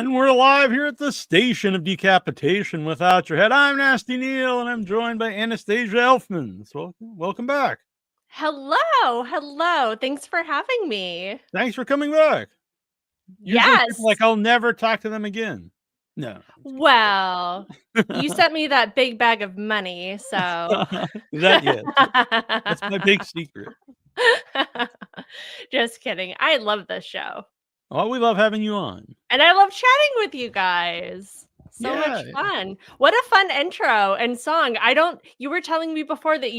And we're live here at the station of decapitation without your head. I'm Nasty Neal, and I'm joined by Anastasia Elfman. So welcome back. Hello. Thanks for having me. Thanks for coming back. Usually people Yes. are like, I'll never talk to them again. No. Well, you sent me that big bag of money, so. Yes. That's my big secret. Just kidding. I love this show. Oh, we love having you on. And I love chatting with you guys. So much Yeah. fun. What a fun intro and song. You were telling me before that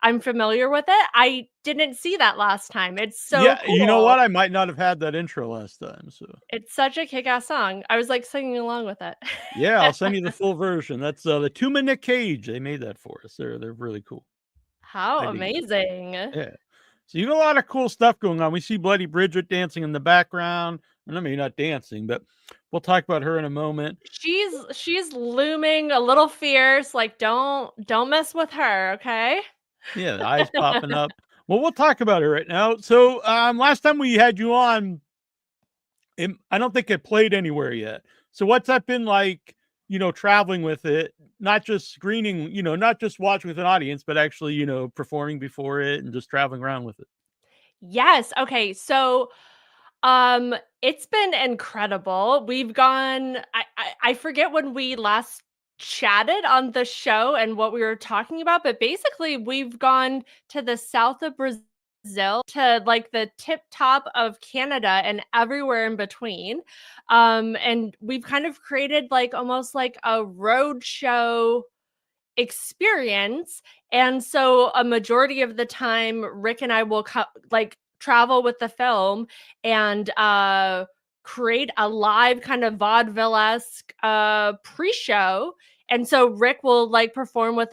I'm familiar with it. I didn't see that last time. It's so cool. You know what? I might not have had that intro last time. So it's such a kick-ass song. I was like singing along with it. yeah, I'll send you the full version. That's the Two Nick Cage. They made that for us. They're really cool. How amazing. Yeah. So you have a lot of cool stuff going on. We see Bloody Bridget dancing in the background. And I mean, not dancing, but we'll talk about her in a moment. She's looming a little fierce. Like, don't mess with her, okay? Yeah, the eyes popping up. Well, we'll talk about her right now. So last time we had you on, I don't think it played anywhere yet. So what's that been like, traveling with it, not just screening, not just watching with an audience, but actually, performing before it and just traveling around with it? Yes. Okay. So it's been incredible. We've gone I forget when we last chatted on the show and what we were talking about, but basically we've gone to the south of Brazil to like the tip top of Canada and everywhere in between. And we've kind of created like almost like a road show experience. And so a majority of the time Rick and I will travel with the film and create a live kind of vaudeville-esque pre-show. And so Rick will like perform with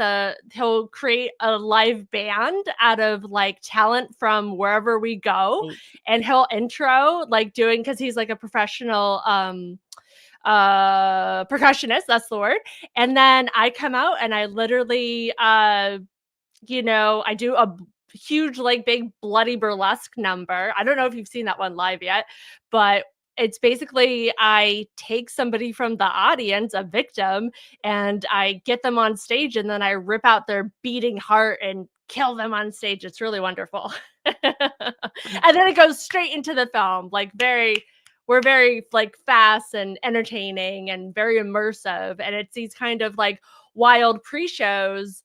he'll create a live band out of like talent from wherever we go. And he'll intro like doing, because he's like a professional percussionist, that's the word. And then I come out and I literally I do a huge like big bloody burlesque number. I don't know if you've seen that one live yet, but it's basically I take somebody from the audience, a victim, and I get them on stage and then I rip out their beating heart and kill them on stage. It's really wonderful. And then it goes straight into the film. We're very like fast and entertaining and very immersive. And it's these kind of like wild pre-shows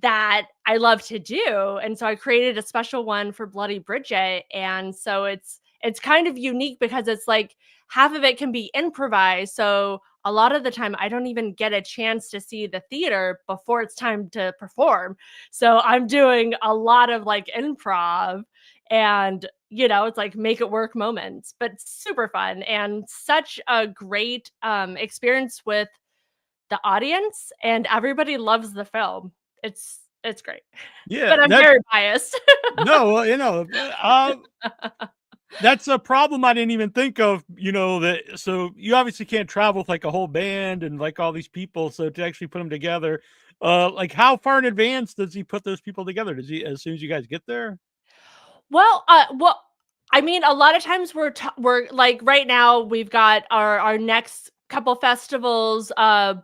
that I love to do. And so I created a special one for Bloody Bridget. And so it's kind of unique because it's like half of it can be improvised. So a lot of the time I don't even get a chance to see the theater before it's time to perform. So I'm doing a lot of like improv and it's like make it work moments, but super fun and such a great experience with the audience, and everybody loves the film. It's great. Yeah, but I'm very biased. No, that's a problem I didn't even think of, so you obviously can't travel with like a whole band and like all these people. So to actually put them together, like how far in advance does he put those people together? Does he, as soon as you guys get there? Well, I mean, a lot of times we're like right now we've got our next couple festivals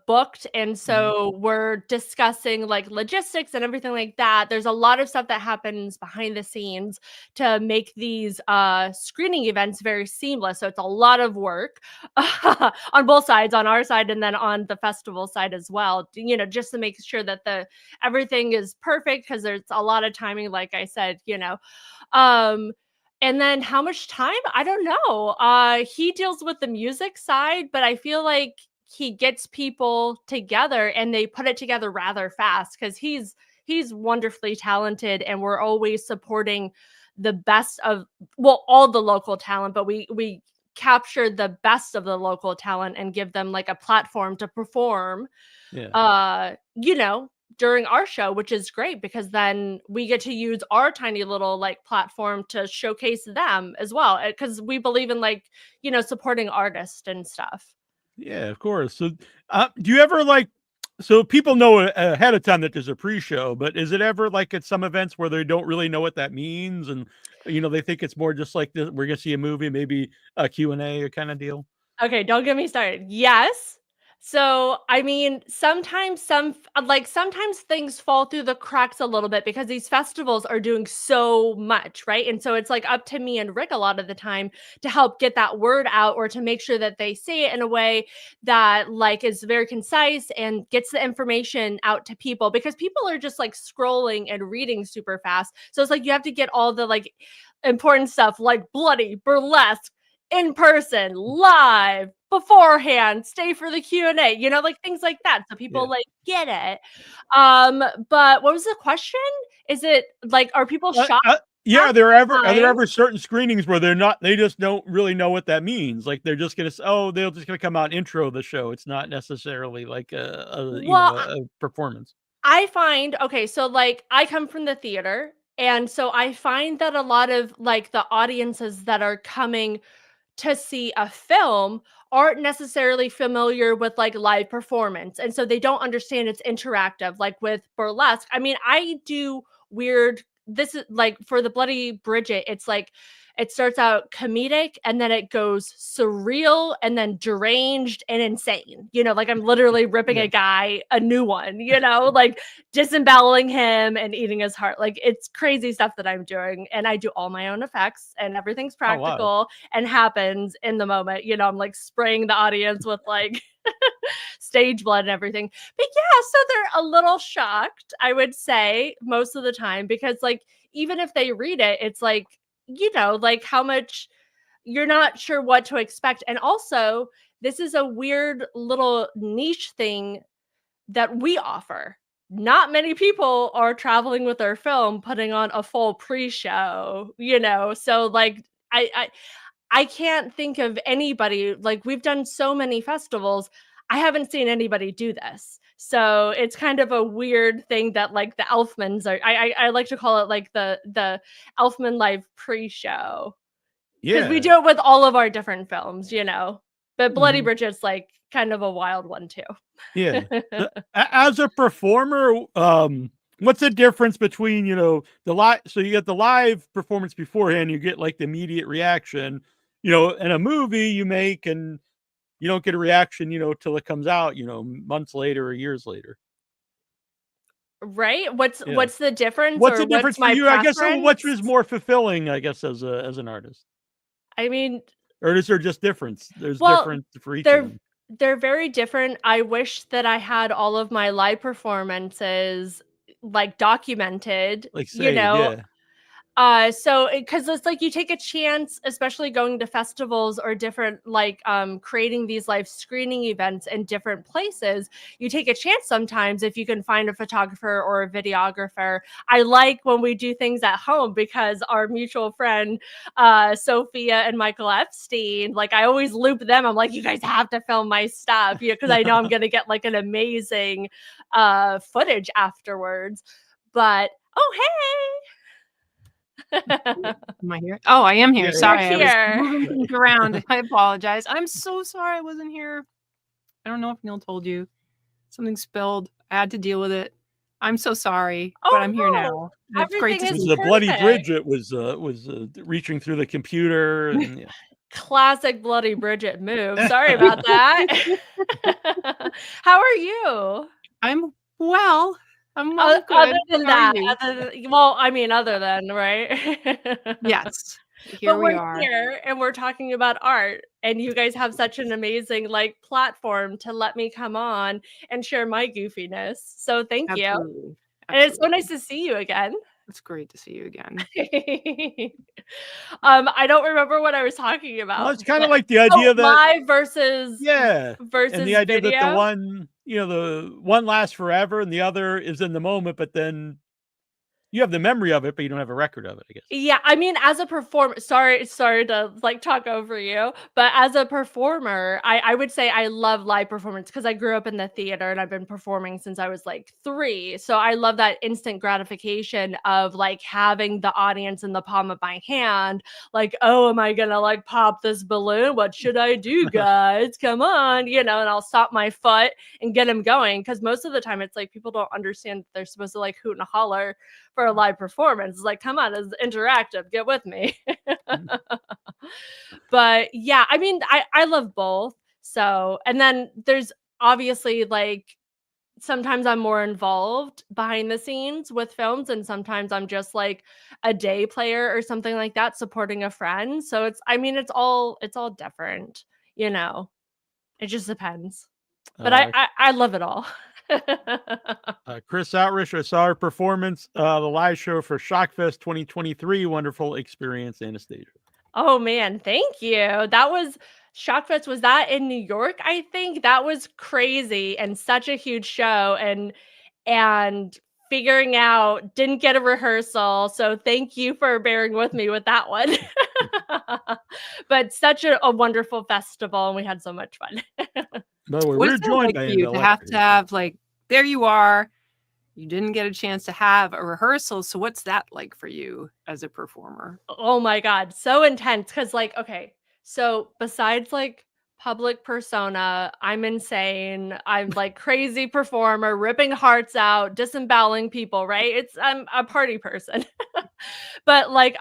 booked, and so we're discussing like logistics and everything like that. There's a lot of stuff that happens behind the scenes to make these screening events very seamless. So it's a lot of work on both sides, on our side and then on the festival side as well, just to make sure that everything is perfect, because there's a lot of timing, like I said. And then how much time? I don't know. He deals with the music side, but I feel like he gets people together and they put it together rather fast, because he's wonderfully talented, and we're always supporting the best of, all the local talent, but we capture the best of the local talent and give them like a platform to perform. During our show, which is great, because then we get to use our tiny little like platform to showcase them as well, because we believe in like supporting artists and stuff. Yeah, of course. So do you ever like, so people know ahead of time that there's a pre-show, but is it ever like at some events where they don't really know what that means, and they think it's more just like this, we're gonna see a movie, maybe a Q&A kind of deal? Okay, don't get me started. Yes. So, I mean, sometimes sometimes things fall through the cracks a little bit because these festivals are doing so much, right? And so it's like up to me and Rick a lot of the time to help get that word out or to make sure that they say it in a way that like is very concise and gets the information out to people because people are just like scrolling and reading super fast. So it's like you have to get all the like important stuff like bloody, burlesque, in person, live, beforehand, stay for the Q&A, you know, like things like that. So people Yeah. like get it. But what was the question? Is it like, are people shocked Yeah, half are the there time? ever certain screenings where they just don't really know what that means? Like they're just gonna they're just gonna come out and intro the show. It's not necessarily like Well, a performance. I find okay, so like I come from the theater, and so I find that a lot of like the audiences that are coming to see a film aren't necessarily familiar with like live performance. And so they don't understand it's interactive, like with burlesque. I mean, I do weird, this is like for the Bloody Bridget, it's like it starts out comedic and then it goes surreal and then deranged and insane. You know, like I'm literally ripping Yeah. a guy a new one, you know, like disemboweling him and eating his heart. Like it's crazy stuff that I'm doing. And I do all my own effects and everything's Oh wow. practical and happens in the moment. You know, I'm like spraying the audience with like stage blood and everything. But yeah, so they're a little shocked, I would say, most of the time, because like even if they read it, it's like, you know, like how much you're not sure what to expect. And also, this is a weird little niche thing that we offer. Not many people are traveling with their film, putting on a full pre-show, you know. So like I can't think of anybody, like we've done so many festivals. I haven't seen anybody do this. So it's kind of a weird thing that like the Elfmans are I like to call it like the Elfman Live pre-show. Because we Yeah. do it with all of our different films, you know. But Bloody Mhm. Bridget's like kind of a wild one too. Yeah. As a performer, what's the difference between, the live so you get the live performance beforehand, you get like the immediate reaction, in a movie you make and you don't get a reaction, till it comes out, months later or years later. Right? Yeah. What's the difference What's or the difference what's for my you? I guess what preference? is more fulfilling, I guess, as an artist? I mean, Or is there just difference? There's well, different for each of they're them. they're very different. I wish that I had all of my live performances like documented, Like you saved, know, yeah. so because it's like you take a chance, especially going to festivals or different like creating these live screening events in different places. You take a chance sometimes if you can find a photographer or a videographer. I like when we do things at home because our mutual friend Sophia and Michael Epstein, like I always loop them. I'm like, you guys have to film my stuff, you know, because I know I'm gonna get like an amazing footage afterwards. But oh hey. Am I here? Oh, I am here. Yeah, You're Sorry, I was here. moving right. things around. I apologize. I'm so sorry I wasn't here. I don't know if Neil told you. Something spilled. I had to deal with it. I'm so sorry, but Oh I'm here no, now. It's great everything to see is Was you. the Bloody perfect. Bridget reaching through the computer and yeah. Classic Bloody Bridget move. Sorry about that. How are you? I'm well. I'm Other good. than How are that, you? well, I mean, other than, right? Yes. Here But we we're are. here and we're talking about art, and you guys have such an amazing like platform to let me come on and share my goofiness. So thank you. Absolutely. And it's so nice Absolutely. to see you again. It's great to see you again. I don't remember what I was talking Well, about, it's kinda but like the idea that live versus yeah, and the idea that video. the one lasts forever and the other is in the moment, but then you have the memory of it, but you don't have a record of it, I guess. Yeah, I mean, as a performer, sorry to like talk over you, but as a performer, I would say I love live performance because I grew up in the theater and I've been performing since I was like 3. So I love that instant gratification of like having the audience in the palm of my hand. Like, oh, am I gonna like pop this balloon? What should I do, guys? Come on, you know, and I'll stop my foot and get them going. Because most of the time, it's like people don't understand that they're supposed to like hoot and holler for a live performance. It's like, come on, it's interactive. Get with me. But yeah, I mean, I love both. So, and then there's obviously like sometimes I'm more involved behind the scenes with films, and sometimes I'm just like a day player or something like that, supporting a friend. So it's, I mean, it's all different, you know. It just depends. But I love it all. Chris Outrish, I saw her performance, the live show for Shockfest 2023. Wonderful experience, Anastasia. Oh man, thank you. That was Shockfest. Was that in New York? I think that was crazy and such a huge show, and figuring out, didn't get a rehearsal. So thank you for bearing with me with that one. But such a wonderful festival, and we had so much fun. By the way, What we're is that joined like by for you Annabelle to have Lecter to here. have like, there you are, you didn't get a chance to have a rehearsal. So what's that like for you as a performer? Oh my God, so intense. Cause like, okay, so besides like public persona, I'm insane. I'm like crazy performer, ripping hearts out, disemboweling people, right? I'm a party person. But like,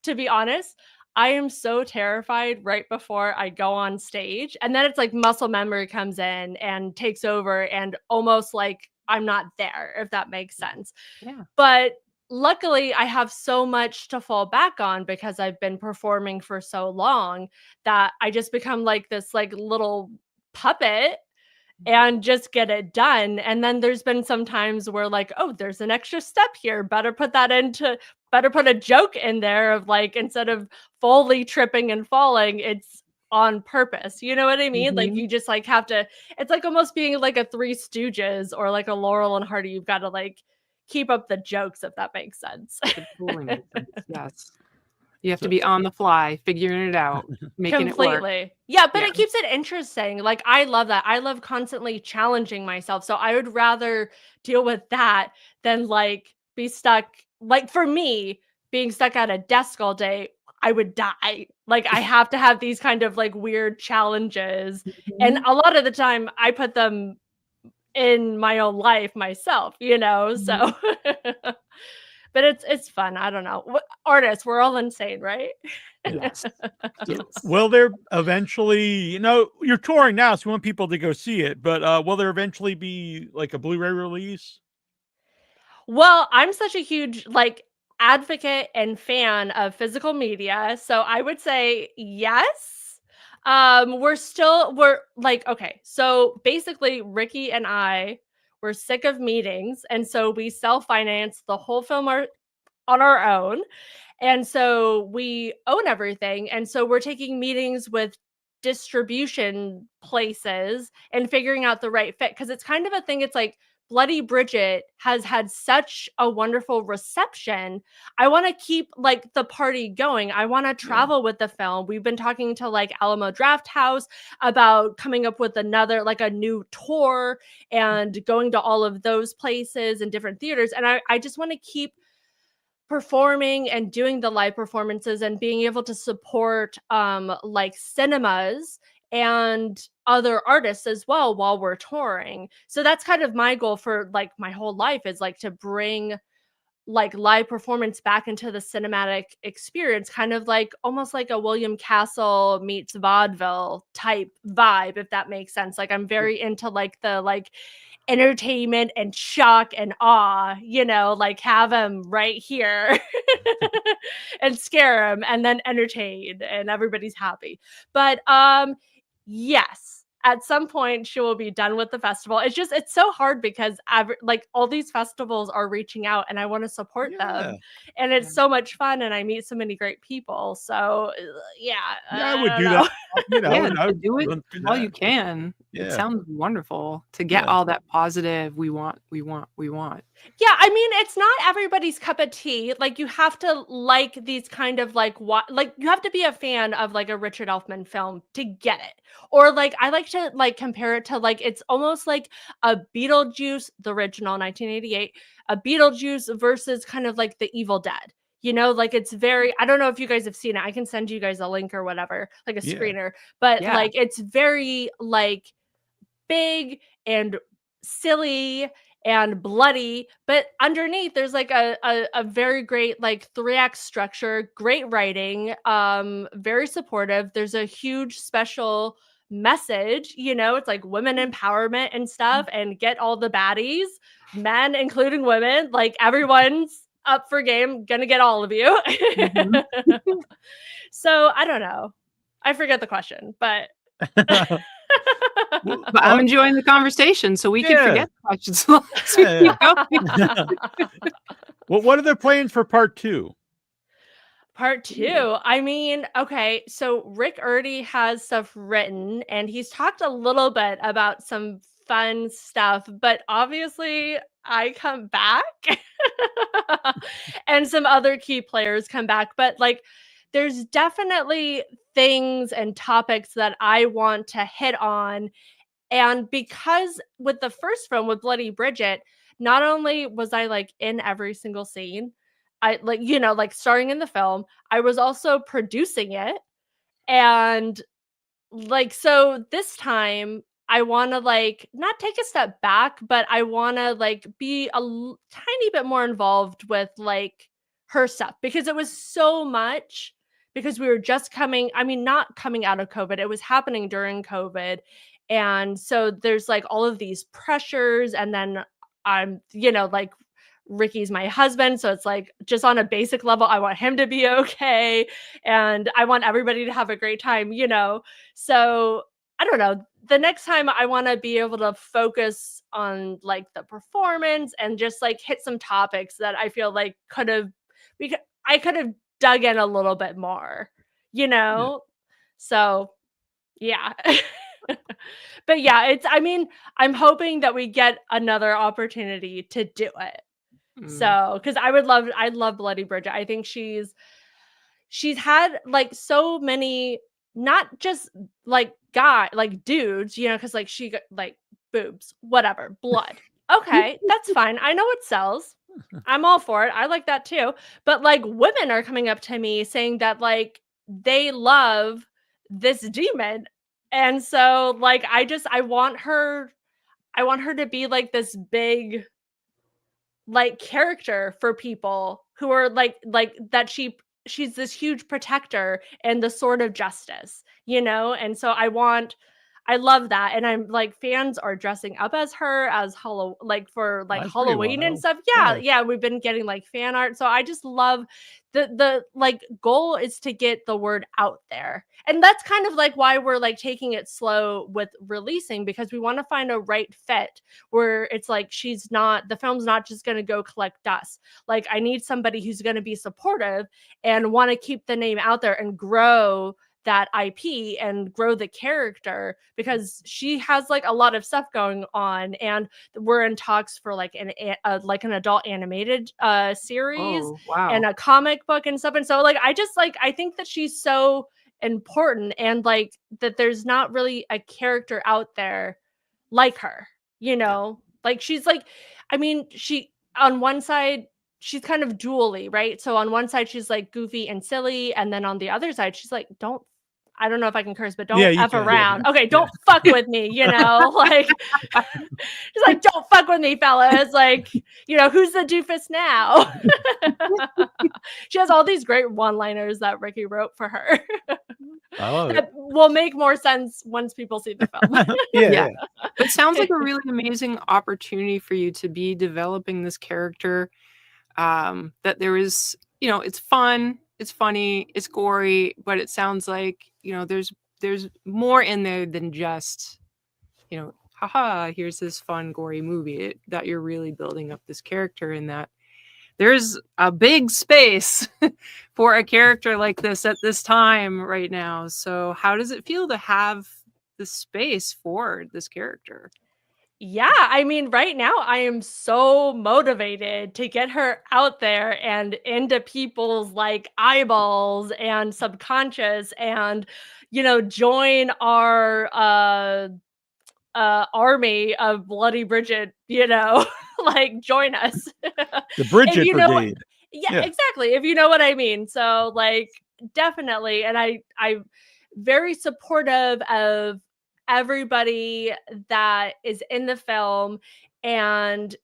to be honest, I am so terrified right before I go on stage. And then it's like muscle memory comes in and takes over, and almost like I'm not there, if that makes sense. Yeah. But luckily, I have so much to fall back on because I've been performing for so long that I just become like this like little puppet and just get it done. And then there's been some times where like, oh, there's an extra step here. Better put a joke in there of like, instead of Foley tripping and falling, it's on purpose. You know what I mean? Like you just like have to, it's like almost being like a Three Stooges or like a Laurel and Hardy. You've got to like keep up the jokes, if that makes sense. It totally makes sense. Yes. You have to be on the fly, figuring it out, making it work. Completely. Yeah, but Yeah. it keeps it interesting. Like I love that. I love constantly challenging myself. So I would rather deal with that than like be stuck. Like for me, being stuck at a desk all day, I would die. Like I have to have these kind of like weird challenges. And a lot of the time I put them in my own life myself, you know? So but it's fun. I don't know. Artists, we're all insane, right? Yes. So, will there eventually, you know, you're touring now, so we want people to go see it, but will there eventually be like a Blu-ray release? Well, I'm such a huge like advocate and fan of physical media, so I would say yes. We're like, okay, so basically Ricky and I were sick of meetings, and so we self-financed the whole film on our own. And so we own everything. And so we're taking meetings with distribution places and figuring out the right fit. Cause it's kind of a thing. It's like Bloody Bridget has had such a wonderful reception. I want to keep like the party going. I want to travel with the film. We've been talking to like Alamo Draft House about coming up with another, like a new tour and going to all of those places and different theaters. And I just want to keep performing and doing the live performances and being able to support like cinemas and other artists as well while we're touring. So that's kind of my goal for like my whole life, is like to bring like live performance back into the cinematic experience, kind of like almost like a William Castle meets vaudeville type vibe, if that makes sense. Like I'm very into like the like entertainment and shock and awe, you know, like have him right here and scare him and then entertain and everybody's happy. But yes, at some point she will be done with the festival. It's so hard because like all these festivals are reaching out and I want to support them, and it's so much fun and I meet so many great people. So I would do that. You know, Yeah, do it while you can. It sounds wonderful to get all that positive. We want. Yeah, I mean, it's not everybody's cup of tea. Like you have to like these kind of like like you have to be a fan of like a Richard Elfman film to get it. Or like I like to like compare it to like it's almost like a Beetlejuice, the original 1988, a Beetlejuice versus kind of like the Evil Dead. You know, like it's very, I don't know if you guys have seen it. I can send you guys a link or whatever, like a screener. But like it's very like big and silly and bloody, but underneath there's like a very great like 3-act structure, great writing, very supportive. There's a huge special message, it's like women empowerment and stuff, and get all the baddies, men including women, like everyone's up for game, gonna get all of you. So I don't know, I forget the question, but But I'm enjoying the conversation, so we can forget the questions. Well, what are their plans for part 2? Part 2. I mean, okay, so Rick already has stuff written, and he's talked a little bit about some fun stuff, but obviously I come back and some other key players come back, but like there's definitely things and topics that I want to hit on. And because with the first film with Bloody Bridget, not only was I like in every single scene, I like, like starring in the film, I was also producing it. And like, so this time I want to like not take a step back, but I want to like be a tiny bit more involved with like her stuff, because it was so much, because we were just not coming out of COVID. It was happening during COVID. And so there's like all of these pressures, and then I'm, like Ricky's my husband. So it's like just on a basic level, I want him to be okay. And I want everybody to have a great time, So I don't know. The next time I want to be able to focus on like the performance and just like hit some topics that I feel like I could have dug in a little bit more, Yeah. So yeah. But yeah, I'm hoping that we get another opportunity to do it. So, because I love Bloody Bridget. I think she's had like so many, not just like dudes, because like she got like boobs, whatever, blood. Okay, that's fine. I know it sells. I'm all for it. I like that too. But like women are coming up to me saying that like they love this demon. And so like I want her to be like this big like character for people who are like that she's this huge protector and the sword of justice, and so I love that. And I'm like, fans are dressing up as her as for like That's pretty Halloween and wild. stuff. Yeah, we've been getting like fan art. So I just love the like goal is to get the word out there. And that's kind of like why we're like taking it slow with releasing, because we want to find a right fit where it's like the film's not just going to go collect dust. Like I need somebody who's going to be supportive and want to keep the name out there and grow that IP and grow the character, because she has like a lot of stuff going on, and we're in talks for like an adult animated series and a comic book and stuff. And so like I think that she's so important, and like that there's not really a character out there like her, like she's like, she on one side she's kind of dually, right? So on one side she's like goofy and silly, and then on the other side she's like, I don't know if I can curse, but don't F around. Yeah. Okay, don't fuck with me, like just like, don't fuck with me, fellas. Like, who's the doofus now? She has all these great one-liners that Ricky wrote for her. I love that will make more sense once people see the film. Yeah. It sounds like a really amazing opportunity for you to be developing this character. That there is, it's fun, it's funny, it's gory, but it sounds like, there's more in there than just, haha, here's this fun, gory movie. That you're really building up this character, and that there's a big space for a character like this at this time right now. So how does it feel to have the space for this character? Yeah, right now I am so motivated to get her out there and into people's like eyeballs and subconscious, and join our army of Bloody Bridget, like join us. The Bridget Brigade. Yeah, exactly. If you know what I mean. So like definitely, and I'm very supportive of everybody that is in the film, and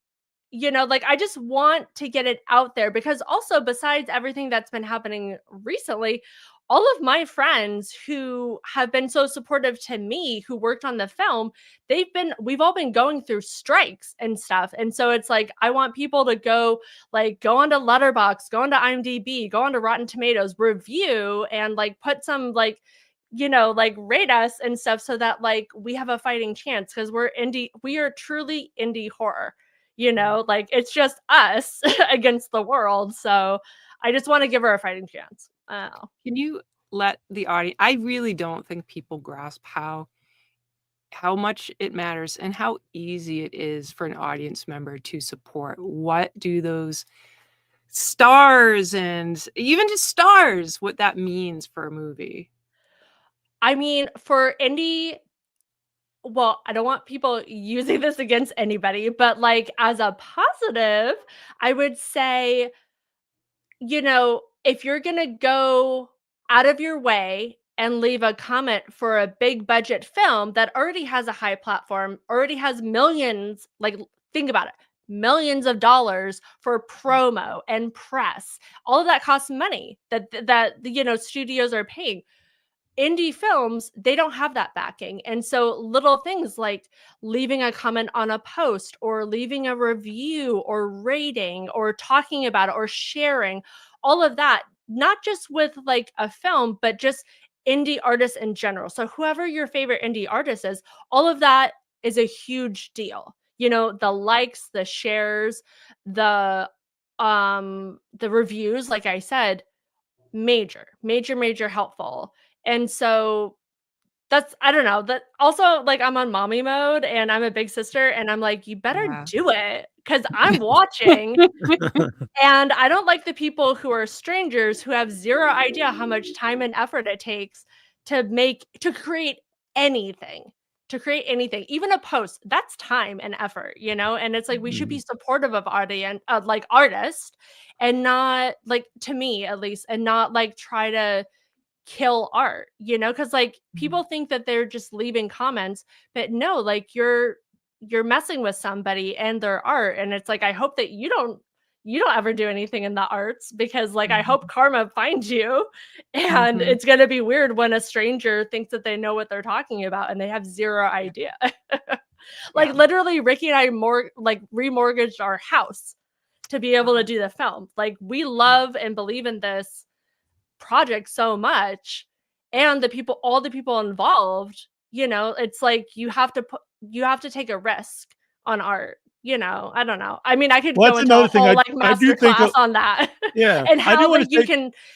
like I just want to get it out there, because also besides everything that's been happening recently, all of my friends who have been so supportive to me, who worked on the film, we've all been going through strikes and stuff. And so it's like, I want people to go onto Letterboxd, go onto IMDb, go onto Rotten Tomatoes, review, and like put some rate us and stuff, so that like we have a fighting chance, because we are truly indie horror. Like it's just us against the world. So I just want to give her a fighting chance. Oh. Can you let the audience? I really don't think people grasp how much it matters and how easy it is for an audience member to support. What do those stars and even just stars, what that means for a movie? I mean, for indie, well, I don't want people using this against anybody, but like as a positive, I would say, if you're going to go out of your way and leave a comment for a big budget film that already has a high platform, already has millions, like think about it, millions of dollars for promo and press, all of that costs money that studios are paying. Indie films, they don't have that backing. And so little things like leaving a comment on a post, or leaving a review, or rating, or talking about it, or sharing, all of that, not just with like a film, but just indie artists in general. So whoever your favorite indie artist is, all of that is a huge deal. The likes, the shares, the reviews, like I said, major helpful. And so I don't know, that also, like, I'm on mommy mode and I'm a big sister, and I'm like, you better do it, because I'm watching. And I don't like the people who are strangers who have zero idea how much time and effort it takes to create anything. Even a post, that's time and effort, and it's like we should be supportive of artists, and not, like, to me at least, and not like try to kill art, because like people think that they're just leaving comments, but no, like you're messing with somebody and their art. And it's like, I hope that you don't ever do anything in the arts, because like I hope karma finds you. And it's going to be weird when a stranger thinks that they know what they're talking about and they have zero idea. Like literally Ricky and I remortgaged our house to be able to do the film. Like we love and believe in this project so much, and all the people involved, it's like you have to take a risk on art. I don't know. I mean, I could go into a whole master class on that. Yeah. And how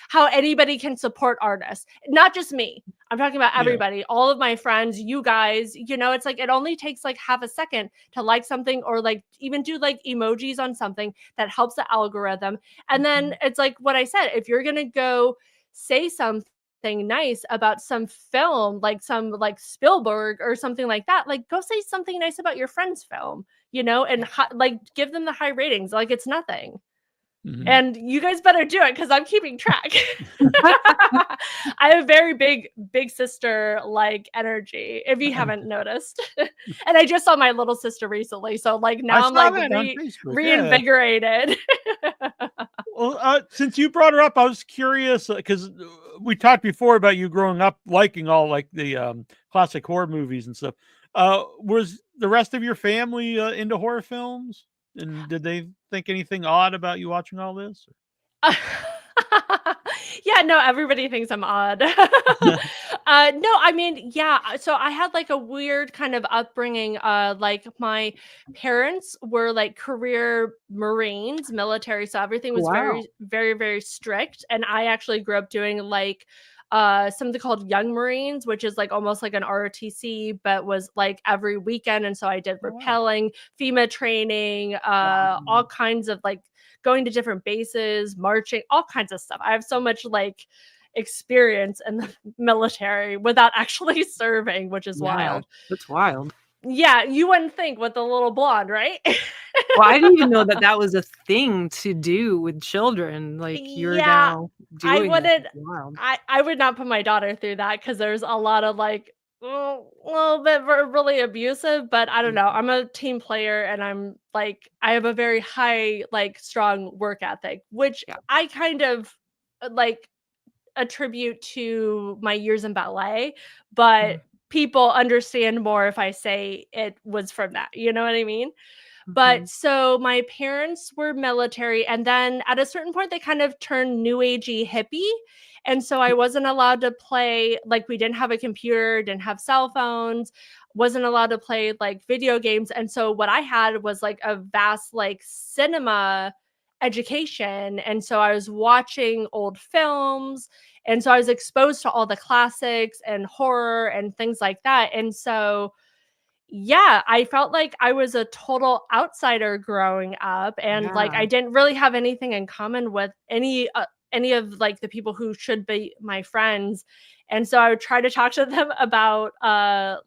how anybody can support artists, not just me. I'm talking about everybody, all of my friends, you guys, it's like, it only takes like half a second to like something, or like even do like emojis on something that helps the algorithm. And then it's like what I said, if you're going to go say something nice about some film, like some like Spielberg or something like that, like go say something nice about your friend's film, and like give them the high ratings, like it's nothing. And you guys better do it, because I'm keeping track. I have a very big sister like energy, if you haven't noticed. And I just saw my little sister recently, so like now I'm like reinvigorated. Well, since you brought her up, I was curious, because we talked before about you growing up liking all like the classic horror movies and stuff. Was the rest of your family into horror films? And did they think anything odd about you watching all this? Yeah, no, everybody thinks I'm odd. No, I mean, yeah. So I had like a weird kind of upbringing. Like my parents were like career Marines, military. So everything was very, very, very strict. And I actually grew up doing like something called Young Marines, which is like almost like an ROTC, but was like every weekend. And so I did rappelling, FEMA training, all kinds of like going to different bases, marching, all kinds of stuff. I have so much like experience in the military without actually serving, which is wild. That's wild. Yeah, you wouldn't think with the little blonde, right? Well, I didn't even know that that was a thing to do with children. Like you're now doing I would not put my daughter through that, because there's a lot of like a little bit really abusive, but I don't know. I'm a team player, and I'm like, I have a very high, like, strong work ethic, which Yeah. I kind of like attribute to my years in ballet, but people understand more if I say it was from that. You know what I mean? But so my parents were military, and then at a certain point, they kind of turned new agey hippie. And so I wasn't allowed to play, like, we didn't have a computer, didn't have cell phones, wasn't allowed to play like video games. And so what I had was like a vast, like, cinema education. And so I was watching old films. And so I was exposed to all the classics and horror and things like that. And so yeah, I felt like I was a total outsider growing up, and like Yeah. I didn't really have anything in common with any of like the people who should be my friends. And so I would try to talk to them about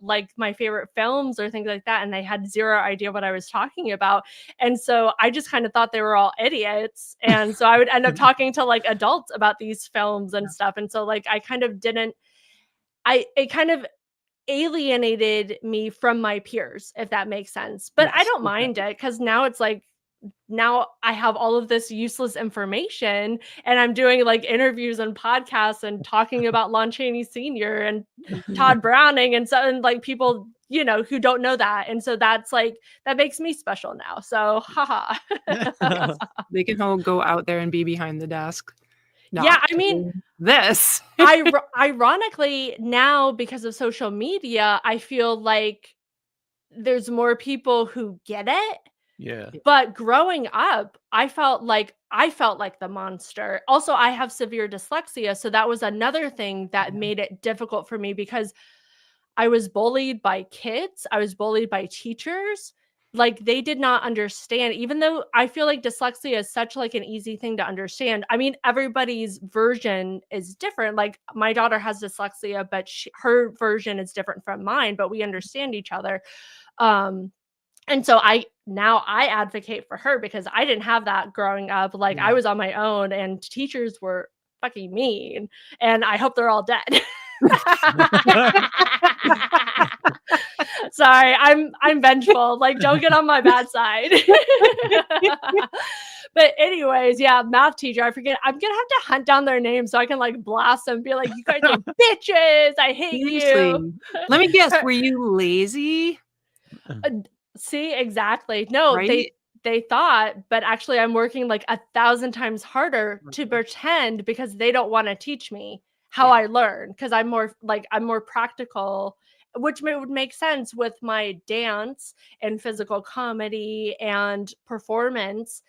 like my favorite films or things like that, and they had zero idea what I was talking about. And so I just kind of thought they were all idiots. And so I would end up talking to like adults about these films and stuff. And so like I kind of didn't it kind of alienated me from my peers, if that makes sense. But I Yes. don't mind it, because now it's like, now I have all of this useless information, and I'm doing like interviews and podcasts and talking about Lon Chaney Sr. and Todd Browning and so, and like people, you know, who don't know that. And so that's like, that makes me special now. So haha. They can all go out there and be behind the desk. Yeah, I mean, this. Ironically, now because of social media, I feel like there's more people who get it. Yeah. But growing up, I felt like the monster. Also, I have severe dyslexia, so that was another thing that made it difficult for me, because I was bullied by kids, I was bullied by teachers. Like, they did not understand, even though I feel like dyslexia is such like an easy thing to understand. I mean, everybody's version is different. Like, my daughter has dyslexia, but her version is different from mine, but we understand each other. And so I advocate for her, because I didn't have that growing up. Like, I was on my own, and teachers were fucking mean, and I hope they're all dead. Sorry, I'm vengeful. Like, don't get on my bad side. But anyways, yeah, math teacher. I forget. I'm gonna have to hunt down their names so I can like blast them, be like, "You guys are bitches. I hate you." Let me guess. Were you lazy? See, exactly. No, Right? they thought, but actually I'm working like 1,000 times harder to pretend, because they don't want to teach me how I learn, because I'm more practical, which would make sense with my dance and physical comedy and performance,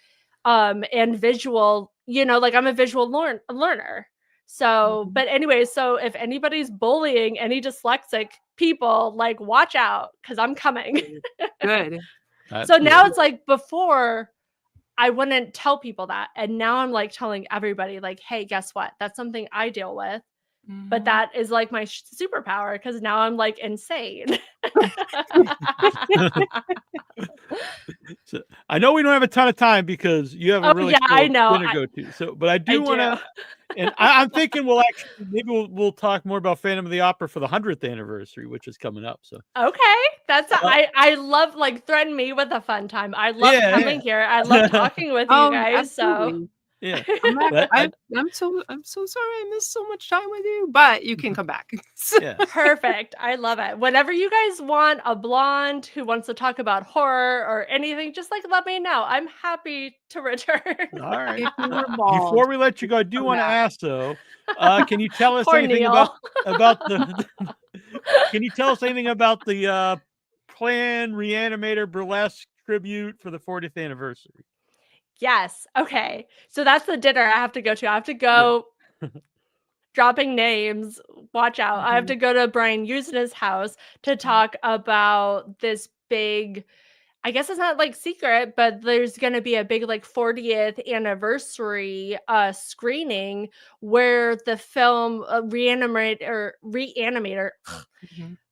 and visual, you know, like I'm a visual learner. So, but anyway, so if anybody's bullying any dyslexic people, like, watch out, because I'm coming. Good. So now it's like, before I wouldn't tell people that, and now I'm like telling everybody, like, hey, guess what? That's something I deal with. But that is like my superpower, because now I'm like insane. So, I know we don't have a ton of time, because you have a really cool I know. dinner to go to. So, but I I do want to, and I'm thinking we'll talk more about Phantom of the Opera for the 100th anniversary, which is coming up. So okay, that's I love, like, threaten me with a fun time. I love coming here. I love talking with you guys. Absolutely. So yeah, I'm so sorry I missed so much time with you, but you can come back. yeah. Perfect. I love it. Whenever you guys want a blonde who wants to talk about horror or anything, just like let me know. I'm happy to return. All right. If you were bald, Before we let you go, I do want to ask though, can you tell us Poor anything Neal. about the? Can you tell us anything about the planned Reanimator burlesque tribute for the 40th anniversary? Yes. Okay. So that's the dinner I have to go to. I have to go dropping names. Watch out. I have to go to Brian Usna's house to talk about this big, I guess it's not like secret, but there's going to be a big like 40th anniversary screening where the film Reanimator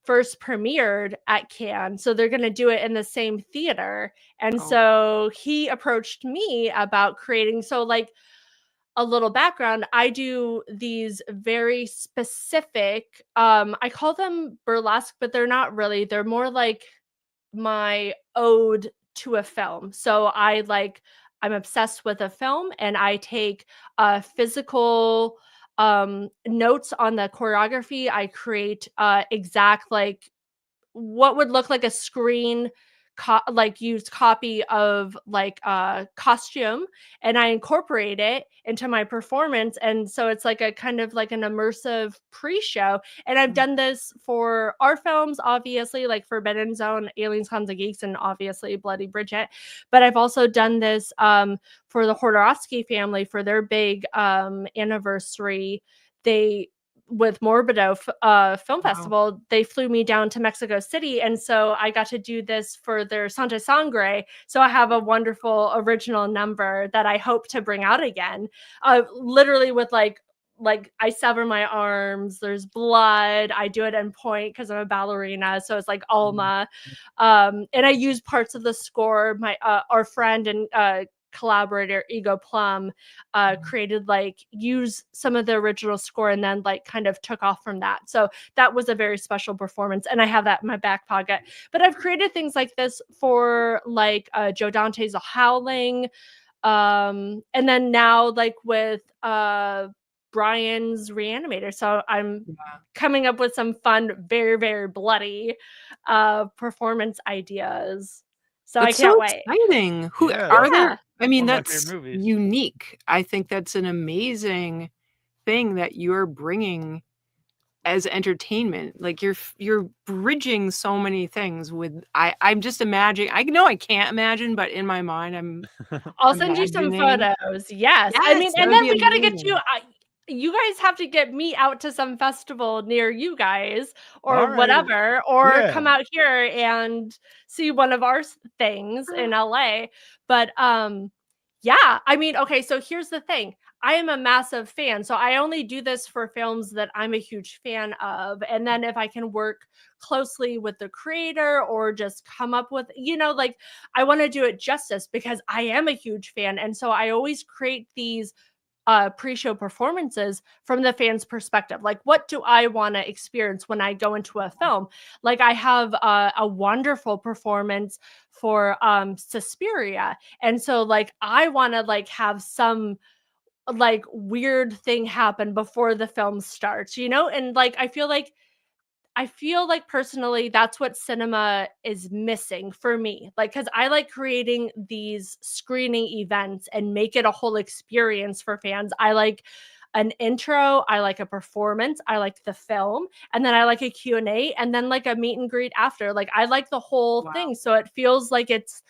first premiered at Cannes. So they're going to do it in the same theater. And so he approached me about creating, so like a little background, I do these very specific, I call them burlesque, but they're not really. They're more like my ode to a film. So I'm obsessed with a film, and I take physical notes on the choreography. I create exact, like, what would look like a screen used copy of like a costume, and I incorporate it into my performance, and so it's like a kind of like an immersive pre-show. And I've done this for our films, obviously, like Forbidden Zone, Aliens, Cons and Geeks, and obviously Bloody Bridget, but I've also done this for the Hordorovsky family for their big anniversary. They with Morbido Film Festival, they flew me down to Mexico City, and so I got to do this for their Santa Sangre. So I have a wonderful original number that I hope to bring out again. Literally with like I sever my arms, there's blood, I do it in point because I'm a ballerina, so it's like Alma. And I use parts of the score. My our friend and collaborator Ego Plum created, like, use some of the original score and then like kind of took off from that. So that was a very special performance, and I have that in my back pocket. But I've created things like this for like Joe Dante's A Howling, and then now like with Brian's Reanimator. So I'm coming up with some fun, very, very bloody performance ideas. So That's I can't so wait. exciting. Who Yeah, are Yeah. there? I mean, One of my that's favorite movies. unique. I think that's an amazing thing that you're bringing as entertainment. Like you're bridging so many things with. I'm just imagining. I know I can't imagine, but in my mind, I'll send you some imagining. photos. Yes. I Yes, mean, that and would then be we gotta get you. amazing. You guys have to get me out to some festival near you guys, or All right. whatever, or Yeah. come out here and see one of our things in LA. But yeah, I mean, okay, so here's the thing. I am a massive fan, so I only do this for films that I'm a huge fan of. And then if I can work closely with the creator or just come up with, like, I want to do it justice because I am a huge fan. And so I always create these pre-show performances from the fan's perspective. Like, what do I want to experience when I go into a film? Like, I have a wonderful performance for Suspiria, and so like I want to like have some like weird thing happen before the film starts, and like I feel like personally that's what cinema is missing for me. Like, because I like creating these screening events and make it a whole experience for fans. I like an intro, I like a performance, I like the film, and then I like a Q&A, and then like a meet and greet after. Like, I like the whole thing. So it feels like it's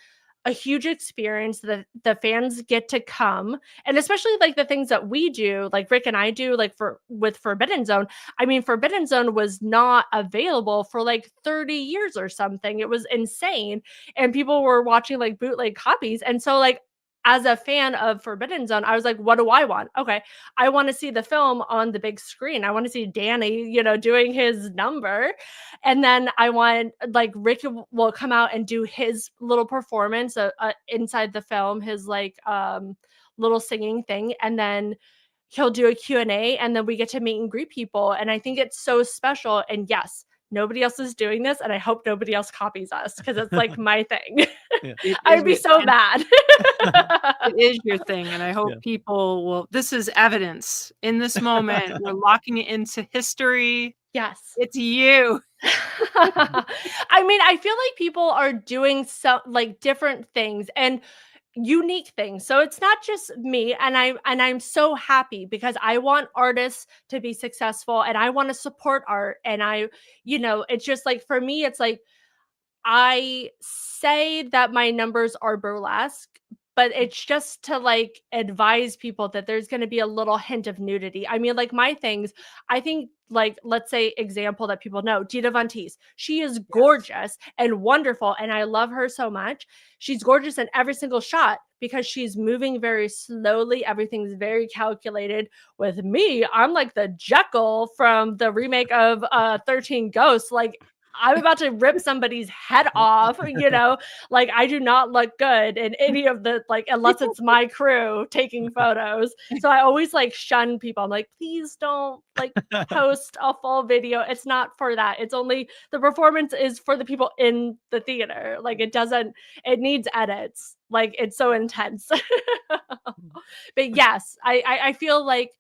a huge experience that the fans get to come, and especially like the things that we do, like Rick and I do, like with Forbidden Zone. I mean, Forbidden Zone was not available for like 30 years or something. It was insane, and people were watching like bootleg copies. And so like, as a fan of Forbidden Zone, I was like, what do I want? Okay, I want to see the film on the big screen. I want to see Danny, doing his number. And then I want, like, Rick will come out and do his little performance inside the film, his like little singing thing. And then he'll do a Q&A, and then we get to meet and greet people. And I think it's so special. And yes, nobody else is doing this, and I hope nobody else copies us because it's like my thing. Yeah. I'd be so mad. It is your thing, and I hope people will. This is evidence in this moment. We're locking it into history. Yes. It's you. I mean, I feel like people are doing some like different things and unique things. So it's not just me, and I'm so happy because I want artists to be successful, and I want to support art. And it's just like, for me, it's like, I say that my numbers are burlesque, but it's just to like advise people that there's going to be a little hint of nudity. I mean, like, my things, I think, like, let's say example that people know, Dita Von Teese. She is gorgeous and wonderful, and I love her so much. She's gorgeous in every single shot because she's moving very slowly. Everything's very calculated. With me, I'm like the Jekyll from the remake of 13 Ghosts. Like, I'm about to rip somebody's head off, you know, like I do not look good in any of the, like, unless it's my crew taking photos. So I always like shun people. I'm like, please don't like post a full video. It's not for that. It's only, the performance is for the people in the theater. Like it needs edits. Like it's so intense. But yes, I feel like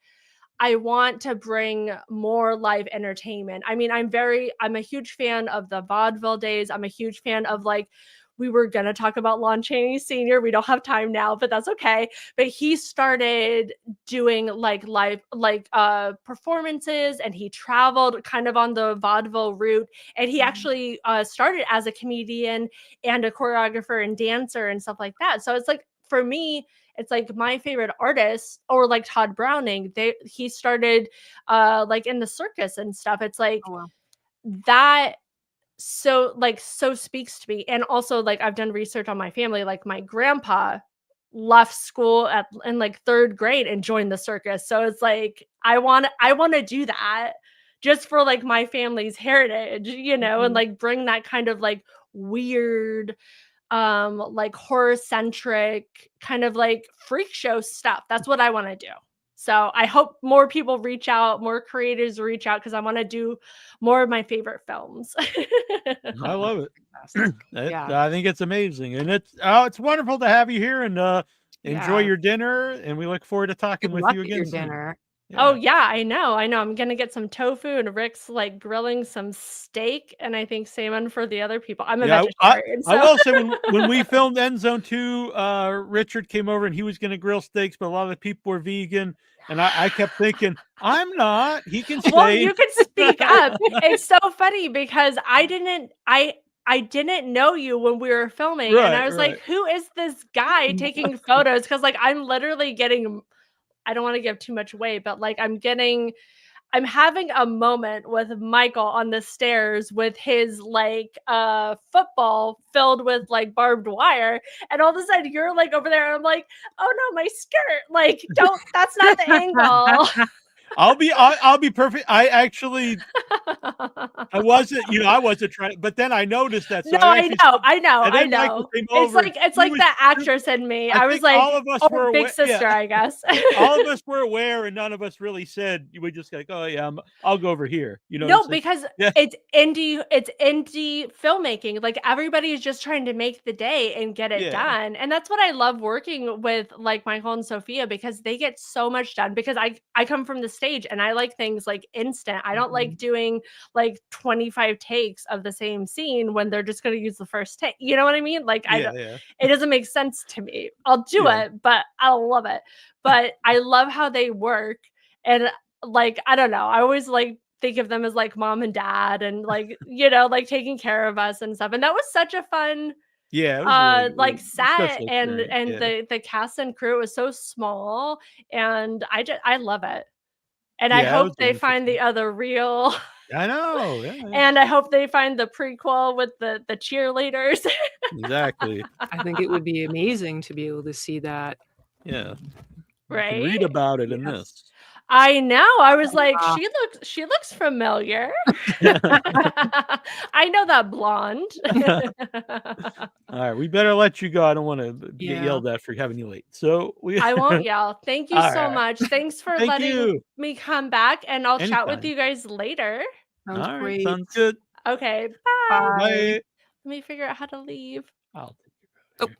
I want to bring more live entertainment. I mean, I'm a huge fan of the vaudeville days. I'm a huge fan of, like, we were going to talk about Lon Chaney Sr. We don't have time now, but that's okay. But he started doing like live, like performances, and he traveled kind of on the vaudeville route. And he actually started as a comedian and a choreographer and dancer and stuff like that. So it's like, for me, it's like my favorite artists, or like Todd Browning, he started like in the circus and stuff. It's like that so speaks to me. And also, like, I've done research on my family. Like my grandpa left school in like 3rd grade and joined the circus. So it's like I want to do that just for like my family's heritage, you know, and like bring that kind of like weird like horror centric kind of like freak show stuff. That's what I want to do. So I hope more people reach out, more creators reach out, because I want to do more of my favorite films. I love it. Yeah. I think it's amazing, and it's wonderful to have you here, and enjoy your dinner, and we look forward to talking with you again soon. Dinner. Yeah. Oh yeah, I know. I'm gonna get some tofu, and Rick's like grilling some steak, and I think same for the other people. I'm a vegetarian. I will say when we filmed End Zone 2, Richard came over and he was gonna grill steaks, but a lot of the people were vegan, and I kept thinking, I'm not. He can stay. Well, you can speak up. It's so funny because I didn't know you when we were filming, and I was like, who is this guy taking photos? Because like I'm literally getting, I don't want to give too much away, but like I'm having a moment with Michael on the stairs with his like football filled with like barbed wire, and all of a sudden you're like over there, and I'm like, oh no, my skirt, like that's not the angle. I'll be perfect. I wasn't trying, but then I noticed that. So no, I know. It's like that actress in me. I was like, all of us were big sister, I guess. All of us were aware, and none of us really said. We just like, oh yeah, I'll go over here. You know, no, because it's indie filmmaking. Like everybody is just trying to make the day and get it done, and that's what I love working with, like Michael and Sophia, because they get so much done. Because I come from the stage, and I like things like instant. I don't like doing like 25 takes of the same scene when they're just going to use the first take. You know what I mean? Like it doesn't make sense to me. I'll do it, but I love it. But I love how they work, and like I don't know. I always like think of them as like mom and dad, and like you know, like taking care of us and stuff. And that was such a fun. Yeah, it was really, like set, and the cast and crew was so small, and I love it. And I hope they find the other reel. I know. Yeah. And I hope they find the prequel with the cheerleaders. Exactly. I think it would be amazing to be able to see that. Yeah. Right. Read about it in this. I know. I was like, she looks familiar. I know that blonde. All right, we better let you go. I don't want to get yelled at for having you late. So I won't yell. Thank you so much. Thanks for letting me come back, and I'll chat with you guys later. Sounds great. Sounds good. Okay. Bye. Bye. Let me figure out how to leave. I'll take you.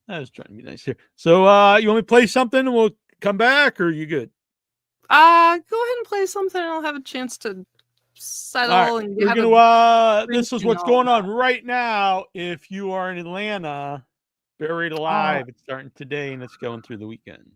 I was trying to be nice here. So you want me to play something and we'll come back, or are you good? Go ahead and play something, and I'll have a chance to settle. Right. And this is what's going on right now. If you are in Atlanta, Buried Alive, it's starting today, and it's going through the weekend.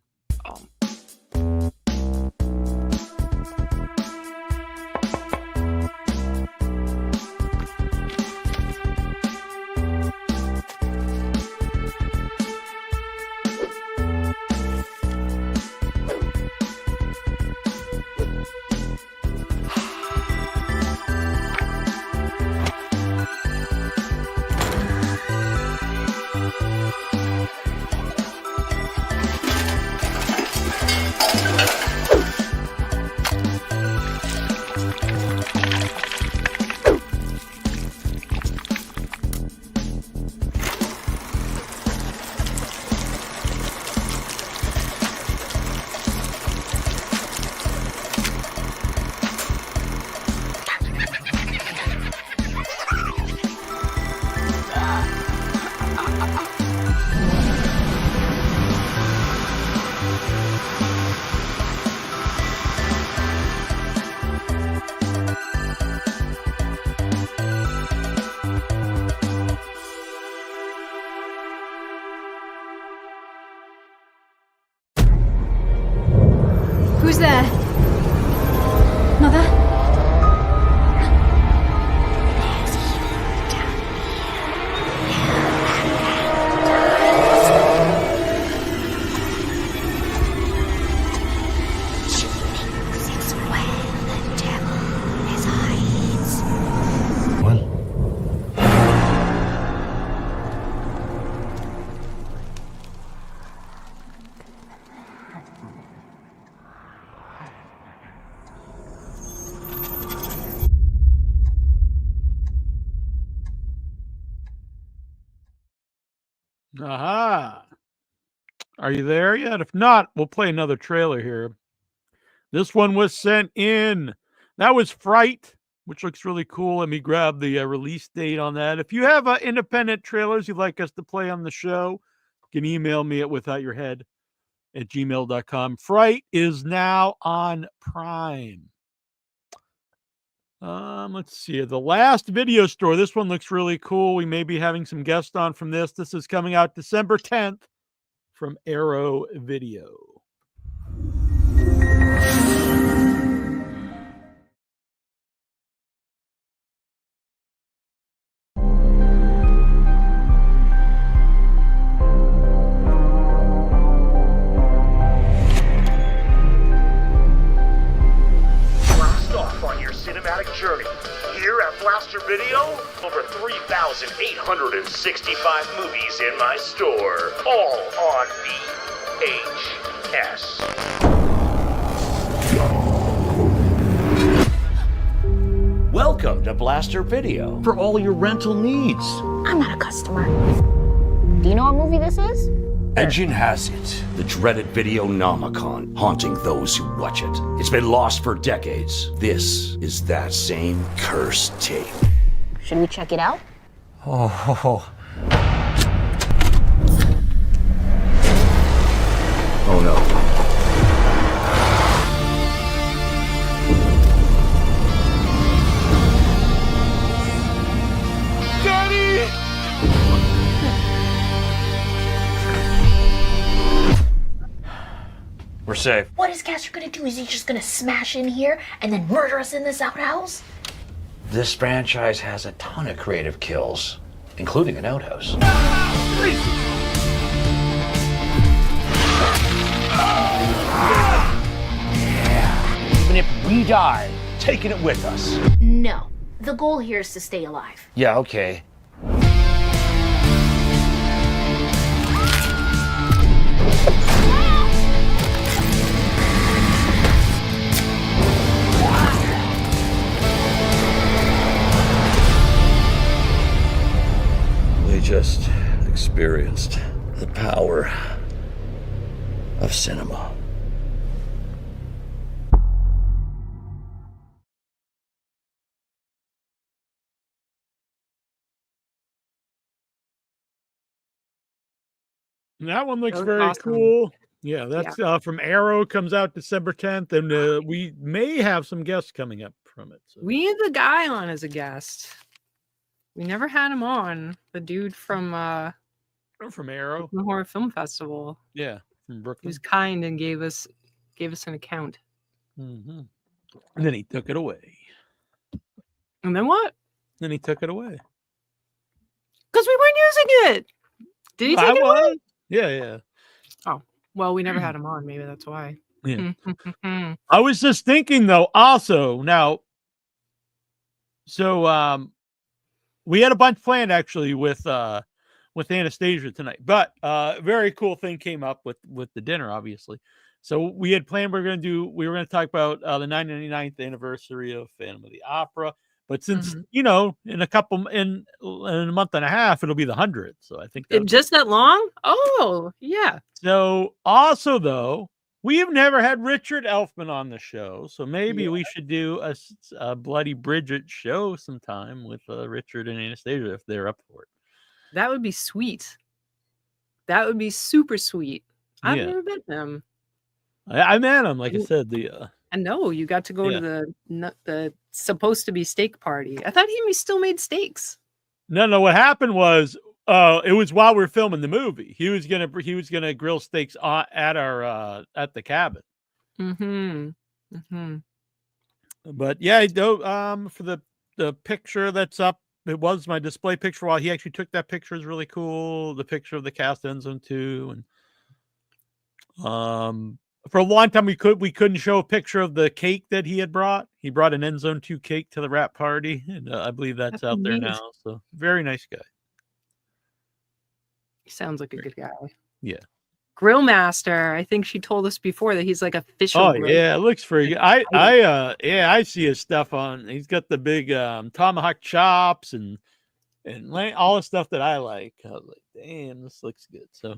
Who's there? Mother? Aha. Are you there yet? If not, we'll play another trailer here. This one was sent in. That was Fright, which looks really cool. Let me grab the release date on that. If you have independent trailers you'd like us to play on the show, you can email me at withoutyourhead@gmail.com. Fright is now on Prime. Let's see. The Last Video Store. This one looks really cool. We may be having some guests on from this. This is coming out December 10th from Arrow Video. Journey. Here at Blaster Video, over 3,865 movies in my store, all on VHS. Welcome to Blaster Video for all your rental needs. I'm not a customer. Do you know what movie this is? Legend has it, the dreaded Videonomicon, haunting those who watch it. It's been lost for decades. This is that same cursed tape. Should we check it out? Oh no. We're safe. What is Castor gonna do? Is he just gonna smash in here and then murder us in this outhouse? This franchise has a ton of creative kills, including an outhouse. Yeah. Even if we die, taking it with us. No. The goal here is to stay alive. Yeah, okay. Just experienced the power of cinema. That one looks That looks very awesome. cool. Yeah, that's from Arrow, comes out December 10th, and we may have some guests coming up from it. So. We had the guy on as a guest. We never had him on. The dude from Arrow, the Horror Film Festival. Yeah, from He Brooklyn. was kind and gave us an account. Mm-hmm. And then he took it away. And then what? Then he took it away. Because we weren't using it. Did he take it away? Yeah. Oh, well, we never had him on. Maybe that's why. Yeah. I was just thinking though, also now. So we had a bunch planned actually with Anastasia tonight, but very cool thing came up with the dinner, obviously. So we had planned we were going to talk about the 99th anniversary of Phantom of the Opera, but since in a month and a half it'll be the 100th, so I think just that long. Oh yeah. So also though, we have never had Richard Elfman on the show, so maybe we should do a Bloody Bridget show sometime with Richard and Anastasia if they're up for it. That would be sweet. That would be super sweet. I've Yeah. never met him. I met him, like I said. I know you got to go to the supposed to be steak party. I thought he still made steaks. No. What happened was, it was while we were filming the movie. He was gonna grill steaks at the cabin. Mm-hmm. Mm-hmm. But yeah, I do, for the picture that's up, it was my display picture. While he actually took that picture is really cool. The picture of the cast ends on 2, and for a long time we couldn't show a picture of the cake that he had brought. He brought an End Zone 2 cake to the wrap party, and I believe that's out there amazing. now. So very nice guy. He sounds like a good guy. Yeah. Grill Master. I think she told us before that he's like official. Oh grill. yeah, it looks pretty good. I see his stuff on. He's got the big tomahawk chops and all the stuff that I like. I was like, damn, this looks good. So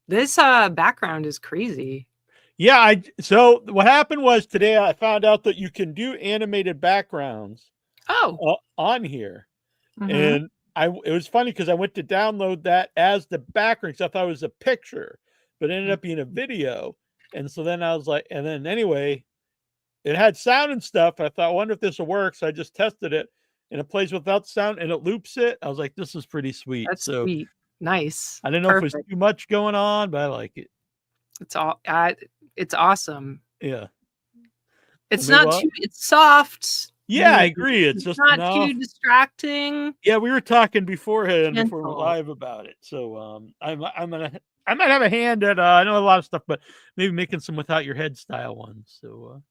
This background is crazy. yeah, so what happened was today I found out that you can do animated backgrounds on here. Mhm. And it was funny because I went to download that as the background because I thought it was a picture, but it ended up being a video. And so then I was like, and then anyway, it had sound and stuff. I thought, I wonder if this will work. So I just tested it, and it plays without sound and it loops it. I was like, this is pretty sweet. That's so sweet. Nice. I didn't know if it was too much going on, but I like it. It's all. It's awesome. Yeah. It's not too. It's soft. Yeah, I agree. It's just not enough. too distracting. Yeah, we were talking beforehand before we were Gentle. live about it. So I might have a hand at I know a lot of stuff, but maybe making some without your head style ones. So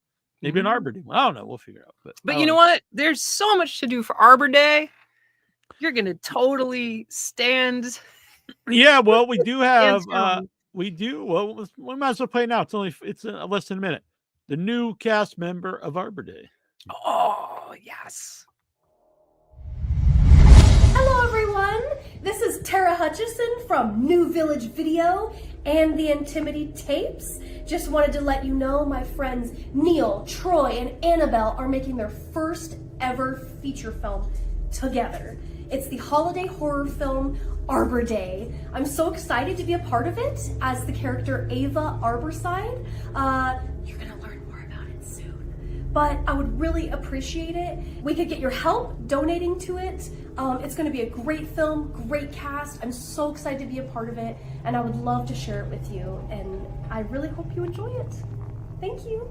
maybe an Arbor Day. I don't know. We'll figure it out. But you know what? There's so much to do for Arbor Day. You're gonna totally stand. Yeah, well, we do have Stand well, we might as well play now. It's less than a minute. The new cast member of Arbor Day. Oh, yes. Hello, everyone. This is Tara Hutchison from New Village Video and the Intimity Tapes. Just wanted to let you know my friends Neal, Troy, and Annabelle are making their first ever feature film together. It's the holiday horror film Arbor Day. I'm so excited to be a part of it as the character Ava Arborside. You're gonna learn more about it soon, but I would really appreciate it. We could get your help donating to it. It's gonna be a great film, great cast. I'm so excited to be a part of it, and I would love to share it with you, and I really hope you enjoy it. Thank you.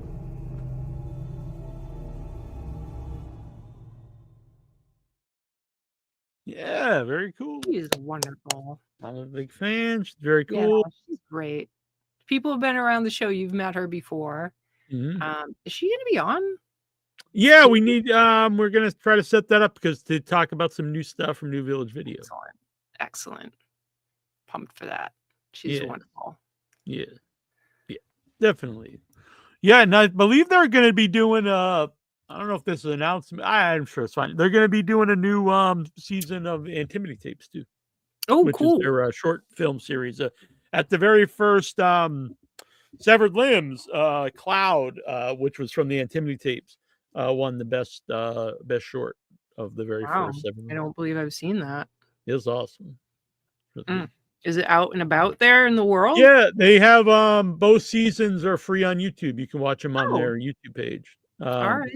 Yeah, very cool. She's wonderful. I'm a big fan. She's very cool. Yeah, she's great. People have been around the show. You've met her before. Mhm. Is she going to be on? Yeah, we need. We're gonna try to set that up because to talk about some new stuff from New Village Video. Excellent. Pumped for that. She's wonderful. Yeah, definitely. Yeah, and I believe they're going to be doing I don't know if this is an announcement. I'm sure it's fine. They're going to be doing a new season of Intimity Tapes too. Oh, which cool. is their short film series. At the very first Severed Limbs, Cloud, which was from the Intimity Tapes, won the best short of the very first Severed Limbs. I don't believe I've seen that. It was awesome. Is it out and about there in the world? Yeah, they have both seasons are free on YouTube. You can watch them on their YouTube page. All right.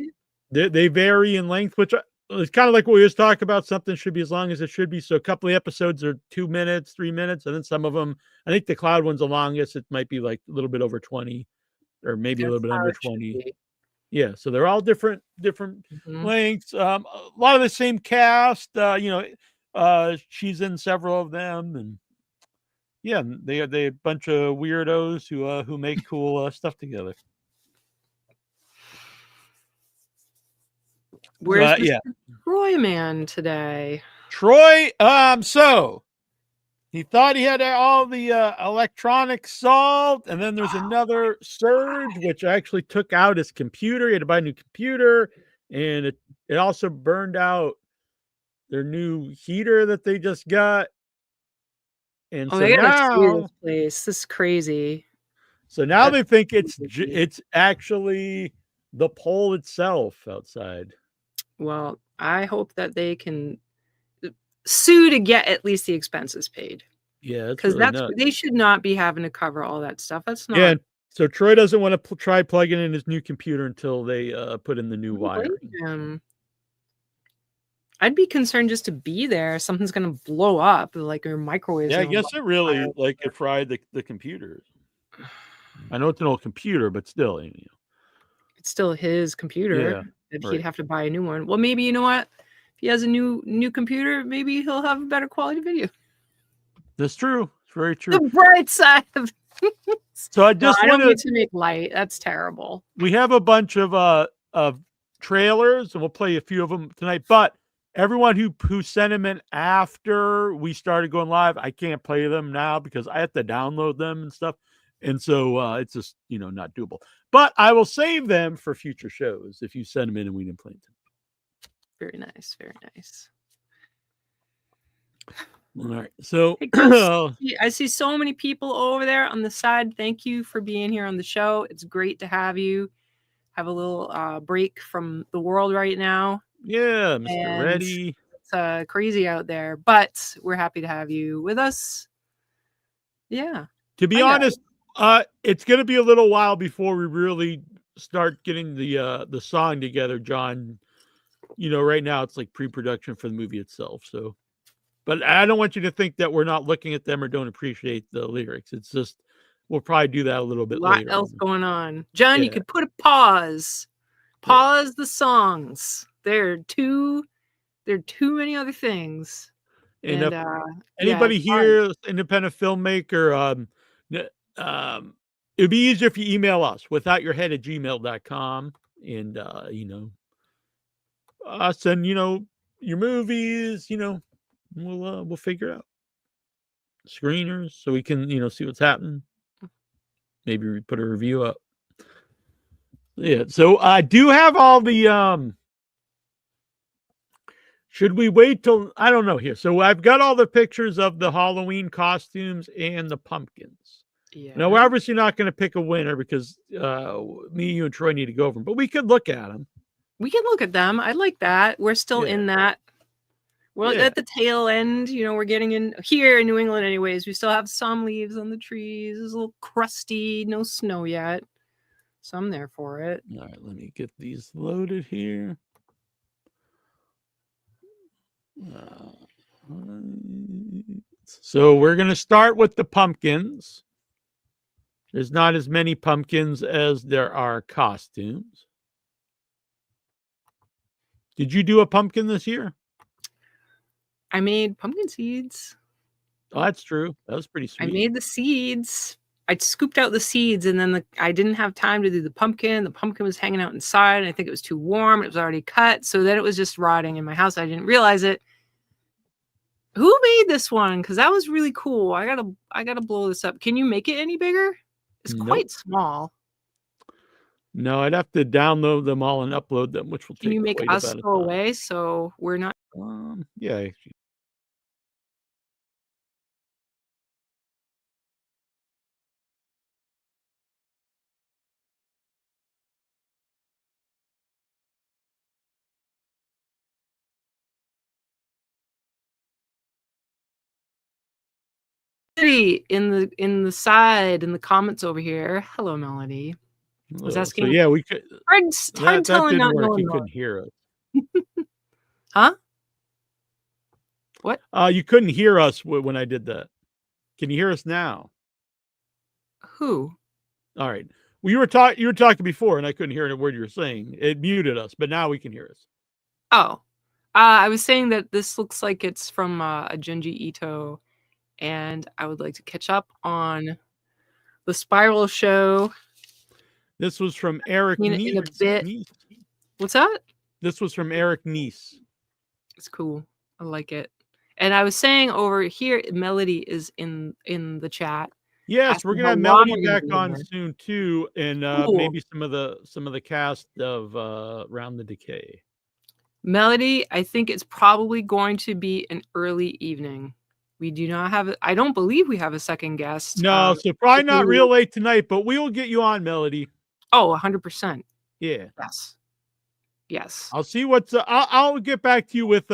They vary in length, which it's kind of like what we just talked about. Something should be as long as it should be. So a couple of episodes are 2 minutes, 3 minutes, and then some of them, I think the Cloud one's the longest. It might be like a little bit over 20, or maybe a little bit under 20. Yeah, so they're all different lengths. A lot of the same cast. She's in several of them, and yeah, they a bunch of weirdos who make cool stuff together. Where's Troy man today? Troy, so he thought he had all the electronics solved, and then there's another surge, which actually took out his computer. He had to buy a new computer, and it also burned out their new heater that they just got. And so they gotta now, see this place. This is crazy. So now they think it's actually the pole itself outside. Well, I hope that they can sue to get at least the expenses paid. Yeah, because really they should not be having to cover all that stuff. That's not. Yeah, so Troy doesn't want to try plugging in his new computer until they put in the new wiring. I'd be concerned just to be there. Something's gonna blow up, like your microwave. Yeah, I guess it really it fried the computer. I know it's an old computer, but still, you know. It's still his computer. Yeah, If right. he'd have to buy a new one. Well, maybe you know what? If he has a new computer, maybe he'll have a better quality video. That's true. It's very true. The bright side of So I no, just I don't want need to make light. That's terrible. we have a bunch of trailers, and we'll play a few of them tonight. But everyone who sent them in after we started going live, I can't play them now because I have to download them and stuff, and so it's just not doable. But I will save them for future shows if you send them in and we didn't play them. Very nice. Very nice. All right. So Hey, Chris, I see so many people over there on the side. Thank you for being here on the show. It's great to have you. Have a little break from the world right now. yeah, Mr. And Reddy. It's crazy out there, but we're happy to have you with us. Yeah. To be honest, it's going to be a little while before we really start getting the song together, John. Right now it's like pre-production for the movie itself. So, but I don't want you to think that we're not looking at them or don't appreciate the lyrics. It's just we'll probably do that a little bit What later. else going on, John? Yeah. You could put a pause the songs. There are too many other things. And And anybody it's here, independent filmmaker, it'd be easier if you email us withoutyourhead@gmail.com and us and your movies, we'll figure it out. Screeners so we can see what's happening. Maybe we put a review up. Yeah, so I do have all the should we wait till I don't know here. So I've got all the pictures of the Halloween costumes and the pumpkins. Yeah. Now we're obviously not going to pick a winner because me, you, and Troy need to go over them, but we could look at them. We can look at them. I like that. We're still in that. We're at the tail end. We're getting in here in New England anyways. We still have some leaves on the trees. It's a little crusty. No snow yet. So I'm there for it. All right, let me get these loaded here. So we're going to start with the pumpkins. There's not as many pumpkins as there are costumes. Did you do a pumpkin this year? I made pumpkin seeds. Oh, that's true. That was pretty sweet. I made the seeds. I scooped out the seeds, and then I didn't have time to do the pumpkin. The pumpkin was hanging out inside, and I think it was too warm. It was already cut, so then it was just rotting in my house. I didn't realize it. Who made this one? Because that was really cool. I gotta blow this up. Can you make it any bigger? It's quite small. No, I'd have to download them all and upload them, which will take. Can you make quite a us bit of go time. away so we're not? Yeah. In the side in the comments over here. Hello, Melody. I was asking. So yeah, we could. Hard telling didn't not work. knowing You more. couldn't hear us. Huh? What? You couldn't hear us when I did that. Can you hear us now? Who? All right. Well, you were talking before, and I couldn't hear a word you were saying. It muted us, but now we can hear us. Oh, I was saying that this looks like it's from a Junji Ito, and I would like to catch up on the Spiral show. This was from Eric in a bit. What's that? This was from Eric Neese. It's cool. I like it. And I was saying over here, Melody is in the chat. Yes, we're gonna have Melody back on soon too, and maybe some of the cast of Round the Decay. Melody, I think it's probably going to be an early evening. We do not have. I don't believe we have a second guest. No, so probably not real late tonight, but we will get you on, Melody. Oh, 100%. Yeah. Yes. I'll see what's. I'll get back to you with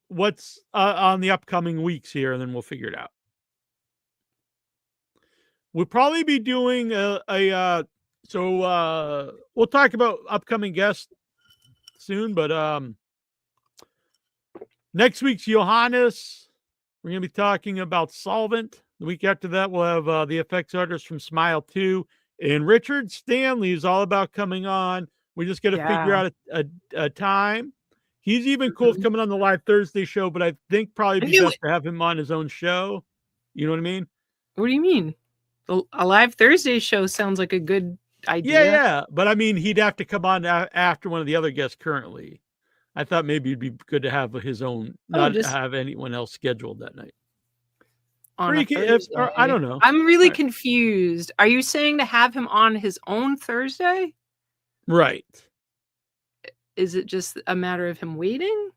what's on the upcoming weeks here, and then we'll figure it out. We'll probably be doing so we'll talk about upcoming guests soon, but next week's Johannes, we're going to be talking about Solvent. The week after that, we'll have the effects artist from Smile 2, And Richard Stanley is all about coming on. We just got to figure out a time. He's even cool with coming on the live Thursday show, but I think probably be best to have him on his own show. You know what I mean? What do you mean? A live Thursday show sounds like a good idea. Yeah. But I mean, he'd have to come on after one of the other guests currently. I thought maybe it'd be good to have his own, not have anyone else scheduled that night. On or I don't know. I'm really confused. Are you saying to have him on his own Thursday? Right. Is it just a matter of him waiting?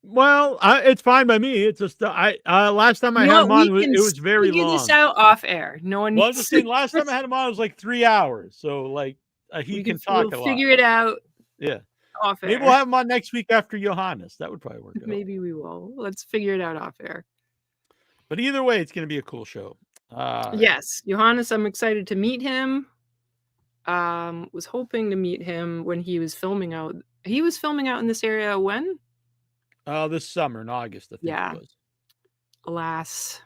Well, it's fine by me. It's just last time I had him on, it was very long. Figure this out off air. No one. Well, I was just saying, last time I had him on, it was like 3 hours. So like he can talk a lot. Figure it out. Yeah. Off air. Maybe we'll have him on next week after Johannes. That would probably work out. Maybe we will. Let's figure it out off air. But either way, it's going to be a cool show. Yes, Johannes, I'm excited to meet him. Was hoping to meet him when he was filming out. He was filming out in this area when? This summer in August, I think it was. Alas.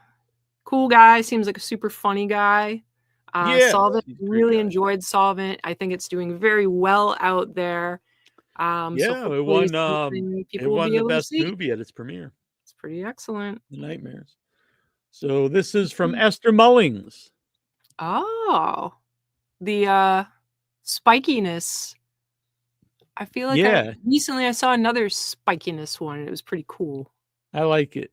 Cool guy. Seems like a super funny guy. Solvent. Really enjoyed Solvent. I think it's doing very well out there. It won the best movie at its premiere. It's pretty excellent. The Nightmares. So this is from Esther Mullings. Oh, the spikiness. I feel like recently I saw another spikiness one. And it was pretty cool. I like it.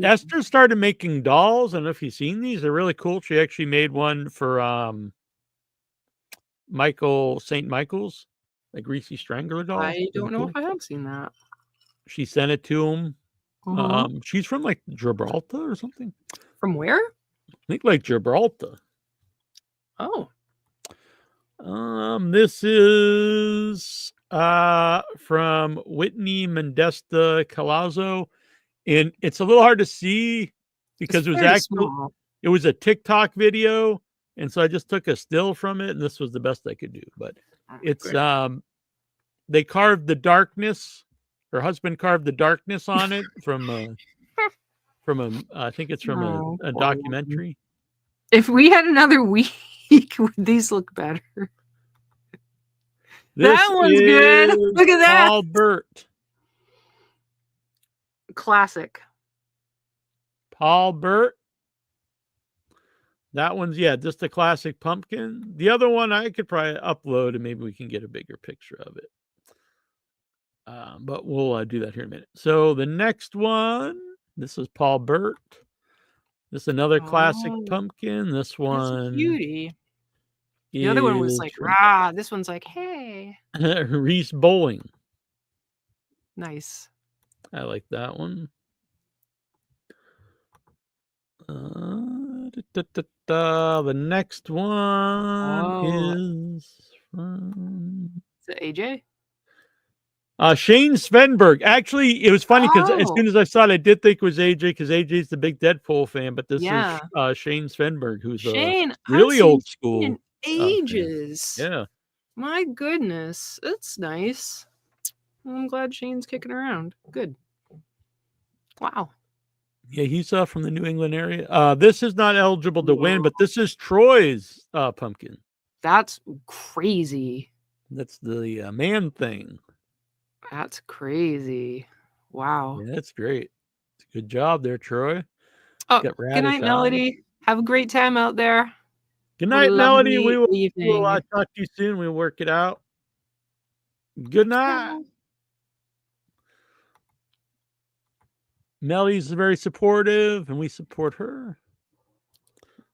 Esther started making dolls. I don't know if you've seen these. They're really cool. She actually made one for St. Michael's, like Greasy Strangler doll. I don't know if I have seen that. She sent it to him. She's from like Gibraltar or something. From where? I think like Gibraltar. Oh. This is from Whitney Mendesta Calazo, and it's a little hard to see because it was a TikTok video, and so I just took a still from it, and this was the best I could do. But it's they carved the darkness. Her husband carved the darkness on it from a I think it's from a documentary. If we had another week, would these look better? That one's good. Look at that. Paul Burt. Classic. Paul Burt. That one's just a classic pumpkin. The other one I could probably upload and maybe we can get a bigger picture of it. But we'll do that here in a minute. So the next one, this is Paul Burt. This is another classic pumpkin. This one, beauty. The other one was like, rah. This one's like, hey. Reese Bowling. Nice. I like that one. The next one is from... Is it AJ? Shane Svenberg. Actually, it was funny because as soon as I saw it, I did think it was AJ because AJ's the big Deadpool fan, but this is Shane Svenberg, who's really old school. In ages. Yeah. My goodness. That's nice. I'm glad Shane's kicking around. Good. Wow. Yeah, he's from the New England area. This is not eligible to win, but this is Troy's pumpkin. That's crazy. That's the man thing. That's crazy. Wow. Yeah, that's great. Good job there, Troy. Oh, good night, Melody. Have a great time out there. Good night, Melody. We will talk to you soon. We'll work it out. Good night. Melody's very supportive, and we support her.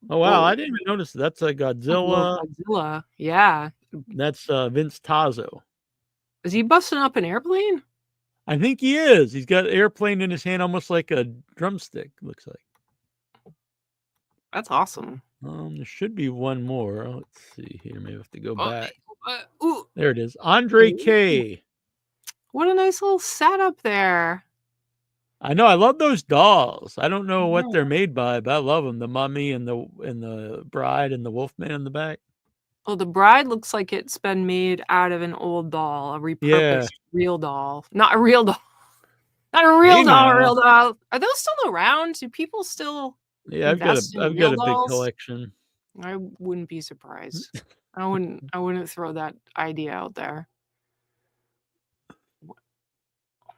Oh, wow. I didn't even notice that. That's a Godzilla. Godzilla. Yeah. That's Vince Tazzo. Is he busting up an airplane? I think he is. He's got an airplane in his hand, almost like a drumstick, looks like. That's awesome. There should be one more. Let's see here. Maybe I have to go back. There it is. Andre K. What a nice little setup there. I know. I love those dolls. I don't know what they're made by, but I love them. The mummy and the bride and the wolfman in the back. Well, the bride looks like it's been made out of an old doll, a repurposed real doll. Not a real doll. Not a real doll, a real doll. Are those still around? Do people still I've got a big collection. I wouldn't be surprised. I wouldn't throw that idea out there.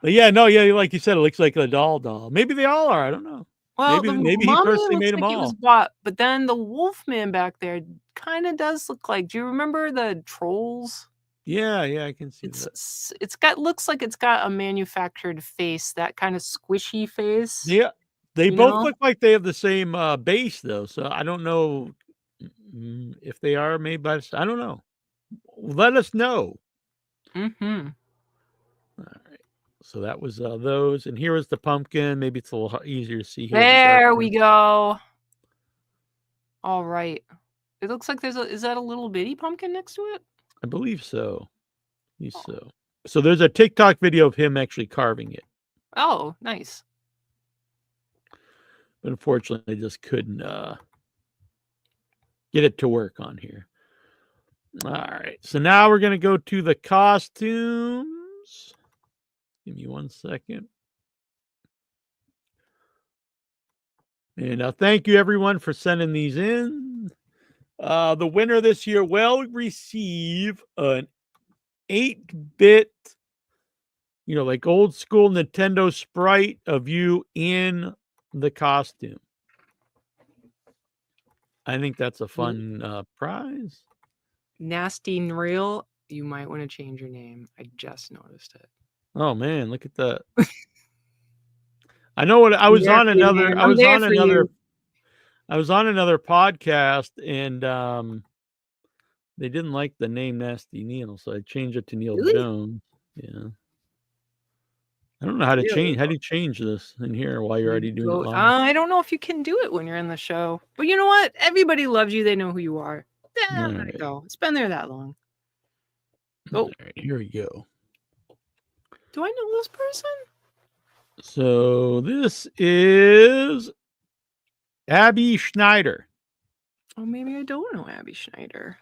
But yeah, no, yeah, like you said, it looks like a doll. Maybe they all are. I don't know. Well, Maybe he mummy personally looks made them like it was all. bought, but then the Wolfman back there kind of does look like. Do you remember the trolls? Yeah, I can see that. Looks like it's got a manufactured face, that kind of squishy face. Yeah, they you both know? look like they have the same base though. So I don't know if they are made by. I don't know. Let us know. Mm-hmm. All right. So that was those, and here was the pumpkin. Maybe it's a little easier to see here. There we go. All right. It looks like is that a little bitty pumpkin next to it? I believe so. So there's a TikTok video of him actually carving it. Oh, nice. But unfortunately, I just couldn't get it to work on here. All right. So now we're going to go to the costumes. Give me 1 second. And thank you, everyone, for sending these in. The winner this year will receive an 8-bit, like old school Nintendo sprite of you in the costume. I think that's a fun prize. Nasty Neal, you might want to change your name. I just noticed it. Oh man, look at that. I know what I was on another podcast, and they didn't like the name Nasty Neal, so I changed it to Neil Jones. Yeah. I don't know how to change. How do you change this in here while you're already doing it live? I don't know if you can do it when you're in the show. But you know what? Everybody loves you. They know who you are. Yeah, let it go. It's been there that long. Oh, all right, here we go. Do I know this person? So this is Abby Schneider. Oh, maybe I don't know Abby Schneider.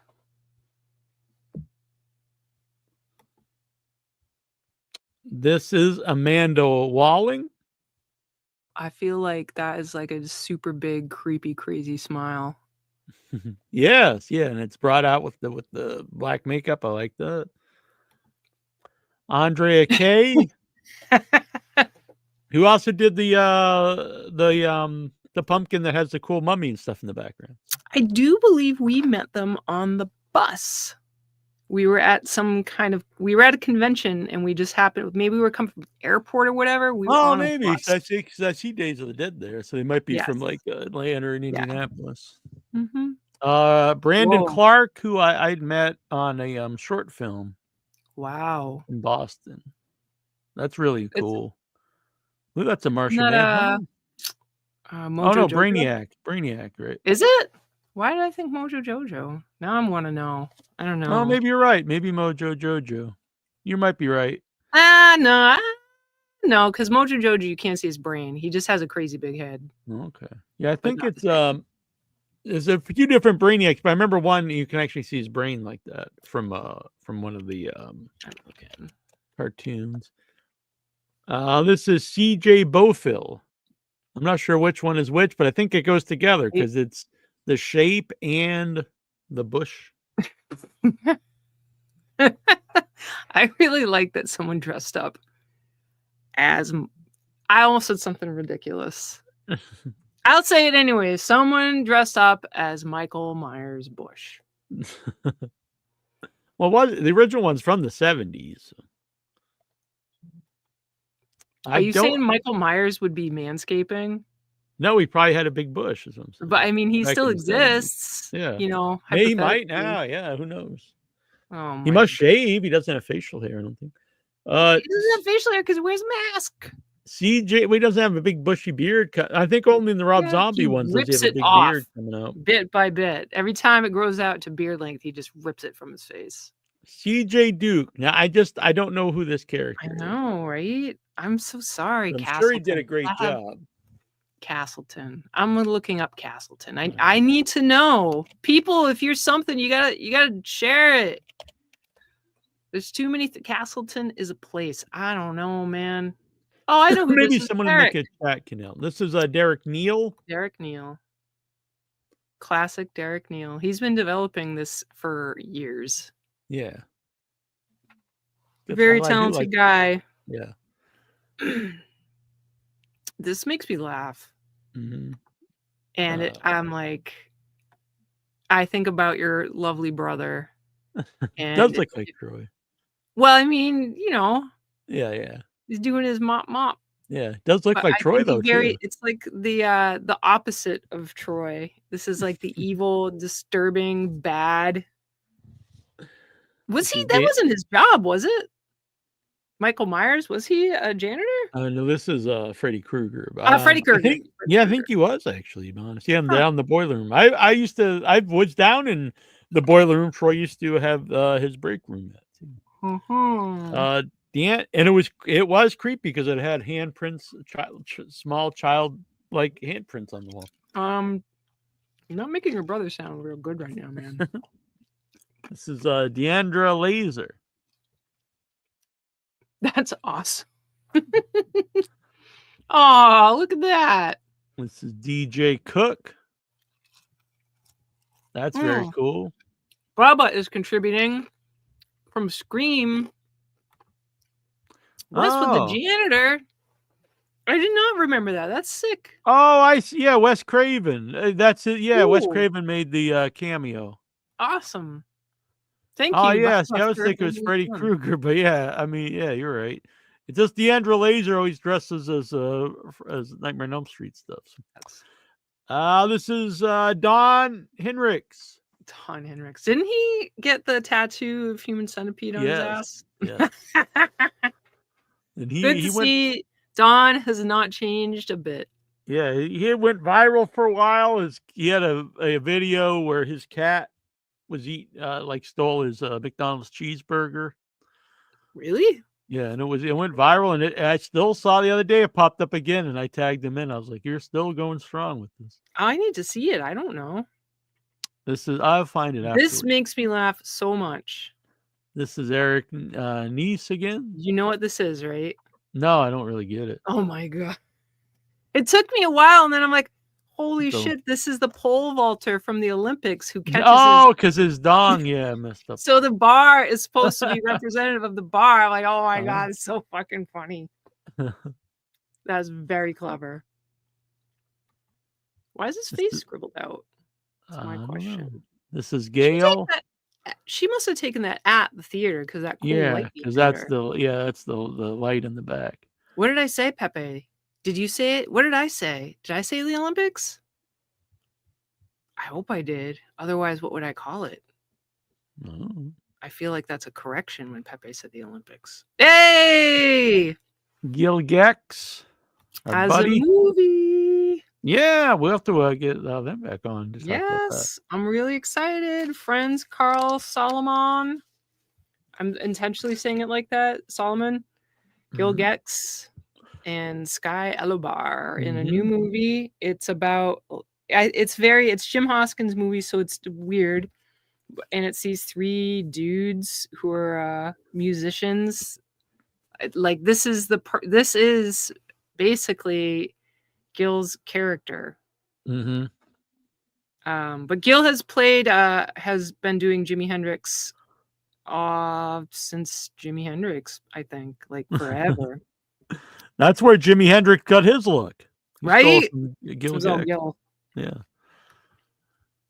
This is Amanda Walling. I feel like that is like a super big, creepy, crazy smile. Yes, yeah, and it's brought out with the black makeup. I like that. Andrea Kay, who also did the pumpkin that has the cool mummy and stuff in the background. I do believe we met them on the bus. We were at a convention, and we just happened. Maybe we were coming from the airport or whatever. We were on maybe. a bus. I see Days of the Dead there, so they might be from like Atlanta or in Indianapolis. Mm-hmm. Brandon Clark, who I'd met on a short film. Wow. In Boston. That's really cool. Ooh, that's a Martian man. Mojo Jojo? Brainiac. Brainiac, right? Is it? Why did I think Mojo Jojo? Now I want to know. I don't know. Oh, maybe you're right. Maybe Mojo Jojo. You might be right. No, because Mojo Jojo, you can't see his brain. He just has a crazy big head. Okay. Yeah, I think it's there's a few different Brainiacs, but I remember one you can actually see his brain like that from one of the cartoons. This is CJ Bofill. I'm not sure which one is which, but I think it goes together because it's the shape and the bush. I really like that someone dressed up as. I almost said something ridiculous. I'll say it anyway. Someone dressed up as Michael Myers Bush. Well, the original one's from the 70s. Are you saying Michael Myers would be manscaping? No, he probably had a big bush. But I mean, he still exists. Yeah. Hey, he might now. Yeah, who knows? Oh, he must shave. He doesn't have facial hair, I don't think. He doesn't have facial hair because he wears a mask. CJ, he doesn't have a big bushy beard. I think only in the Rob Zombie ones does he have a big beard coming out. Bit by bit. Every time it grows out to beard length, he just rips it from his face. CJ Duke. Now, I don't know who this character is. I know, right? I'm so sorry, I'm sure he did a great job. Castleton. I'm looking up Castleton. I need to know. People, if you're something, you gotta share it. There's too many. Castleton is a place. I don't know, man. Oh, I know who maybe this someone is. in the chat can help. This is Derek Neal. Derek Neal. Classic Derek Neal. He's been developing this for years. Yeah. Good Very fellow. I do talented like. guy. Yeah. This makes me laugh. Mhm. And I'm like, I think about your lovely brother. And Does look like Troy. well, I mean, you know, Yeah. he's doing his mop. Yeah. Does look But like I Troy think though too. it's like the opposite of Troy. This is like the evil, disturbing, bad. Was he? That wasn't his job, was it? Michael Myers, was he a janitor? No, this is Freddy Krueger. Freddy Krueger. I think he was actually, to be honest. Yeah, down in the boiler room. I was down in the boiler room. Troy used to have his break room at too. Mm-hmm. And it was creepy because it had handprints, small child like handprints on the wall. You're not making your brother sound real good right now, man. This is Deandra Laser. That's awesome. Oh, look at that. This is DJ Cook. That's very cool. Bubba is contributing from Scream. Wes with the janitor. I did not remember that. That's sick. Oh, I see. Yeah, Wes Craven. That's it. Yeah, Wes Ooh. Craven made the cameo. Awesome. Thank you. Oh, yes. Bubba, I was for thinking it was making Freddy fun. Krueger, but yeah, I mean, yeah, you're right. It's just Deandra Laser always dresses as Nightmare on Elm Street stuff. This is Don Henricks. Don Henricks. Didn't he get the tattoo of Human Centipede on his ass? Yeah. And Good to see Don has not changed a bit. Yeah, he went viral for a while. He had a video where his cat was stole his McDonald's cheeseburger. Really? Yeah, and it went viral, and I still saw the other day it popped up again, and I tagged him in. I was like, "You're still going strong with this." I need to see it. I don't know. I'll find it afterwards. This makes me laugh so much. This is Eric Nice again. You know what this is, right? No, I don't really get it. Oh my god. It took me a while, and then I'm like, holy shit, this is the pole vaulter from the Olympics who catches because his dong, messed up. So the bar is supposed to be representative of the bar. I'm like, oh my god, it's so fucking funny. That's very clever. Why is his face scribbled out? That's my question. This is Gail. She must have taken that at the theater because that cool light. Because that's the light in the back. What did I say, Pepe? Did you say it? What did I say? Did I say the Olympics? I hope I did. Otherwise, what would I call it? Oh. I feel like that's a correction when Pepe said the Olympics. Hey! Gil Gex. As buddy. A movie. Yeah, we'll have to get them back on. Yes, I'm really excited. Friends, Carl Solomon. I'm intentionally saying it like that. Solomon, Gil Gex, and Sky Elobar in a new movie. It's about, it's Jim Hoskins' movie, so it's weird. And it's these three dudes who are musicians. Like this is basically Gil's character. Mm-hmm. But Gil has been doing Jimi Hendrix since Jimi Hendrix, I think, like forever. That's where Jimi Hendrix got his look. Right? Gil. Yeah.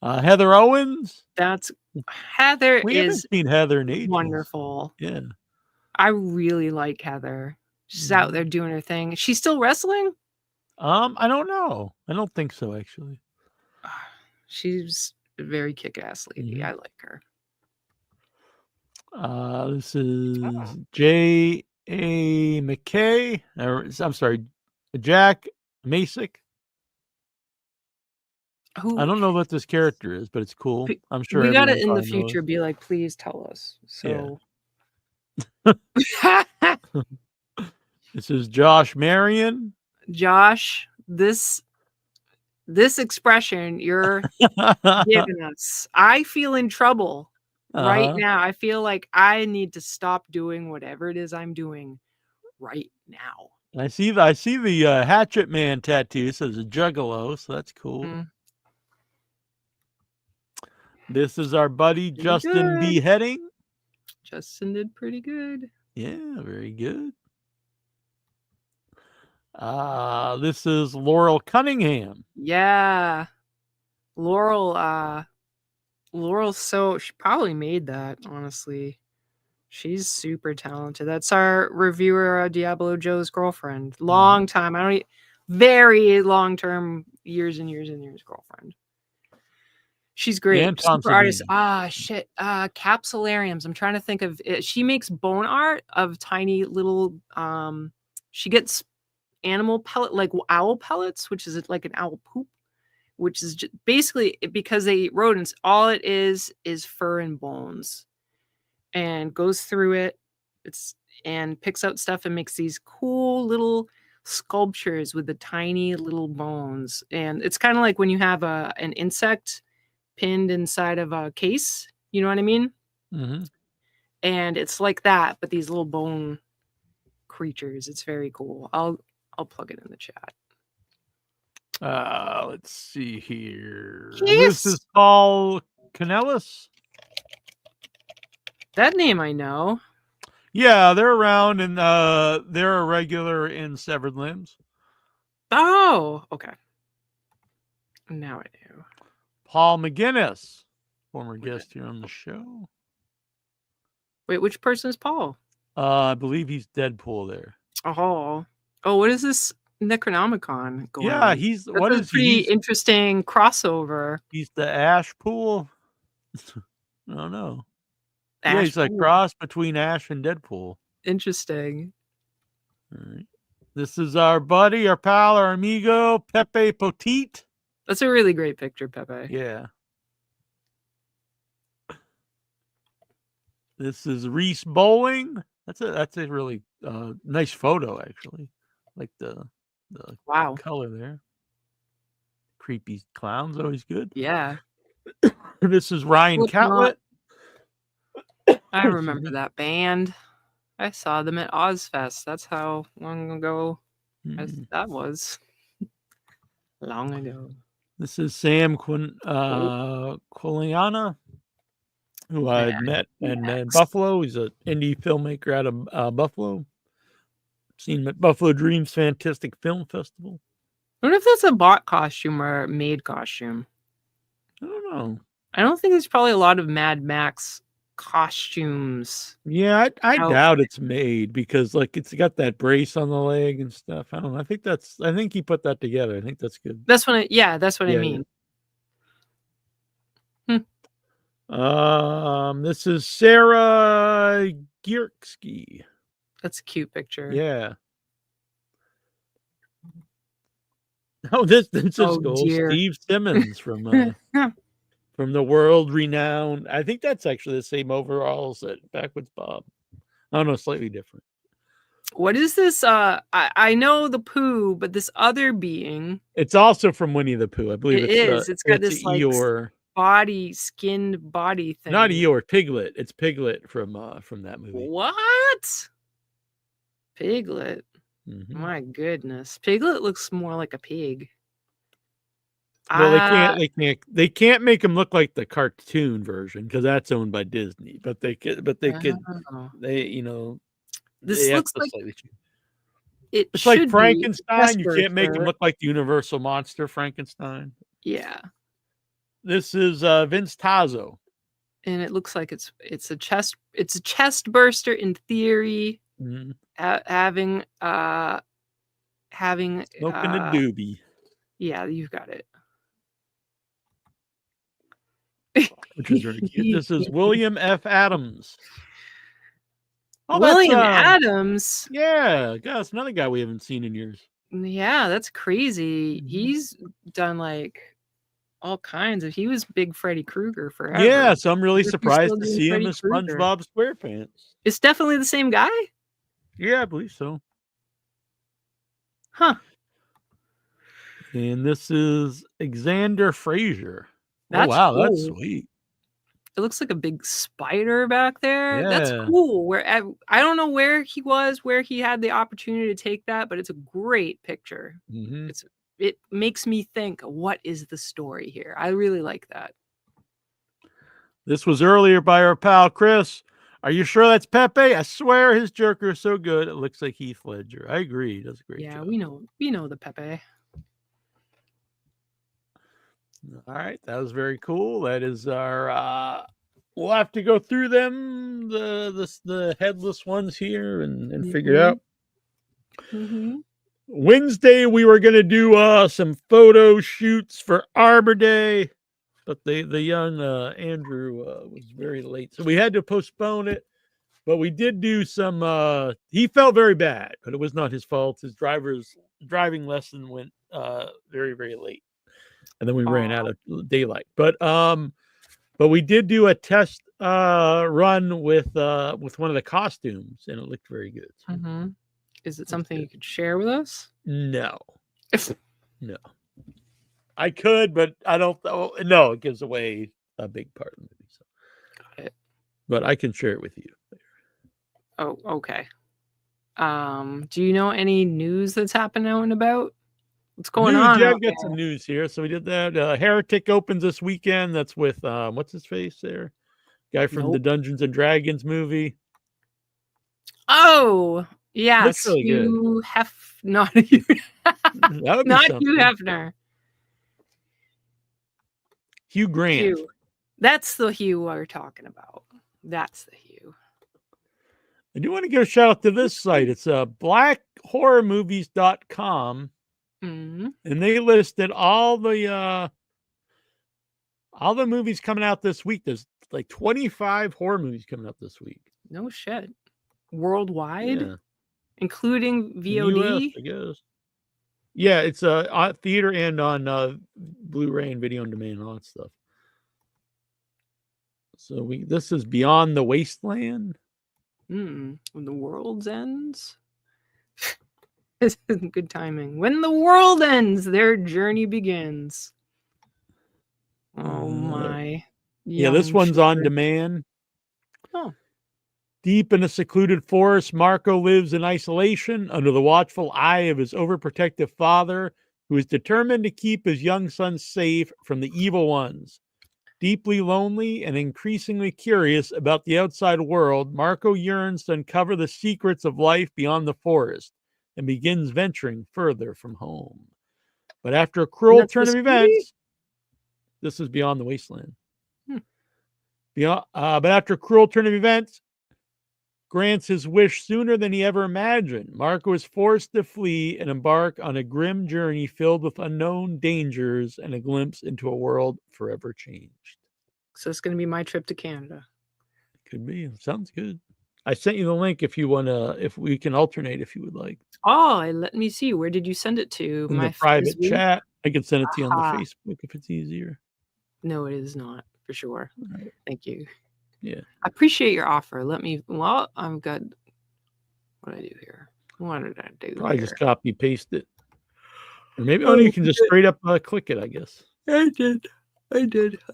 Heather Owens. Heather we haven't seen Heather in ages. Wonderful. Yeah. I really like Heather. She's out there doing her thing. She's still wrestling? I don't know. I don't think so, actually. She's a very kick-ass lady. I like her. This is J.A. McKay. I'm sorry, Jack Masick. I don't know what this character is, but it's cool. I'm sure we got it in the future. Be like, please tell us. So this is Josh Marion. Josh, this expression you're giving us, I feel in trouble right now. I feel like I need to stop doing whatever it is I'm doing right now. I see the Hatchet Man tattoo. It says a juggalo, so that's cool. This is our buddy Pretty Justin good. Beheading. Justin did pretty good. Yeah, very good. This is Laurel Cunningham. Yeah. Laurel's she probably made that, honestly. She's super talented. That's our reviewer, Diablo Joe's girlfriend. Long time. Very long term, years and years and years girlfriend. She's great. And Super artist. Savini. Shit. Capsulariums. I'm trying to think of it. She makes bone art of tiny little she gets animal pellet, like owl pellets, which is like an owl poop, which is just basically because they eat rodents. All it is fur and bones, and goes through it. And picks out stuff and makes these cool little sculptures with the tiny little bones. And it's kind of like when you have an insect pinned inside of a case. You know what I mean? Mm-hmm. And it's like that, but these little bone creatures. It's very cool. I'll plug it in the chat. Let's see here. Yes. This is Paul Canellis. That name I know. Yeah, they're around, and they're a regular in Severed Limbs. Oh, okay. Now I do. Paul McGinnis, former guest here on the show. Wait, which person is Paul? I believe he's Deadpool there. Oh, what is this Necronomicon going Yeah, on? he's That's what a is pretty he? interesting crossover. He's the Ash Pool. I don't know. Ash Yeah, he's a Pool. cross between Ash and Deadpool. Interesting. All right. This is our buddy, our pal, our amigo, Pepe Poteet. That's a really great picture, Pepe. Yeah. This is Reese Bowling. That's a really nice photo, actually. Like the Wow. color there. Creepy clowns, always good. Yeah. This is Ryan Slipknot. Catlett. I remember that band. I saw them at Ozfest. That's how long ago that was. Long ago. This is Sam Quiliana, who I had met in Buffalo. He's an indie filmmaker out of Buffalo. Seen him at Buffalo Dreams Fantastic Film Festival. I wonder if that's a bought costume or a made costume. I don't know. I don't think there's probably a lot of Mad Max costumes. Yeah, I doubt it's made because like it's got that brace on the leg and stuff. I don't know. I think he put that together. I think that's good. That's what I mean. This is Sarah Gierksky. That's a cute picture. Yeah. Oh, this is cool. Dear. Steve Simmons from the world renowned. I think that's actually the same overalls that Backwoods Bob. Oh no, slightly different. What is this? I know the Pooh, but this other being. It's also from Winnie the Pooh. I believe it is. It's got this like Eeyore. skinned body thing. Not Eeyore, Piglet. It's Piglet from that movie. What? Piglet. Mm-hmm. My goodness. Piglet looks more like a pig. Well, they can't make him look like the cartoon version because that's owned by Disney. But they could. This looks like it's like Frankenstein. You can't make him look like the Universal monster Frankenstein. Yeah. This is Vince Tazzo. And it looks like it's a chest burster in theory. Mm-hmm. Having smoking a doobie. Yeah, you've got it. Which is very cute. This is William F. Adams. Oh, William Adams. Yeah, that's another guy we haven't seen in years. Yeah, that's crazy. Mm-hmm. He's done like all kinds of. He was big Freddy Krueger forever. Yeah, so I'm really surprised to see him as SpongeBob SquarePants. It's definitely the same guy. Yeah, I believe so. Huh. And this is Alexander Frazier. That's wow, cool. that's sweet. It looks like a big spider back there. Yeah. That's cool. I don't know where he was, where he had the opportunity to take that, but it's a great picture. Mm-hmm. It makes me think, what is the story here? I really like that. This was earlier by our pal Chris. Are you sure that's Pepe? I swear his Joker is so good. It looks like Heath Ledger. I agree. He does a great job. we know the Pepe. All right, that was very cool. That is our. We'll have to go through them, the headless ones here, and figure it out. Mm-hmm. Wednesday we were gonna do some photo shoots for Arbor Day, but the young Andrew was very late, so we had to postpone it. But we did do some. He felt very bad, but it was not his fault. His driving lesson went very, very late, and then we ran out of daylight. But we did do a test run with one of the costumes, and it looked very good. So Mm-hmm. Is it something you could share with us? no, no, I could, but I don't. No, it gives away a big part of the movie. So. Got it. But I can share it with you. Oh, okay. Do you know any news that's happened out and about? What's going on? Yeah, out I've got some news here. So we did that. Heretic opens this weekend. That's with what's his face there? Guy from the Dungeons and Dragons movie. Oh, yes. Looks really good. Hugh not Hugh. That would be Not something. Hugh Hefner. Hugh Grant. Hugh. That's the Hugh we're talking about. That's the Hugh. I do want to give a shout out to this site. It's blackhorrormovies.com. Mm-hmm. And they listed all the movies coming out this week. There's like 25 horror movies coming out this week. No shit. Worldwide? Yeah. Including VOD? US, I guess. Yeah, it's theater and on Blu-ray and video on demand and all that stuff. So this is Beyond the Wasteland. When the world ends. This is good timing. When the world ends, their journey begins. Oh my. Yeah, this one's on demand. Oh. Deep in a secluded forest, Marco lives in isolation under the watchful eye of his overprotective father, who is determined to keep his young son safe from the evil ones. Deeply lonely and increasingly curious about the outside world, Marco yearns to uncover the secrets of life beyond the forest and begins venturing further from home. But after a cruel turn of events, this is Beyond the Wasteland. But after a cruel turn of events, grants his wish sooner than he ever imagined. Marco is forced to flee and embark on a grim journey filled with unknown dangers and a glimpse into a world forever changed. So it's going to be my trip to Canada. Could be. Sounds good. I sent you the link if you want to, if we can alternate if you would like. Oh, let me see. Where did you send it to? In the private chat. I can send it to you on the Facebook if it's easier. No, it is not, for sure. Right. Thank you. Yeah. I appreciate your offer. I've got, what do I do here? What did I do Probably here? just copy paste it. Or maybe you can just straight up click it, I guess. I did. I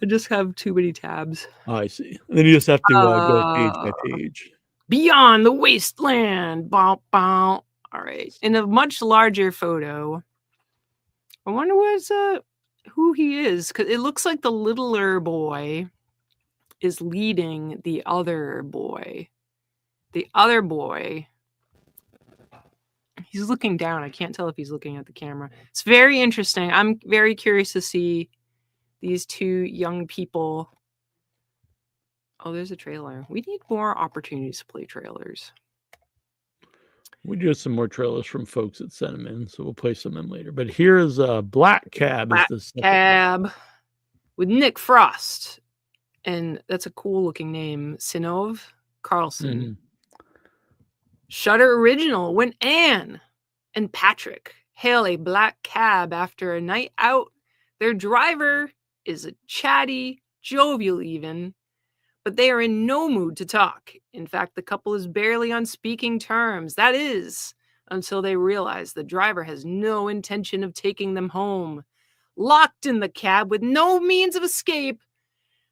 just have too many tabs. Oh, I see. And then you just have to go page by page. Beyond the Wasteland. Bow, bow. All right. In a much larger photo, I wonder who he is, because it looks like the littler boy is leading the other boy. The other boy, he's looking down. I can't tell if he's looking at the camera. It's very interesting. I'm very curious to see these two young people. Oh, there's a trailer. We need more opportunities to play trailers. We do have some more trailers from folks that sent them in, so we'll play some of them later. But here's Black Cab. Black Cab with Nick Frost. And that's a cool looking name. Sinov Carlson. Mm-hmm. Shudder original. When Anne and Patrick hail a black cab after a night out, their driver is a chatty, jovial even, but they are in no mood to talk. In fact, the couple is barely on speaking terms. That is, until they realize the driver has no intention of taking them home. Locked in the cab with no means of escape,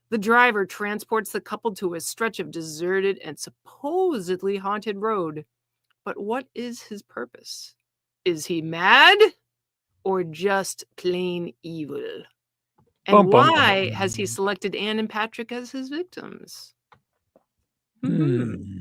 the driver transports the couple to a stretch of deserted and supposedly haunted road. But what is his purpose? Is he mad or just plain evil? And Bum, bum, why bum. has he selected Anne and Patrick as his victims? Hmm.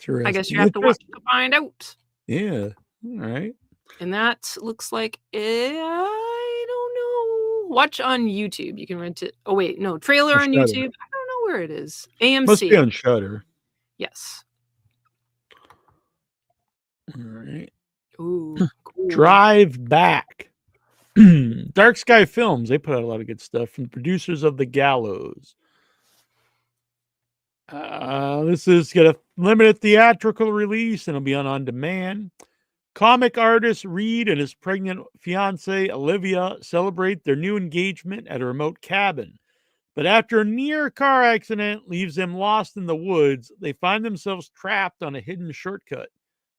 I guess Interesting. you have to watch to find out. Yeah. All right. And that looks like I don't know. Watch on YouTube. You can rent it. Oh wait, no, trailer on Shudder. YouTube. I don't know where it is. Must be AMC. on Shudder. Yes. All right. Ooh, cool. Drive Back. Dark Sky Films. They put out a lot of good stuff from the producers of The Gallows. This is got a limited theatrical release and it'll be on demand. Comic artist Reed and his pregnant fiancee Olivia celebrate their new engagement at a remote cabin. But after a near car accident leaves them lost in the woods, they find themselves trapped on a hidden shortcut,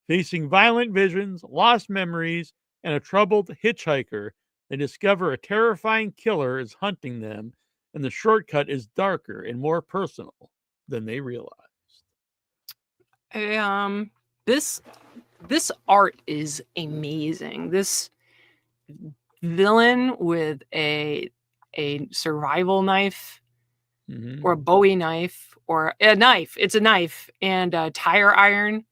facing violent visions, lost memories, and a troubled hitchhiker. They discover a terrifying killer is hunting them, and the shortcut is darker and more personal than they realized. This art is amazing. This villain with a survival knife or a Bowie knife or a knife. It's a knife and a tire iron.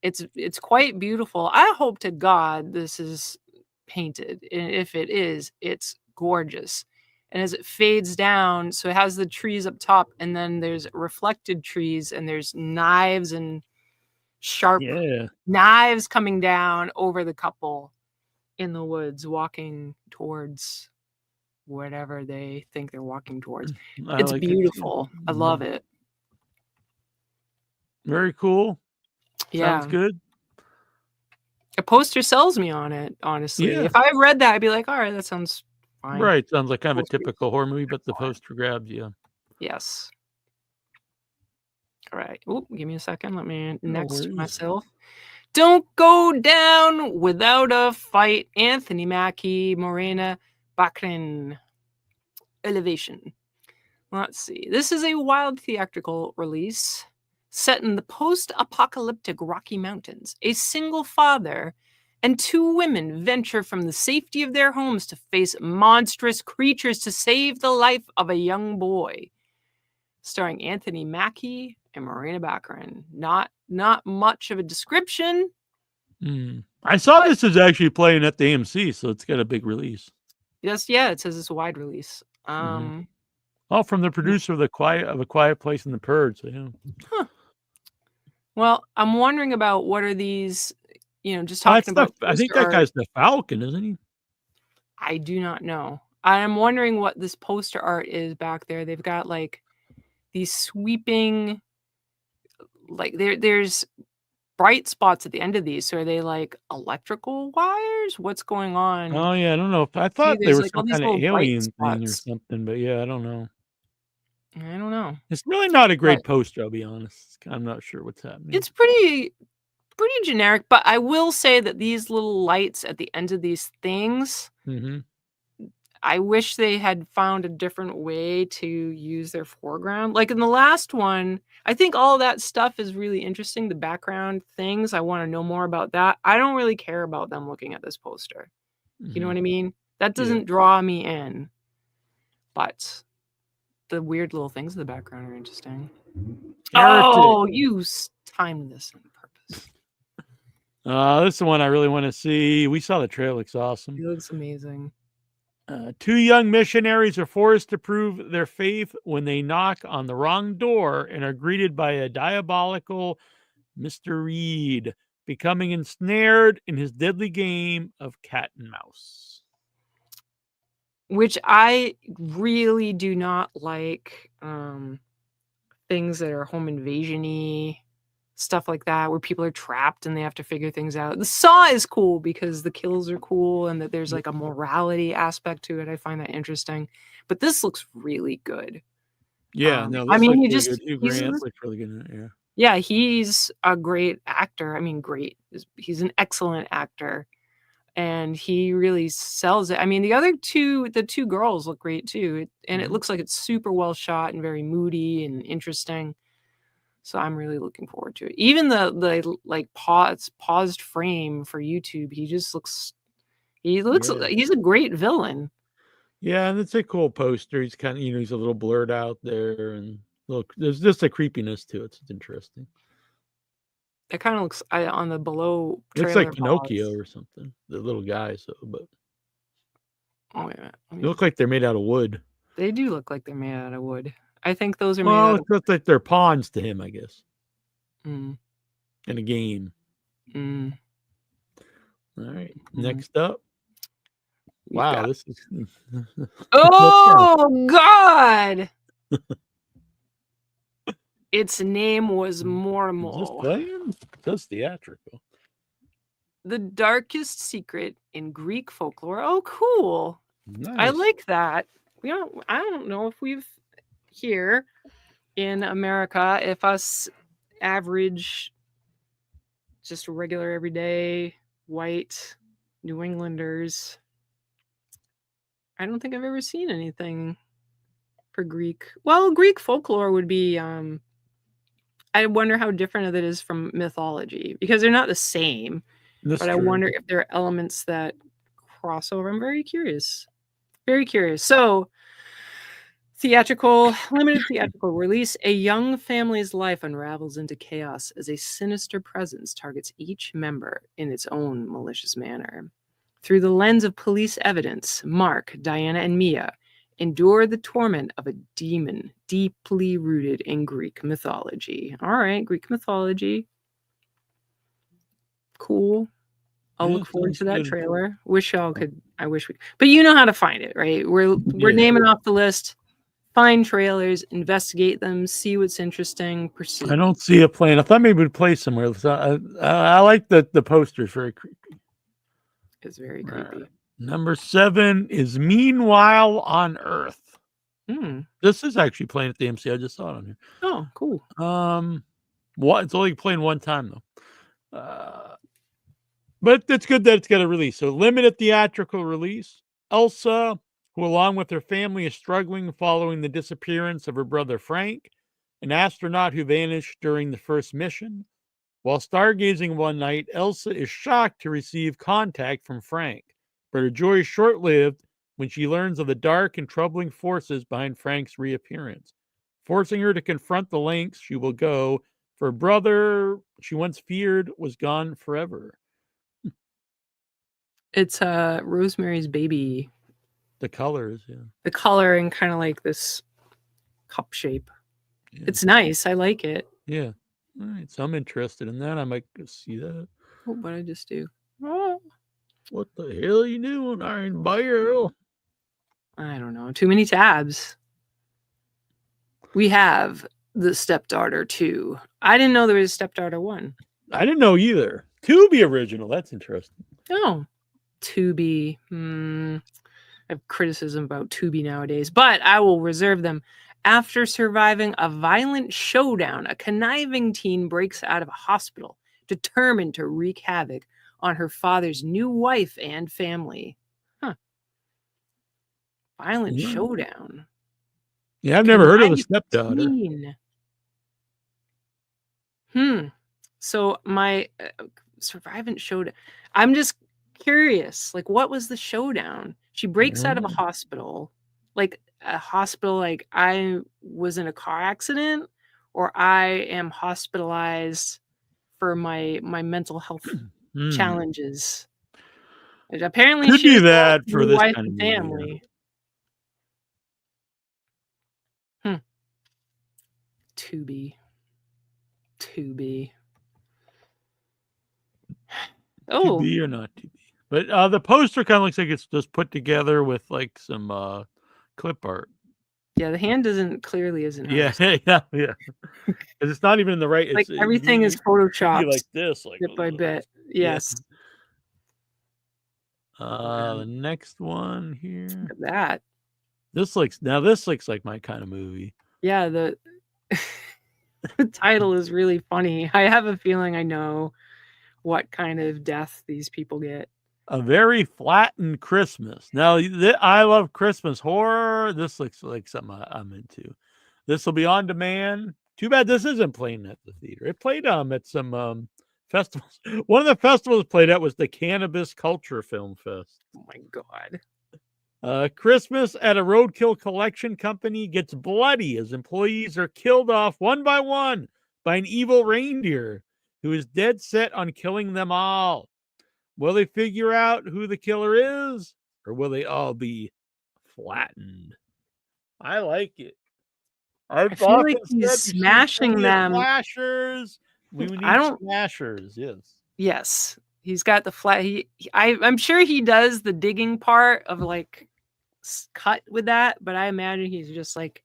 It's quite beautiful. I hope to God this is painted. And if it is, it's gorgeous. And as it fades down, so it has the trees up top, and then there's reflected trees, and there's knives and sharp knives coming down over the couple in the woods, walking towards whatever they think they're walking towards. It's like beautiful. I love it. Very cool. Yeah. Sounds good. A poster sells me on it, honestly. Yeah. If I read that, I'd be like, all right, that sounds fine. Right. Sounds like kind of a typical horror movie, but the poster grabs you. Yes. All right. Oh, give me a second. Let me No next worries. myself. Don't go down without a fight. Anthony Mackie, Morena Baccarin. Elevation. Let's see. This is a wild theatrical release set in the post-apocalyptic Rocky Mountains. A single father and two women venture from the safety of their homes to face monstrous creatures to save the life of a young boy. Starring Anthony Mackie and Morena Baccarin. Not much of a description. I saw this is actually playing at the AMC, so it's got a big release. Yes, yeah, it says it's a wide release. Oh, from the producer of A Quiet Place in the Purge. So, yeah. Huh. Well, I'm wondering about what are these, just talking about. I think that guy's the Falcon, isn't he? I do not know. I am wondering what this poster art is back there. They've got like these sweeping, like there's bright spots at the end of these. So are they like electrical wires? What's going on? Oh yeah, I don't know. I thought they were like all some these kind of little bright alien thing or spots. something, but yeah, I don't know. I don't know. It's really not a great poster, I'll be honest. I'm not sure what's happening. It's pretty generic, but I will say that these little lights at the end of these things, I wish they had found a different way to use their foreground. Like in the last one, I think all that stuff is really interesting. The background things, I want to know more about that. I don't really care about them looking at this poster. You know what I mean? That doesn't draw me in. But the weird little things in the background are interesting. Oh, you timed this on purpose. This is the one I really want to see. We saw the trailer. Looks awesome. It looks amazing. Two young missionaries are forced to prove their faith when they knock on the wrong door and are greeted by a diabolical Mr. Reed, becoming ensnared in his deadly game of cat and mouse. Which I really do not like things that are home invasion-y, stuff like that, where people are trapped and they have to figure things out. The Saw is cool because the kills are cool and that there's like a morality aspect to it. I find that interesting. But this looks really good. Yeah, no, this I mean, looks really good. Hugh Grant looks really good in it, yeah. Yeah, he's a great actor. I mean, great. He's an excellent actor. And he really sells it. I mean, the two girls look great too. And it looks like it's super well shot and very moody and interesting. So I'm really looking forward to it. Even the like paused frame for YouTube, he's a great villain. Yeah, and it's a cool poster. He's kind of, he's a little blurred out there, and look, there's just a creepiness to it. It's interesting. It kind of looks on the below Looks trailer like Pinocchio box. or something. The little guy, but Oh, wait a minute. they look like they're made out of wood. They do look like they're made out of wood. I think those are made Well, out it looks like they're pawns to him, I guess, of. in a game. Mm. All right, Mhm. next up. We've Wow, got- this is. Oh God! Its name was Is this Mormel. playing? That's theatrical. The darkest secret in Greek folklore. Oh, cool! I Nice. like that. I don't know if we've here in America, if us average, just regular everyday white New Englanders, I don't think I've ever seen anything for Greek. Well, Greek folklore would be I wonder how different it is from mythology, because they're not the same. That's But I true. wonder if there are elements that cross over. I'm very curious. Very curious. So, limited theatrical release. A young family's life unravels into chaos as a sinister presence targets each member in its own malicious manner. Through the lens of police evidence, Mark, Diana, and Mia endure the torment of a demon deeply rooted in Greek mythology. All right, Greek mythology. Cool. I'll Yeah, look forward sounds to that good. trailer. Wish y'all could. I wish we. But you know how to find it, right? We're Yeah. naming off the list. Find trailers, investigate them, see what's interesting, pursue. I don't see it playing. I thought maybe it would play somewhere. So I like the posters. Very creepy. It's very creepy. Number 7 is Meanwhile on Earth. Hmm. This is actually playing at the MC. I just saw it on here. Oh, cool. It's only playing one time though. But it's good that it's got a release. So limited theatrical release. Elsa, who along with her family is struggling following the disappearance of her brother Frank, an astronaut who vanished during the first mission. While stargazing one night, Elsa is shocked to receive contact from Frank, but her joy is short-lived when she learns of the dark and troubling forces behind Frank's reappearance, forcing her to confront the lengths she will go for a brother she once feared was gone forever. It's Rosemary's Baby. The colors, yeah. The color and kind of like this cup shape. Yeah. It's nice. I like it. Yeah. All right. So I'm interested in that. I might go see that. Oh, what did I just do? Oh, What the hell are you doing, Iron Barrel? I don't know. Too many tabs. We have the Stepdaughter 2. I didn't know there was a Stepdaughter 1. I didn't know either. Tubi original. That's interesting. Oh, Tubi. I have criticism about Tubi nowadays, but I will reserve them. After surviving a violent showdown, a conniving teen breaks out of a hospital, determined to wreak havoc on her father's new wife and family. Huh. Violent showdown. Yeah, I've never heard of the Stepdaughter. So my survivant showdown. I'm just curious. Like, what was the showdown? She breaks out of a hospital. Like I was in a car accident, or I am hospitalized for my mental health challenges. And apparently Could she be was that for this wife kind of and movie, family. Tubi. Oh, Tubi or not Tubi. But the poster kind of looks like it's just put together with like some clip art. yeah, the hand isn't Yeah, yeah. Because it's not even in the right. Like everything is photoshopped like this, like bit by bit. Yeah. Yes. The next one here. Look at that. This looks like my kind of movie. Yeah, the title is really funny. I have a feeling I know what kind of death these people get. A Very Flattened Christmas. Now, I love Christmas horror. This looks like something I'm into. This will be on demand. Too bad this isn't playing at the theater. It played at some festivals. One of the festivals it played at was the Cannabis Culture Film Fest. Oh my god. Christmas at a roadkill collection company gets bloody as employees are killed off one by one by an evil reindeer who is dead set on killing them all. Will they figure out who the killer is, or will they all be flattened? I like it. I feel like he's smashing them. Slashers. We need I don't. slashers. Yes. Yes, he's got the flat. I'm sure he does the digging part of like cut with that, but I imagine he's just like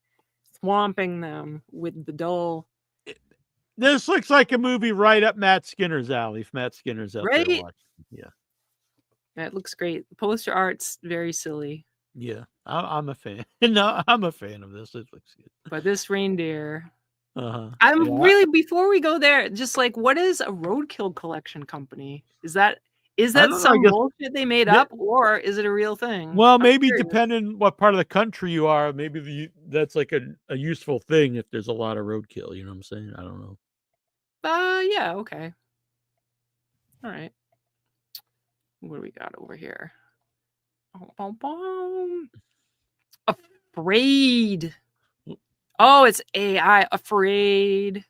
swamping them with the dull. This looks like a movie right up Matt Skinner's alley. If Matt Skinner's out there Right? watching, yeah, That looks great. The poster art's very silly, yeah, I'm a fan. No, I'm a fan of this. It looks good. but this reindeer. Uh-huh. I'm Yeah. really, before we go there, just like, what is a roadkill collection company? Is that don't know, some I guess- bullshit they made up, or is it a real thing? Well, I'm maybe curious. depending what part of the country you are, maybe that's like a useful thing if there's a lot of roadkill. You know what I'm saying? I don't know. Yeah, okay. All right. What do we got over here? Boom, boom, boom. Afraid. Oh, it's AI. Afraid.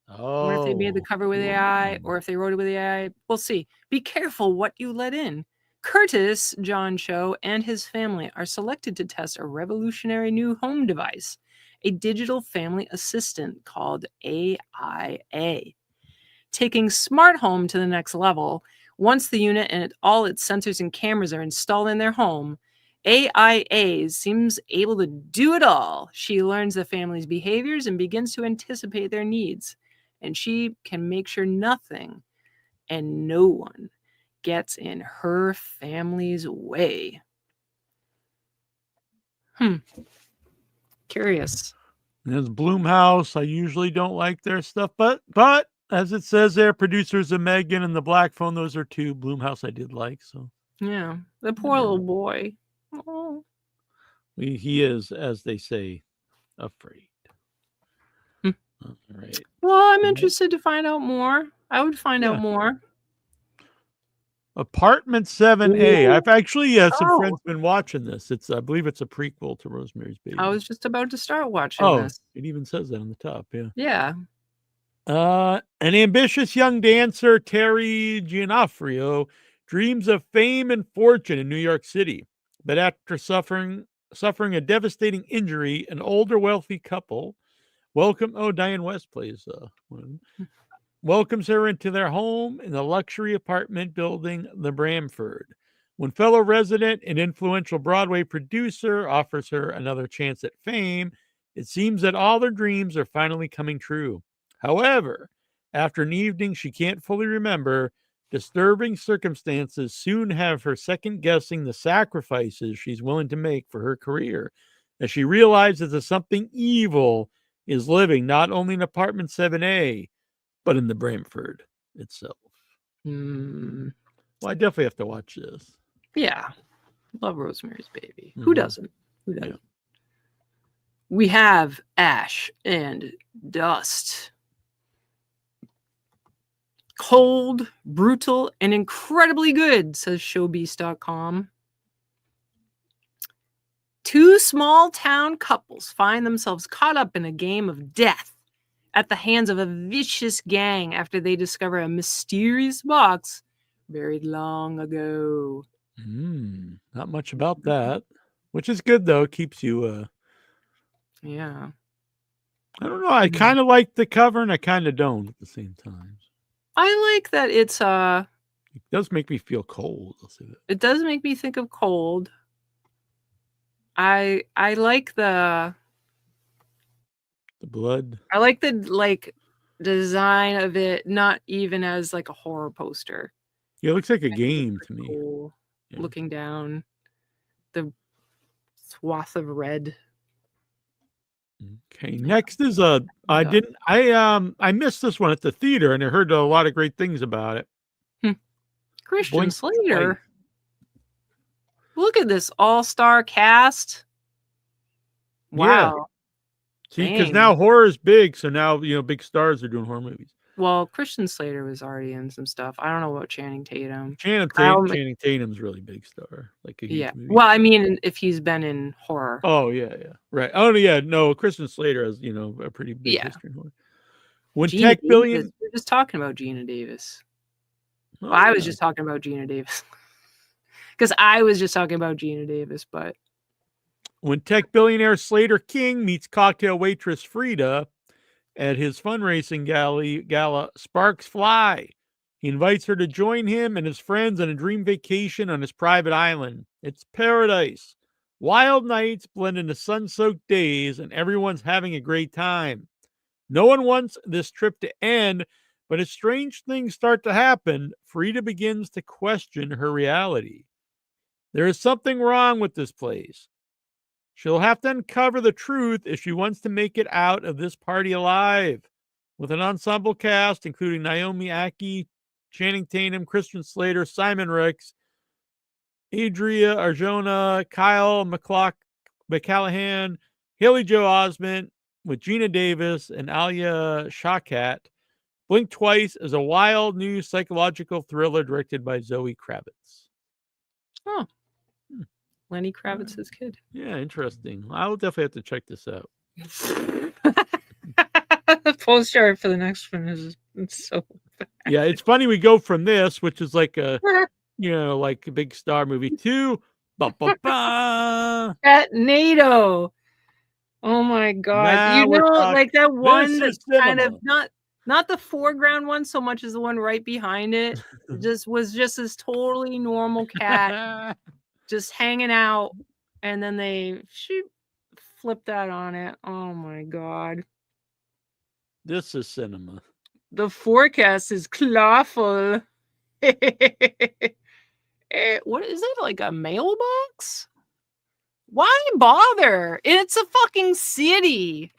I wonder if they made the cover with AI or if they wrote it with AI. We'll see. Be careful what you let in. Curtis John Cho and his family are selected to test a revolutionary new home device, a digital family assistant called AIA. Taking smart home to the next level, once the unit and all its sensors and cameras are installed in their home, AIA seems able to do it all. She learns the family's behaviors and begins to anticipate their needs. And she can make sure nothing and no one gets in her family's way. Curious. There's Bloomhouse. I usually don't like their stuff, but as it says there, producers of Megan and the Black Phone, those are two. Bloomhouse I did like. So Yeah, the poor little boy. Oh. he is, as they say, afraid. All right. Well, I'm interested to find out more. I would find out more. Apartment 7A. Ooh. I've actually some friends been watching this. I believe it's a prequel to Rosemary's Baby. I was just about to start watching this. It even says that on the top. Yeah. Yeah. An ambitious young dancer, Terry Gianfrio, dreams of fame and fortune in New York City, but after suffering a devastating injury, an older wealthy couple Diane West plays one. Welcomes her into their home in the luxury apartment building, the Bramford. When fellow resident and influential Broadway producer offers her another chance at fame, it seems that all their dreams are finally coming true. However, after an evening she can't fully remember, disturbing circumstances soon have her second-guessing the sacrifices she's willing to make for her career, as she realizes that something evil is living not only in apartment 7A, but in the Bramford itself. Well, I definitely have to watch this. Yeah. Love Rosemary's Baby. Who doesn't? Who doesn't? Yeah. We have Ash and Dust. Cold, brutal, and incredibly good, says Showbeast.com. Two small town couples find themselves caught up in a game of death at the hands of a vicious gang after they discover a mysterious box buried long ago. Not much about that, which is good though. It keeps you yeah. I don't know. I kind of like the cover and I kind of don't at the same time. I like that it's it does make me feel cold. I'll say that. It does make me think of cold. I like the blood. I like the design of it, not even as like a horror poster. Yeah, it looks like a game to me. Cool. Yeah. Looking down the swath of red. Okay, next is I missed this one at the theater and I heard a lot of great things about it. Christian Slater. Look at this all-star cast. Wow. Yeah. See, because now horror is big, so now big stars are doing horror movies. Well, Christian Slater was already in some stuff. I don't know about Channing Tatum. Channing Tatum's really big star, like a huge Yeah. movie. Well, I mean, if he's been in horror. Oh yeah, right. Oh yeah, no, Christian Slater has a pretty big history in horror. When Gina Tech Davis. Billion, We're just talking about Gina Davis. oh, Well, I was yeah. just talking about Gina Davis. Because I was just talking about Gina Davis, but When tech billionaire Slater King meets cocktail waitress Frida at his fundraising gala, sparks fly. He invites her to join him and his friends on a dream vacation on his private island. It's paradise. Wild nights blend into sun-soaked days, and everyone's having a great time. No one wants this trip to end, but as strange things start to happen, Frida begins to question her reality. There is something wrong with this place. She'll have to uncover the truth if she wants to make it out of this party alive. With an ensemble cast including Naomi Ackie, Channing Tatum, Christian Slater, Simon Rex, Adria Arjona, Kyle McCallaghan, Haley Joel Osment, with Gina Davis and Alia Shawkat, Blink Twice is a wild new psychological thriller directed by Zoe Kravitz. oh, Lenny Kravitz's kid. Yeah, interesting. I will definitely have to check this out. The poster art for the next one is it's so bad. Yeah, it's funny we go from this, which is like a like a big star movie, to At NATO. Oh my god. Now we're talking- like that one This that's is kind of cinema. not the foreground one so much as the one right behind it. It was just this totally normal cat just hanging out, and then they flip that on it. Oh my god. This is cinema. The forecast is clawful. What is it, like a mailbox? Why bother? It's a fucking city.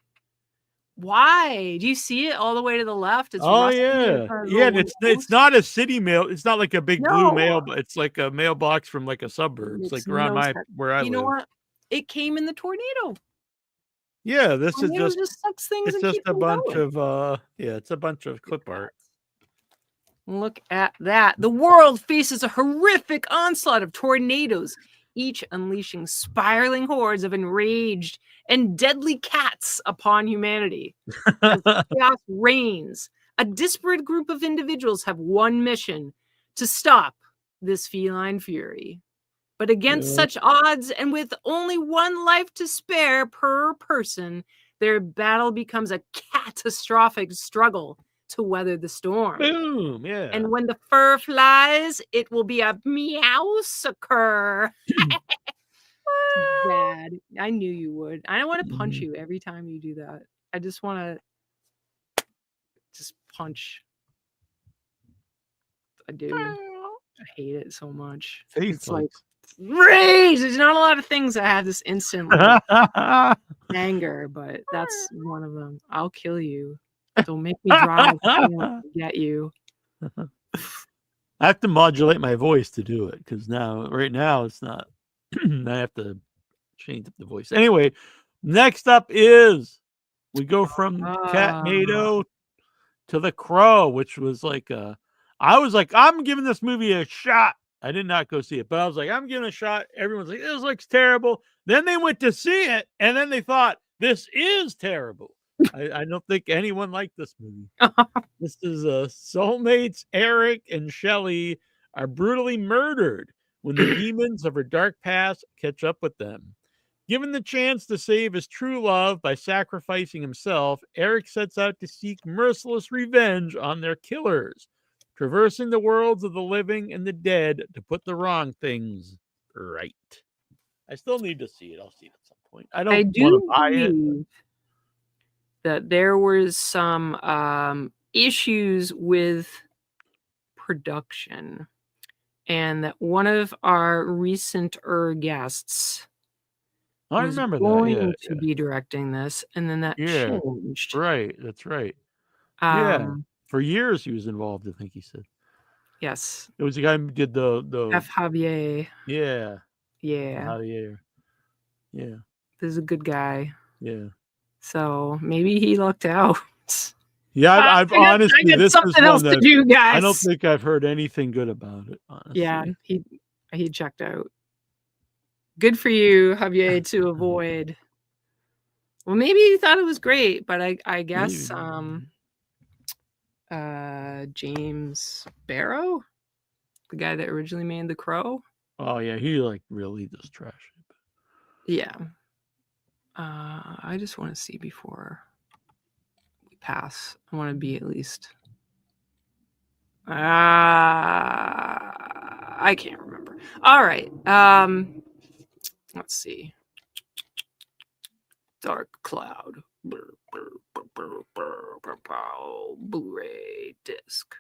Why? Do you see it all the way to the left? It's Oh rusty, yeah, kind of yeah. little And it's windows. not a city mail. It's not like a big blue No. mail, but it's like a mailbox from like a suburb. It's like Makes around no sense. where I You know live. what? It came in the tornado. Yeah, this is Tornado just sucks things it's and just keeps a them bunch going. of it's a bunch of clip art. Look at that. The world faces a horrific onslaught of tornadoes, each unleashing spiraling hordes of enraged and deadly cats upon humanity. As chaos reigns, a disparate group of individuals have one mission: to stop this feline fury. But against such odds, and with only one life to spare per person, their battle becomes a catastrophic struggle to weather the storm. Boom, yeah. And when the fur flies, it will be a meow-sucker. Bad. I knew you would. I don't want to punch you every time you do that. I just want to just punch. I do. I hate it so much. It's like rage. There's not a lot of things that have this instant like, anger, but that's one of them. I'll kill you. Don't make me drive to get you. I have to modulate my voice to do it because right now it's not. I have to change up the voice. Anyway, next up is we go from Catnado to The Crow, which was like I was like, I'm giving this movie a shot. I did not go see it, but I was like, I'm giving it a shot. Everyone's like, this looks terrible. Then they went to see it, and then they thought, this is terrible. I don't think anyone liked this movie. This is soulmates Eric and Shelley are brutally murdered when the demons of her dark past catch up with them. Given the chance to save his true love by sacrificing himself, Eric sets out to seek merciless revenge on their killers, traversing the worlds of the living and the dead to put the wrong things right. I still need to see it. I'll see it at some point. I don't want to buy it. That there was some issues with production, and that one of our recenter guests was going to be directing this, and then that changed. Right, that's right. For years he was involved, I think he said. Yes. It was the guy who did the F. Javier. Yeah. Yeah. Javier. Yeah. This is a good guy. Yeah. So maybe he lucked out. Yeah, I've I got honestly, this is something else one to that do, guys. I don't think I've heard anything good about it, honestly. Yeah, he checked out. Good for you, Javier, to avoid. Well, maybe he thought it was great, but I guess James Barrow, the guy that originally made The Crow. Oh yeah, he like really just trash it. Yeah. I just want to see before we pass. I want to be at least. I can't remember. All right. Let's see. Dark Cloud. Blu-ray disc.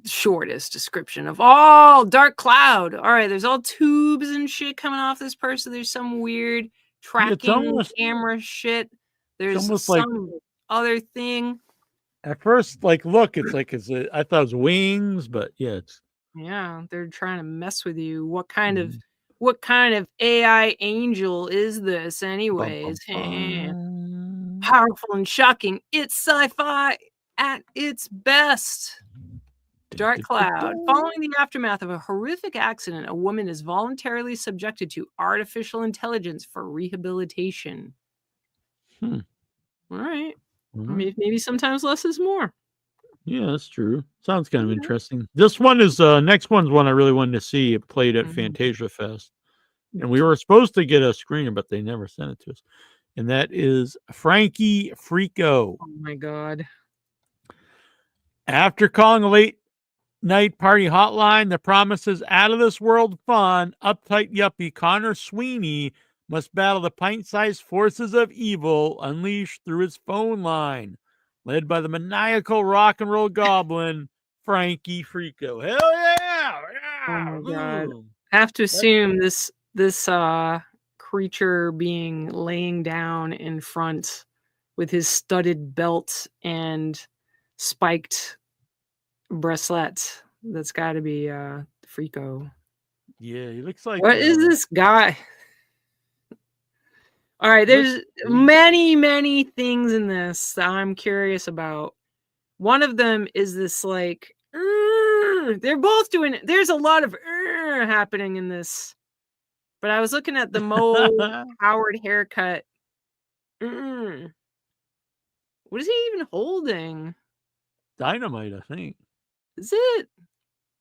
Shortest description of all. Dark Cloud. All right, there's all tubes and shit coming off this person. There's some weird tracking camera shit. There's almost some other thing. At first, like, look, it's like I thought it was wings, but yeah, they're trying to mess with you. What kind of AI angel is this, anyways? Powerful and shocking. It's sci-fi at its best. Dark Cloud. Following the aftermath of a horrific accident, a woman is voluntarily subjected to artificial intelligence for rehabilitation. All right. Maybe sometimes less is more. Yeah, that's true. Sounds kind of interesting. This one is next one's one I really wanted to see. It played at Fantasia Fest, and we were supposed to get a screener, but they never sent it to us. And that is Frankie Frico. Oh my god! After calling a late night party hotline that promises out of this world fun, uptight yuppie Connor Sweeney must battle the pint-sized forces of evil unleashed through his phone line, led by the maniacal rock and roll goblin Frankie Frico. Hell yeah! Oh my god! I have to assume this creature being laying down in front with his studded belt and spiked bracelet. That's got to be Frico. Yeah, he looks like. What is this guy? All right, there's many things in this that I'm curious about. One of them is this like they're both doing it. There's a lot of happening in this. But I was looking at the Mo Howard haircut. What is he even holding? Dynamite, I think. Is it?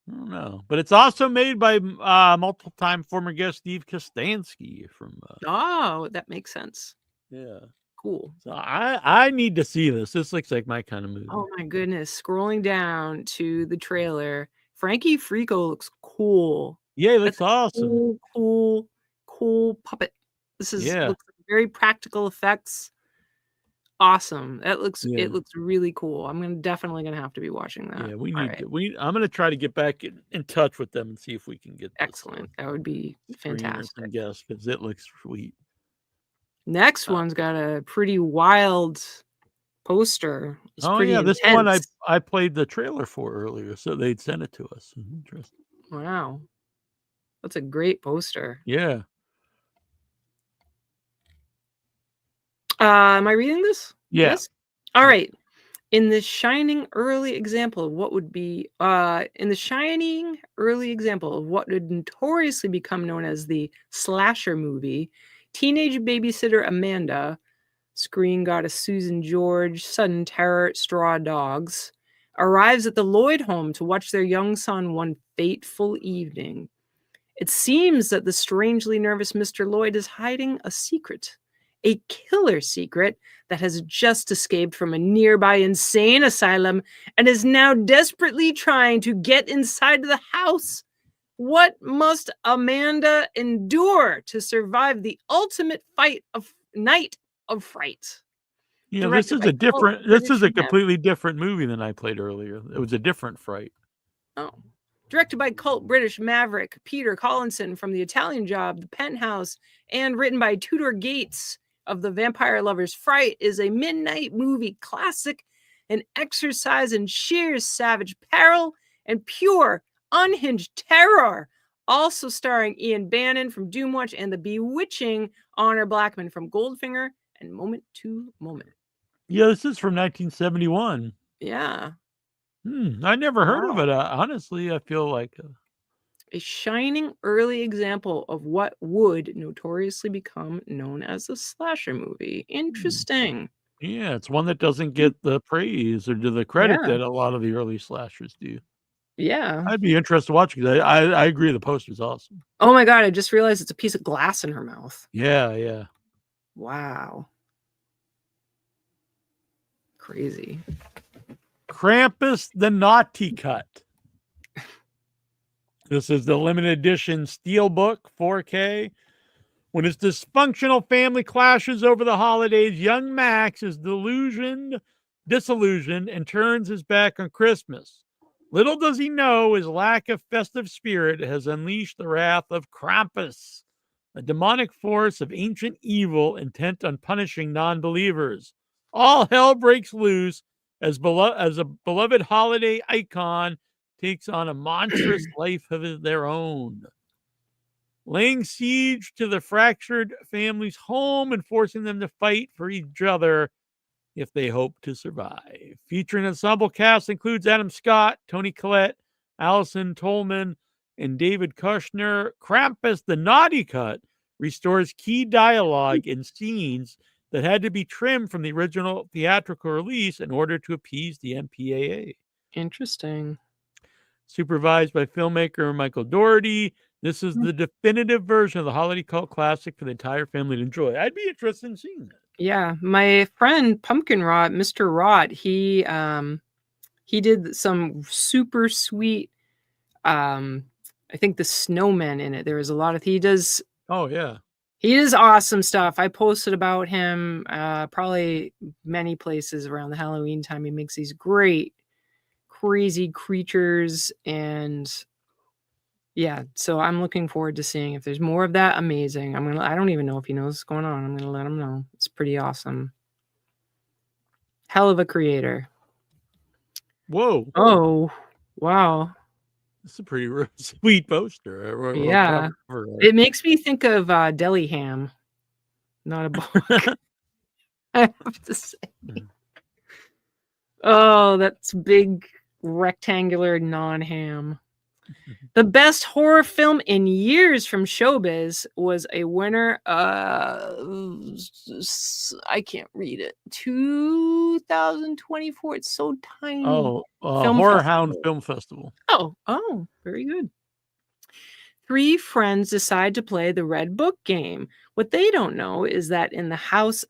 I don't know. But it's also made by multiple-time former guest Steve Kostansky from... oh, that makes sense. Yeah. Cool. So I need to see this. This looks like my kind of movie. Oh, my goodness. Scrolling down to the trailer, Frankie Frico looks cool. Yeah, he looks awesome. Cool puppet. This is looks like very practical effects. Awesome. It looks really cool. I'm definitely gonna have to be watching that. Yeah, we need to. I'm gonna try to get back in touch with them and see if we can get this excellent. That would be fantastic. Yes, because it looks sweet. Next one's got a pretty wild poster. It's pretty this intense. one I played the trailer for earlier, so they'd sent it to us. Interesting. Wow, that's a great poster. Yeah. Am I reading this? Yeah. Yes. All right. In the shining early example of what would be would notoriously become known as the slasher movie, teenage babysitter Amanda, screen goddess Susan George, sudden terror straw dogs, arrives at the Lloyd home to watch their young son one fateful evening. It seems that the strangely nervous Mr. Lloyd is hiding a secret. A killer secret that has just escaped from a nearby insane asylum and is now desperately trying to get inside the house. What must Amanda endure to survive the ultimate night of fright? Yeah, this is a completely different movie than I played earlier. It was a different Fright. Oh. Directed by cult British maverick Peter Collinson from The Italian Job, The Penthouse, and written by Tudor Gates of The Vampire Lovers, Fright is a midnight movie classic, an exercise in sheer savage peril and pure, unhinged terror. Also starring Ian Bannon from Doomwatch and the bewitching Honor Blackman from Goldfinger and Moment to Moment. Yeah, this is from 1971. Yeah. I never heard of Wow. it. Honestly, I feel like A shining early example of what would notoriously become known as a slasher movie. Interesting. yeah, it's one that doesn't get the praise or the credit Yeah. that a lot of the early slashers do. Yeah. I'd be interested to watch it. I agree. The poster's awesome. Oh my God, I just realized it's a piece of glass in her mouth. Yeah, yeah. Wow. Crazy. Krampus the Naughty Cut. This is the limited edition Steelbook 4K. When his dysfunctional family clashes over the holidays, young Max is disillusioned, and turns his back on Christmas. Little does he know his lack of festive spirit has unleashed the wrath of Krampus, a demonic force of ancient evil intent on punishing non-believers. All hell breaks loose as a beloved holiday icon takes on a monstrous life of their own, laying siege to the fractured family's home and forcing them to fight for each other if they hope to survive. Featuring ensemble cast includes Adam Scott, Toni Collette, Allison Tolman, and David Kushner. Krampus the Naughty Cut restores key dialogue and scenes that had to be trimmed from the original theatrical release in order to appease the MPAA. Interesting. Supervised by filmmaker Michael Dougherty, this is the definitive version of the holiday cult classic for the entire family to enjoy. I'd be interested in seeing that. Yeah, my friend Pumpkin Rod, Mr. Rod, he did some super sweet I think the snowmen in it. There was a lot of he does awesome stuff. I posted about him probably many places around the Halloween time. He makes these great crazy creatures, and yeah, so I'm looking forward to seeing if there's more of that. Amazing. I don't even know if he knows what's going on. I'm gonna let him know. It's pretty awesome. Hell of a creator. Whoa. Oh, wow. It's a pretty sweet poster. Yeah. It makes me think of deli ham. Not a book. I have to say. Oh, that's big rectangular non-ham. The best horror film in years from Showbiz was a winner I can't read it. 2024. It's so tiny. Oh, Horror Hound Film Festival. Oh, very good. 3 friends decide to play the Red Book game. What they don't know is that in the house,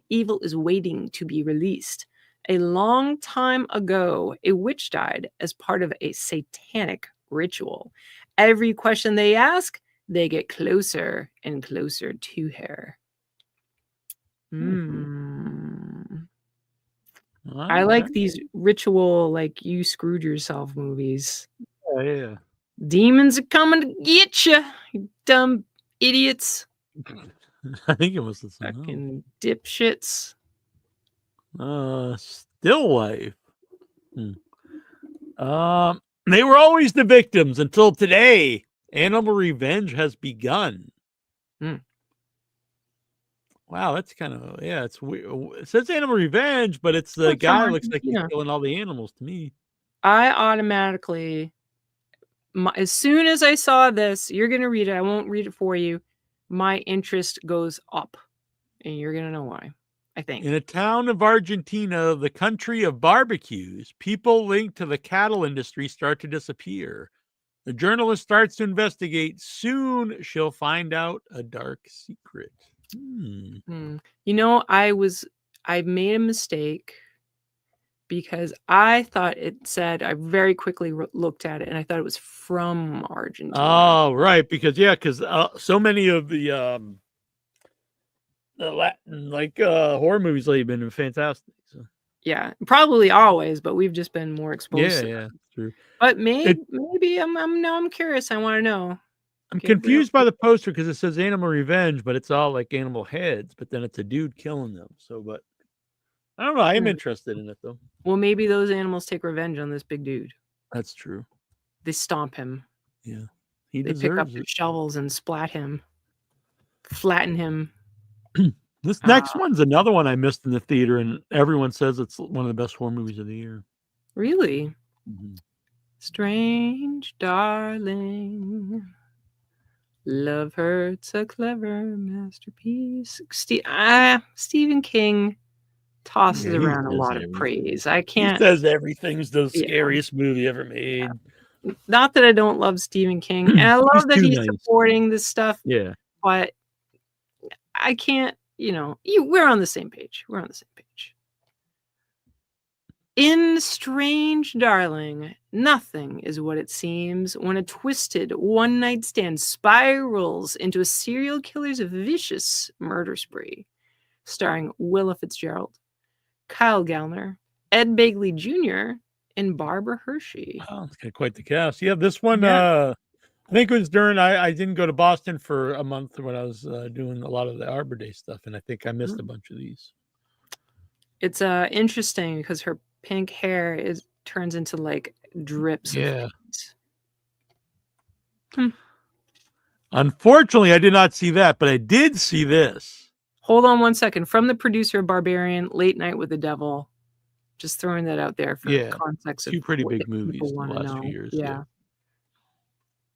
evil is waiting to be released. A long time ago, a witch died as part of a satanic ritual. Every question they ask, they get closer and closer to her. I like these ritual, like you screwed yourself movies. Oh, yeah. Demons are coming to get you dumb idiots. I think it was the fucking dipshits. Still life. They were always the victims until today. Animal revenge has begun. Wow, that's kind of it's weird. It says animal revenge, but it's the guy looks like he's killing all the animals to me. I automatically, as soon as I saw this, you're gonna read it. I won't read it for you. My interest goes up, and you're gonna know why. I think. In a town of Argentina, the country of barbecues, people linked to the cattle industry start to disappear. The journalist starts to investigate. Soon, she'll find out a dark secret. You know, I made a mistake because I thought it said, I very quickly looked at it and I thought it was from Argentina. Oh, right. Because so many of the Latin horror movies lately have been fantastic. So. Yeah, probably always, but we've just been more exposed. Yeah, true. But maybe I'm curious. I want to know. I'm confused by the poster because it says animal revenge, but it's all like animal heads, but then it's a dude killing them. So, but I don't know. I am interested in it though. Well, maybe those animals take revenge on this big dude. That's true. They stomp him. Yeah. They pick up their shovels and splat him. Flatten him. This next one's another one I missed in the theater, and everyone says it's one of the best horror movies of the year. Really? Mm-hmm. Strange darling. Love Hurts, a clever masterpiece. Stephen King tosses Yeah, he around a says lot of everything. praise. I He can't. says everything's the Yeah. scariest movie ever made. Not that I don't love Stephen King, and I love that he's supporting this stuff. Yeah. But I can't. We're on the same page. We're on the same page. In Strange Darling, nothing is what it seems when a twisted one-night stand spirals into a serial killer's vicious murder spree. Starring Willa Fitzgerald, Kyle Gallner, Ed Begley Jr., and Barbara Hershey. Wow, it's got quite the cast. Yeah, this one, I think it was during, I didn't go to Boston for a month when I was doing a lot of the Arbor Day stuff, and I think I missed a bunch of these. It's interesting because her pink hair turns into like drips. Yeah. Of Unfortunately, I did not see that, but I did see this. Hold on one second. From the producer of Barbarian, Late Night with the Devil. Just throwing that out there for context. Two pretty big movies in the last few years. Yeah.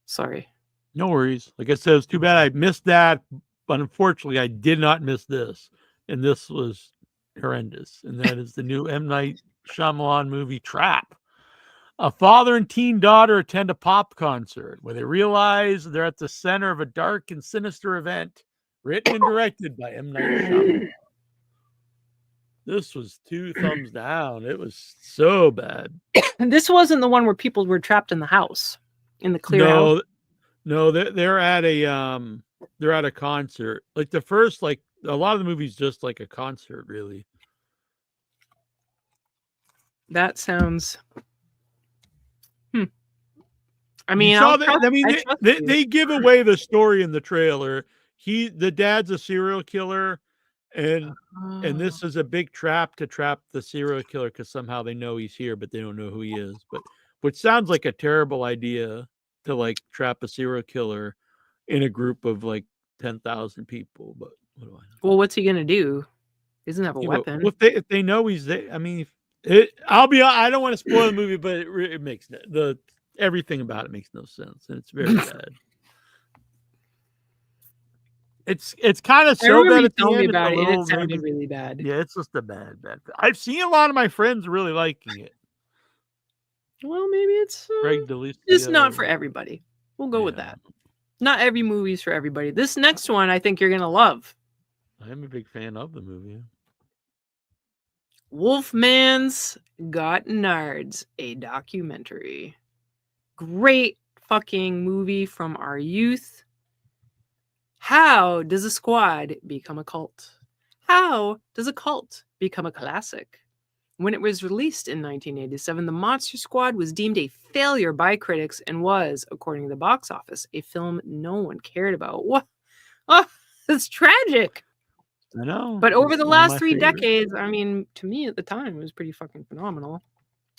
Sorry. No worries. Like I said, it's too bad I missed that, but unfortunately, I did not miss this. And this was horrendous. And that is the new M. Night Shyamalan movie, Trap. A father and teen daughter attend a pop concert where they realize they're at the center of a dark and sinister event, written and directed by M. Night Shyamalan. This was 2 thumbs down. It was so bad. This wasn't the one where people were trapped in the house, in the clear house. No, they're at a concert. Like the first, like a lot of the movies, just like a concert, really. That sounds. I mean, they give away the story in the trailer. The dad's a serial killer. And this is a big trap to trap the serial killer because somehow they know he's here, but they don't know who he is. But which sounds like a terrible idea to like trap a serial killer in a group of like 10,000 people. But what do I know? Well, what's he gonna do? He doesn't have a weapon. If they know he's there, I mean, I don't want to spoil the movie, but it makes everything about it makes no sense, and it's very bad. It's kind of so bad at the end. About it, and it sounded really bad. Yeah, it's just a bad. I've seen a lot of my friends really liking it. Well, maybe it's not for everybody. We'll go with that. Not every movie's for everybody. This next one, I think you're gonna love. I'm a big fan of the movie. Wolfman's Got Nards, a documentary. Great fucking movie from our youth. How does a squad become a cult? How does a cult become a classic? When it was released in 1987, The Monster Squad was deemed a failure by critics and was, according to the box office, a film no one cared about. What? Oh, it's tragic. I know. But over the last 3 decades, I mean, to me at the time, it was pretty fucking phenomenal.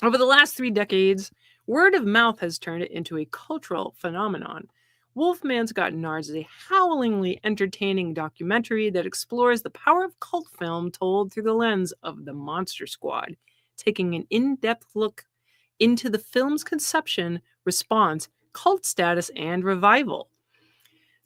Over the last 3 decades, word of mouth has turned it into a cultural phenomenon. Wolfman's Got Nards is a howlingly entertaining documentary that explores the power of cult film told through the lens of the Monster Squad, taking an in-depth look into the film's conception, response, cult status, and revival.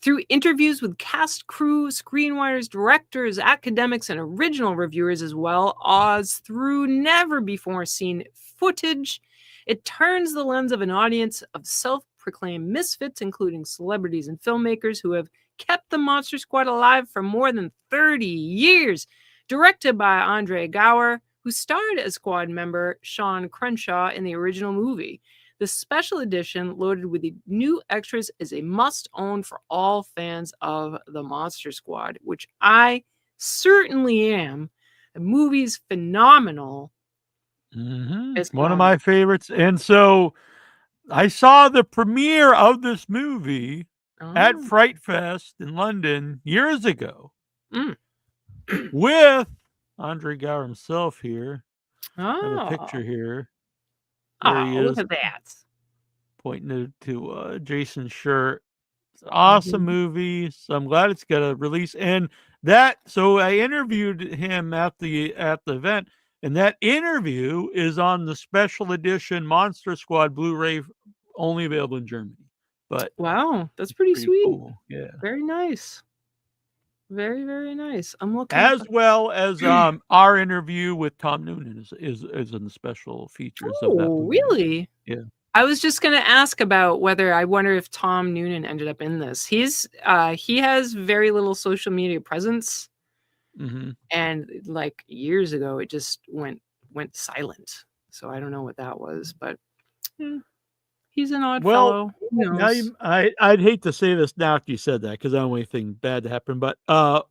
Through interviews with cast, crew, screenwriters, directors, academics, and original reviewers as well, as through never-before-seen footage, it turns the lens of an audience of self-proclaimed misfits, including celebrities and filmmakers who have kept the Monster Squad alive for more than 30 years. Directed by Andre Gower, who starred as squad member Sean Crenshaw in the original movie. The special edition, loaded with the new extras, is a must-own for all fans of the Monster Squad, which I certainly am. The movie's phenomenal. Mm-hmm. It's one of my favorites. And so I saw the premiere of this movie at Fright Fest in London years ago with Andre Gower himself here. I have a picture here. Oh, look at that. Pointing to Jason's shirt. It's an awesome Mhm. movie. So I'm glad it's got a release. And so I interviewed him at the event, and that interview is on the special edition Monster Squad Blu-ray, only available in Germany. But Wow, that's pretty pretty sweet. cool. Yeah. Very nice. Very, very nice. I'm looking As up. well as our interview with Tom Noonan is in the special features of that Oh, Blu-ray. really? Yeah. I was just going to ask about whether I wonder if Tom Noonan ended up in this. He has very little social media presence, Mm-hmm. and like years ago, it just went silent. So I don't know what that was, but he's an odd fellow. Who Now knows? I'd hate to say this now after you said that because I don't want anything bad to happen. But and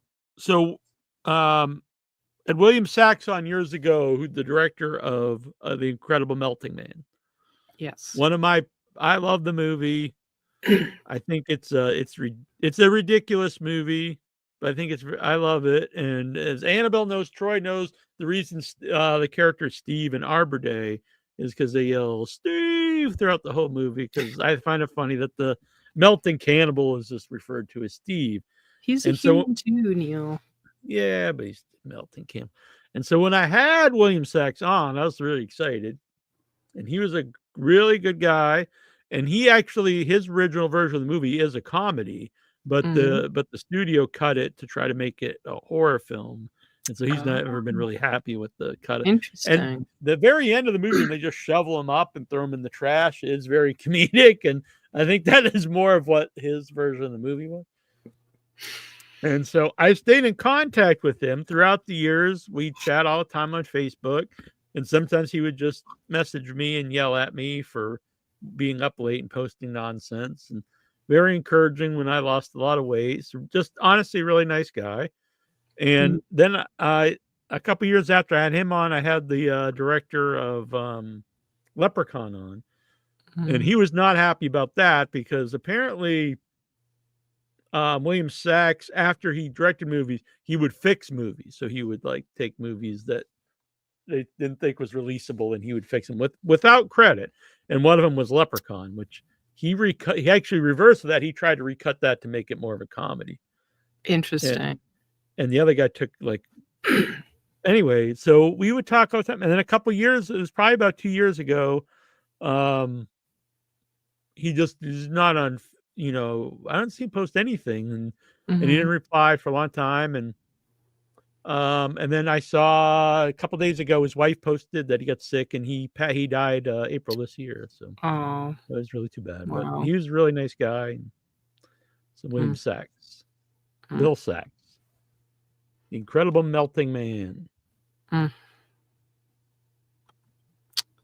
William Sachs on years ago, who the director of The Incredible Melting Man. Yes. I love the movie. I think it's a ridiculous movie, but I think I love it. And as Annabelle knows, Troy knows, the reason the character Steve in Arbor Day is because they yell Steve throughout the whole movie. Because I find it funny that the melting cannibal is just referred to as Steve. He's a And so, human too, Neil. yeah, but he's melting cannibal. And so when I had William Sachs on, I was really excited. And he was a really good guy. And his original version of the movie is a comedy, but the studio cut it to try to make it a horror film. And so he's never been really happy with the cut. Interesting. And the very end of the movie, when they just shovel him up and throw him in the trash, is very comedic. And I think that is more of what his version of the movie was. And so I stayed in contact with him throughout the years. We chat all the time on Facebook. And sometimes he would just message me and yell at me for being up late and posting nonsense. And very encouraging when I lost a lot of weight. So just honestly, really nice guy. And then a couple years after I had him on, I had the director of Leprechaun on. And he was not happy about that because apparently William Sachs, after he directed movies, he would fix movies. So he would take movies that they didn't think was releasable, and he would fix them without credit. And one of them was Leprechaun, which he actually reversed that. He tried to recut that to make it more of a comedy. Interesting. And the other guy took anyway, so we would talk all the time. And then a couple years, it was probably about 2 years ago, he just is not on, I don't see him post anything. And he didn't reply for a long time. And then I saw a couple days ago, his wife posted that he got sick and he died April this year. So that was really too bad. Wow. But he was a really nice guy. So William Sachs, Bill Sachs, The Incredible Melting Man.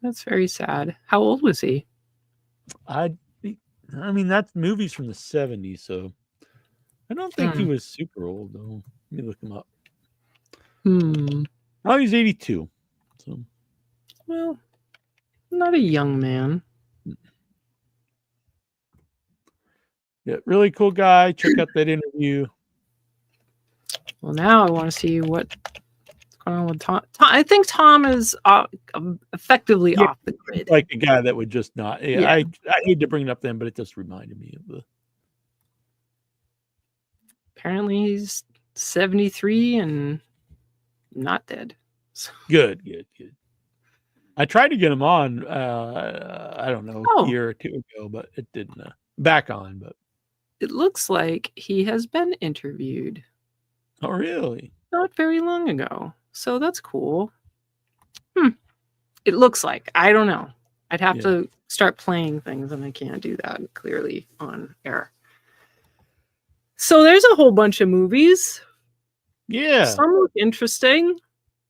That's very sad. How old was he? I mean, that's movies from the 70s, so I don't think he was super old though. Let me look him up. Oh, he's 82. So, well, not a young man. Yeah, really cool guy. Check out that interview. Well, now I want to see what's going on with Tom. I think Tom is effectively off the grid. Like a guy that would just not. Yeah. I hate to bring it up then, but it just reminded me of the. Apparently, he's 73 and not dead. So. Good. I tried to get him on. I don't know, a year or two ago, but it didn't. Back on, but it looks like he has been interviewed. Oh, really? Not very long ago. So that's cool. It looks like. I don't know. I'd have to start playing things, and I can't do that clearly on air. So there's a whole bunch of movies. Yeah. Some look interesting.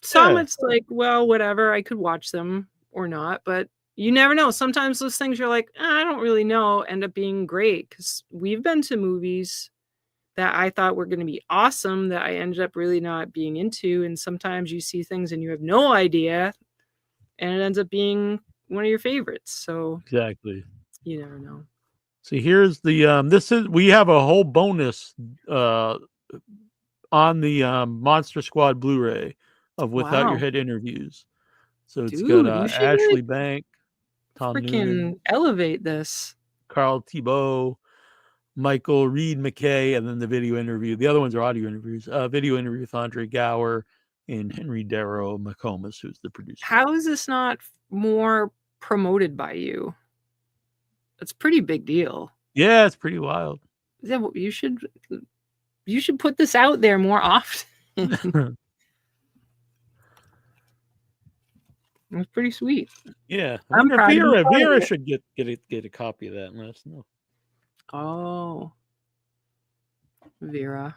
Some it's like, well, whatever. I could watch them or not, but you never know. Sometimes those things you're like, I don't really know, end up being great, because we've been to movies that I thought were going to be awesome that I ended up really not being into. And sometimes you see things and you have no idea, and it ends up being one of your favorites. So exactly, you never know. So here's the we have a whole bonus on the Monster Squad Blu-ray of Without Your Head interviews. So it's got Ashley Bank, Tom Noonan, elevate this. Carl Thibault, Michael Reed McKay, and then the video interview. The other ones are audio interviews. Video interview with Andre Gower and Henry Darrow McComas, who's the producer. How is this not more promoted by you? It's a pretty big deal. Yeah, it's pretty wild. Yeah, well, you should put this out there more often. It's pretty sweet. Yeah, I'm proud to be part of Vera it. should get a copy of that and let us know. Oh, Vera.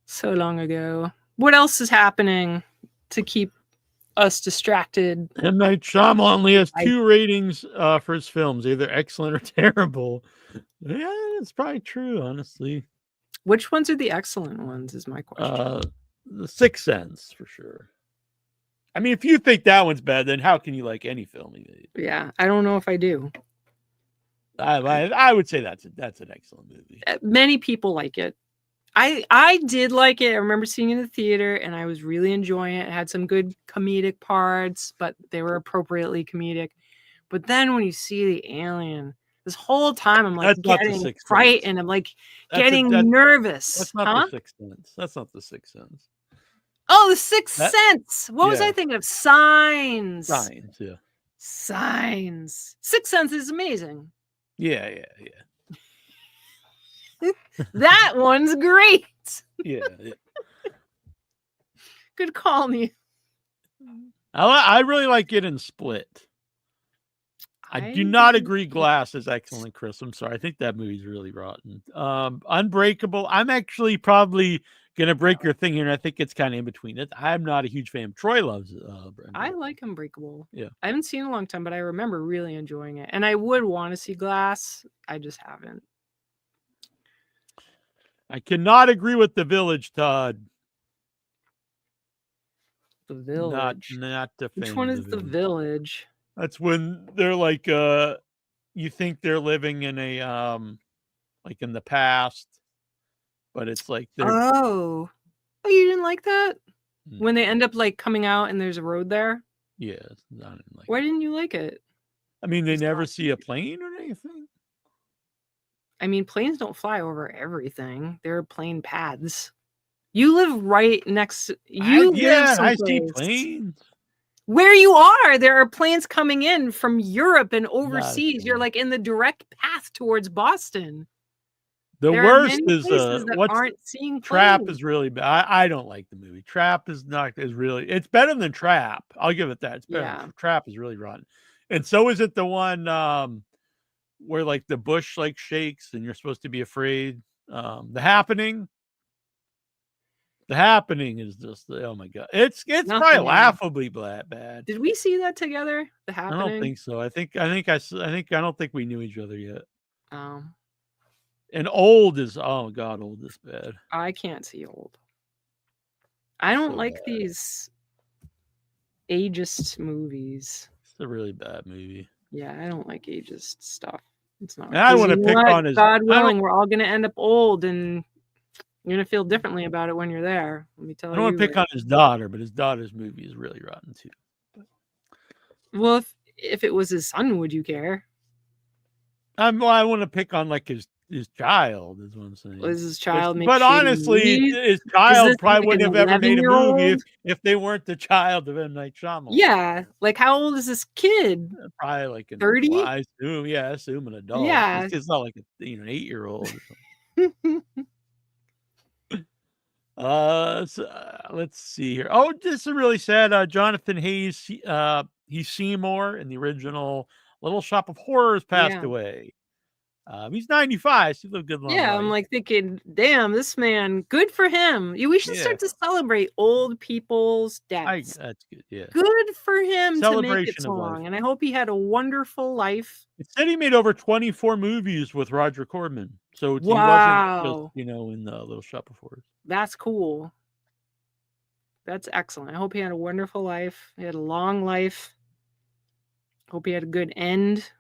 So long ago. What else is happening to keep us distracted? M. Night Shyamalan only has 2 ratings for his films, either excellent or terrible. Yeah, it's probably true, honestly. Which ones are the excellent ones is my question. The Sixth Sense, for sure. I mean, if you think that one's bad, then how can you like any film he made? Yeah, I don't know if I do. I would say that's an excellent movie. Many people like it. I did like it. I remember seeing it in the theater, and I was really enjoying it. It had some good comedic parts, but they were appropriately comedic. But then when you see the alien, this whole time I'm like getting frightened. I'm like getting nervous. That's not the Sixth Sense. That's not the Sixth Sense. Oh, the Sixth Sense. What was I thinking of? Signs. Signs, yeah. Signs. Sixth Sense is amazing. Yeah. That one's great. Yeah. Good call, me. I really like it in Split. I do not agree Glass is excellent, Chris. I'm sorry. I think that movie's really rotten. Unbreakable. I'm actually probably going to break your thing here, and I think it's kind of in between it. I'm not a huge fan. Troy loves it. I like Unbreakable. Yeah. I haven't seen it in a long time, but I remember really enjoying it. And I would want to see Glass. I just haven't. I cannot agree with The Village, Todd. The Village. Not the Which one is The Village? That's when they're like you think they're living in a like in the past, but it's like they're Oh, you didn't like that? When they end up like coming out and there's a road there? Yeah, not like Why didn't you like it? I mean, they never see a plane or anything. I mean, planes don't fly over everything. There are plane paths. You live right next. I see planes. Where you are, there are planes coming in from Europe and overseas. You're like in the direct path towards Boston. The worst is what aren't seeing Trap planes. is really bad. I don't like the movie. Trap is really. It's better than Trap. I'll give it that. It's better. Yeah. Trap is really rotten, and so is it the one where like the bush like shakes and you're supposed to be afraid. The Happening. The Happening is just oh my god. It's probably laughably bad. Did we see that together? The Happening? I don't think so. I don't think we knew each other yet. And Old is oh god, Old is bad. I can't see Old. I don't like these ageist movies. It's a really bad movie. Yeah, I don't like ageist stuff. It's not. I want to pick on his. God willing, we're all going to end up old, and you're going to feel differently about it when you're there. Let me tell you. I don't want to pick on his daughter, but his daughter's movie is really rotten too. Well, if it was his son, would you care? I want to pick on like his child is what I'm saying. Was his child? But honestly, his child probably wouldn't have ever made a movie if they weren't the child of M. Night Shyamalan. Yeah, like how old is this kid? Probably like 30. Well, I assume an adult. Yeah, it's not like an 8-year-old. Let's see here. Oh, this is really sad. Jonathan Hayes, he's Seymour in the original Little Shop of Horrors, passed away. He's 95, so he lived a good long life. I'm like thinking, damn, this man, good for him. We should start to celebrate old people's deaths. That's good, yeah. Good for him to make it so of long. life. And I hope he had a wonderful life. It said he made over 24 movies with Roger Corman. So he wasn't just, in the Little Shop of Horrors. That's cool. That's excellent. I hope he had a wonderful life. He had a long life. Hope he had a good end.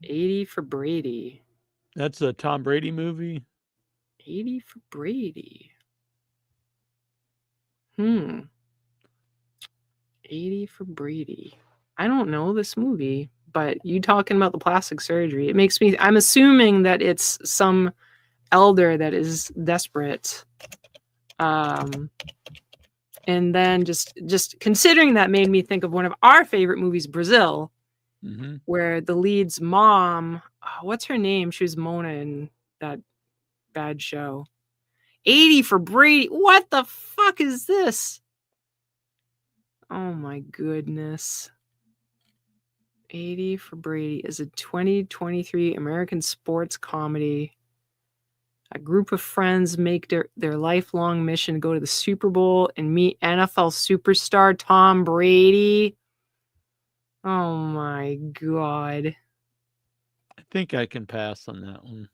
80 for Brady. That's a Tom Brady movie. 80 for Brady. 80 for Brady. I don't know this movie, but you talking about the plastic surgery, it makes me, I'm assuming that it's some elder that is desperate. And then just considering that made me think of one of our favorite movies, Brazil, where the lead's mom, what's her name? She was Mona in that bad show. 80 for Brady. What the fuck is this? Oh my goodness. 80 for Brady is a 2023 American sports comedy. A group of friends make their lifelong mission to go to the Super Bowl and meet NFL superstar Tom Brady. Oh my God. I think I can pass on that one.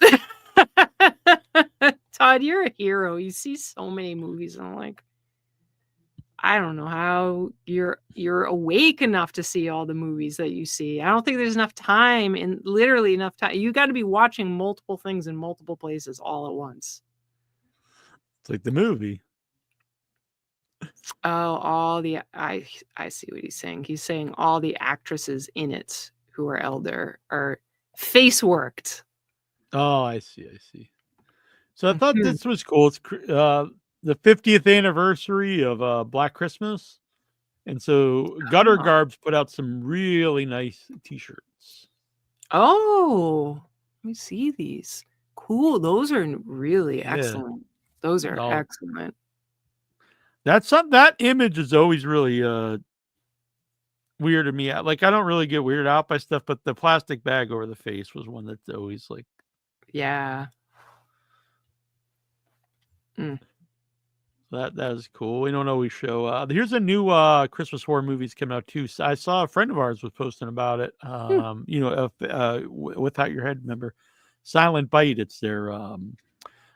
Todd, you're a hero. You see so many movies, and I'm like, I don't know how you're awake enough to see all the movies that you see. I don't think there's enough time, and literally enough time. You got to be watching multiple things in multiple places all at once. It's like the movie. Oh, I see what he's saying. He's saying all the actresses in it who are elder are face worked. Oh, I see. So I thought this was cool. It's the 50th anniversary of Black Christmas. And so Gutter Garbs put out some really nice t-shirts. Oh, let me see these. Cool. Those are really excellent. Those are excellent. That image is always really weird to me. Like, I don't really get weirded out by stuff, but the plastic bag over the face was one that's always like, yeah. That is cool. We don't always show. Here's a new Christmas horror movies coming out too. So I saw a friend of ours was posting about it. Without Your Head, remember Silent Bite? It's their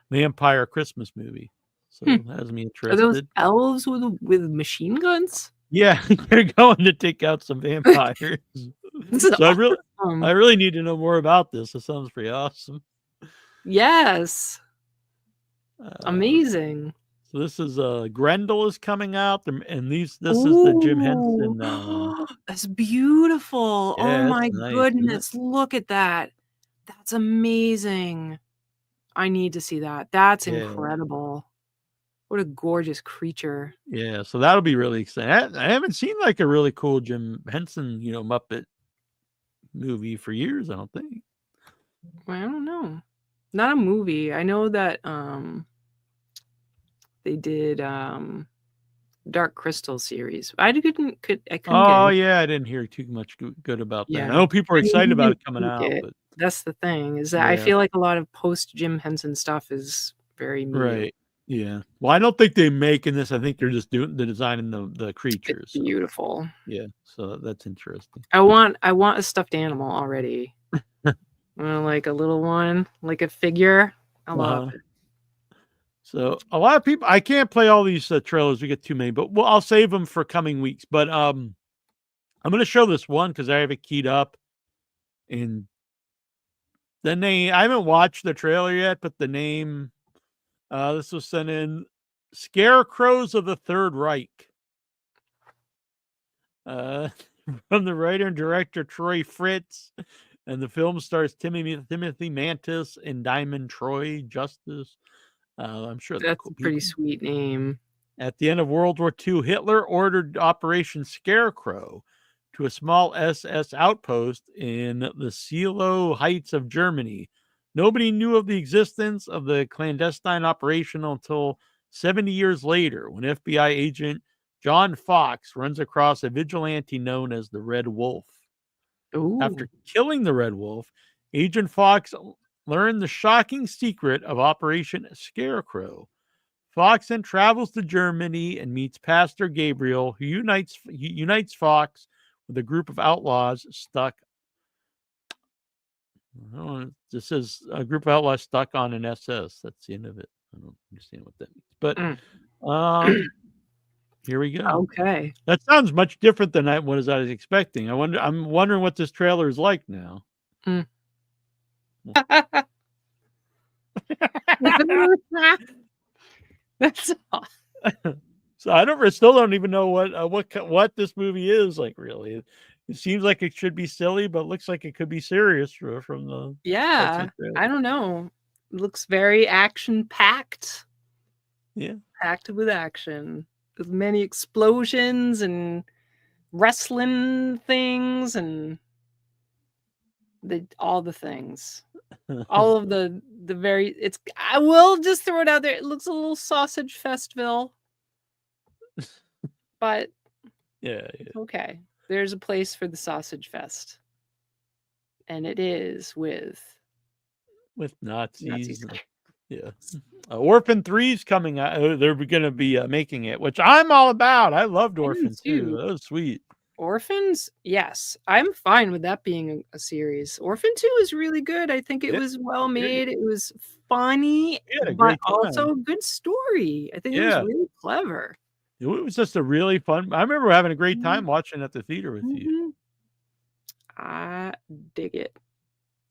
vampire Christmas movie. So that has me interested. Are those elves with machine guns? Yeah, they're going to take out some vampires. So awesome. I really need to know more about this. It sounds pretty awesome. Yes. Amazing. So this is Grendel is coming out, and this is the Jim Henson. That's beautiful. Yeah, oh my nice, goodness, look at that. That's amazing. I need to see that. That's incredible. What a gorgeous creature. Yeah, so that'll be really exciting. I haven't seen like a really cool Jim Henson, Muppet movie for years, I don't think. Well, I don't know. Not a movie. I know that they did Dark Crystal series. I couldn't I didn't hear too much good about that. I know people are excited about it coming out, but that's the thing, is that I feel like a lot of post Jim Henson stuff is very new. Right. Yeah. Well, I don't think they're making this. I think they're just doing the designing the creatures. It's beautiful. Yeah. So that's interesting. I want a stuffed animal already. Like a little one, like a figure. I love it. So a lot of people, I can't play all these trailers. We get too many, but I'll save them for coming weeks. But I'm going to show this one because I have it keyed up. And the name, I haven't watched the trailer yet, but the name, this was sent in, Scarecrows of the Third Reich. From the writer and director Troy Fritz. And the film stars Timothy Mantis and Diamond Troy Justice. I'm sure that's a pretty sweet name. At the end of World War II, Hitler ordered Operation Scarecrow to a small SS outpost in the Seelow Heights of Germany. Nobody knew of the existence of the clandestine operation until 70 years later, when FBI agent John Fox runs across a vigilante known as the Red Wolf. Ooh. After killing the Red Wolf, Agent Fox learned the shocking secret of Operation Scarecrow. Fox then travels to Germany and meets Pastor Gabriel, who unites Fox with a group of outlaws stuck. This is a group of outlaws stuck on an SS. That's the end of it. I don't understand what that means, but here we go. Okay, that sounds much different than what I was expecting. I'm wondering what this trailer is like now. That's so I still don't even know what this movie is like. Really, It seems like it should be silly, but looks like it could be serious from the Yeah, I don't know. It looks very action-packed. Yeah. Packed with action. With many explosions and wrestling things and all the things. All of the very I will just throw it out there. It looks a little sausage festville. But yeah. Okay. There's a place for the sausage fest. And it is with Nazis. Yeah. Orphan 3's coming out. They're going to be making it, which I'm all about. I loved Orphan 2. That was sweet. Orphans? Yes. I'm fine with that being a series. Orphan 2 is really good. I think it was well made. It was funny, but also a good story. I think it was really clever. It was just a really fun. I remember having a great time watching at the theater with you. I dig it.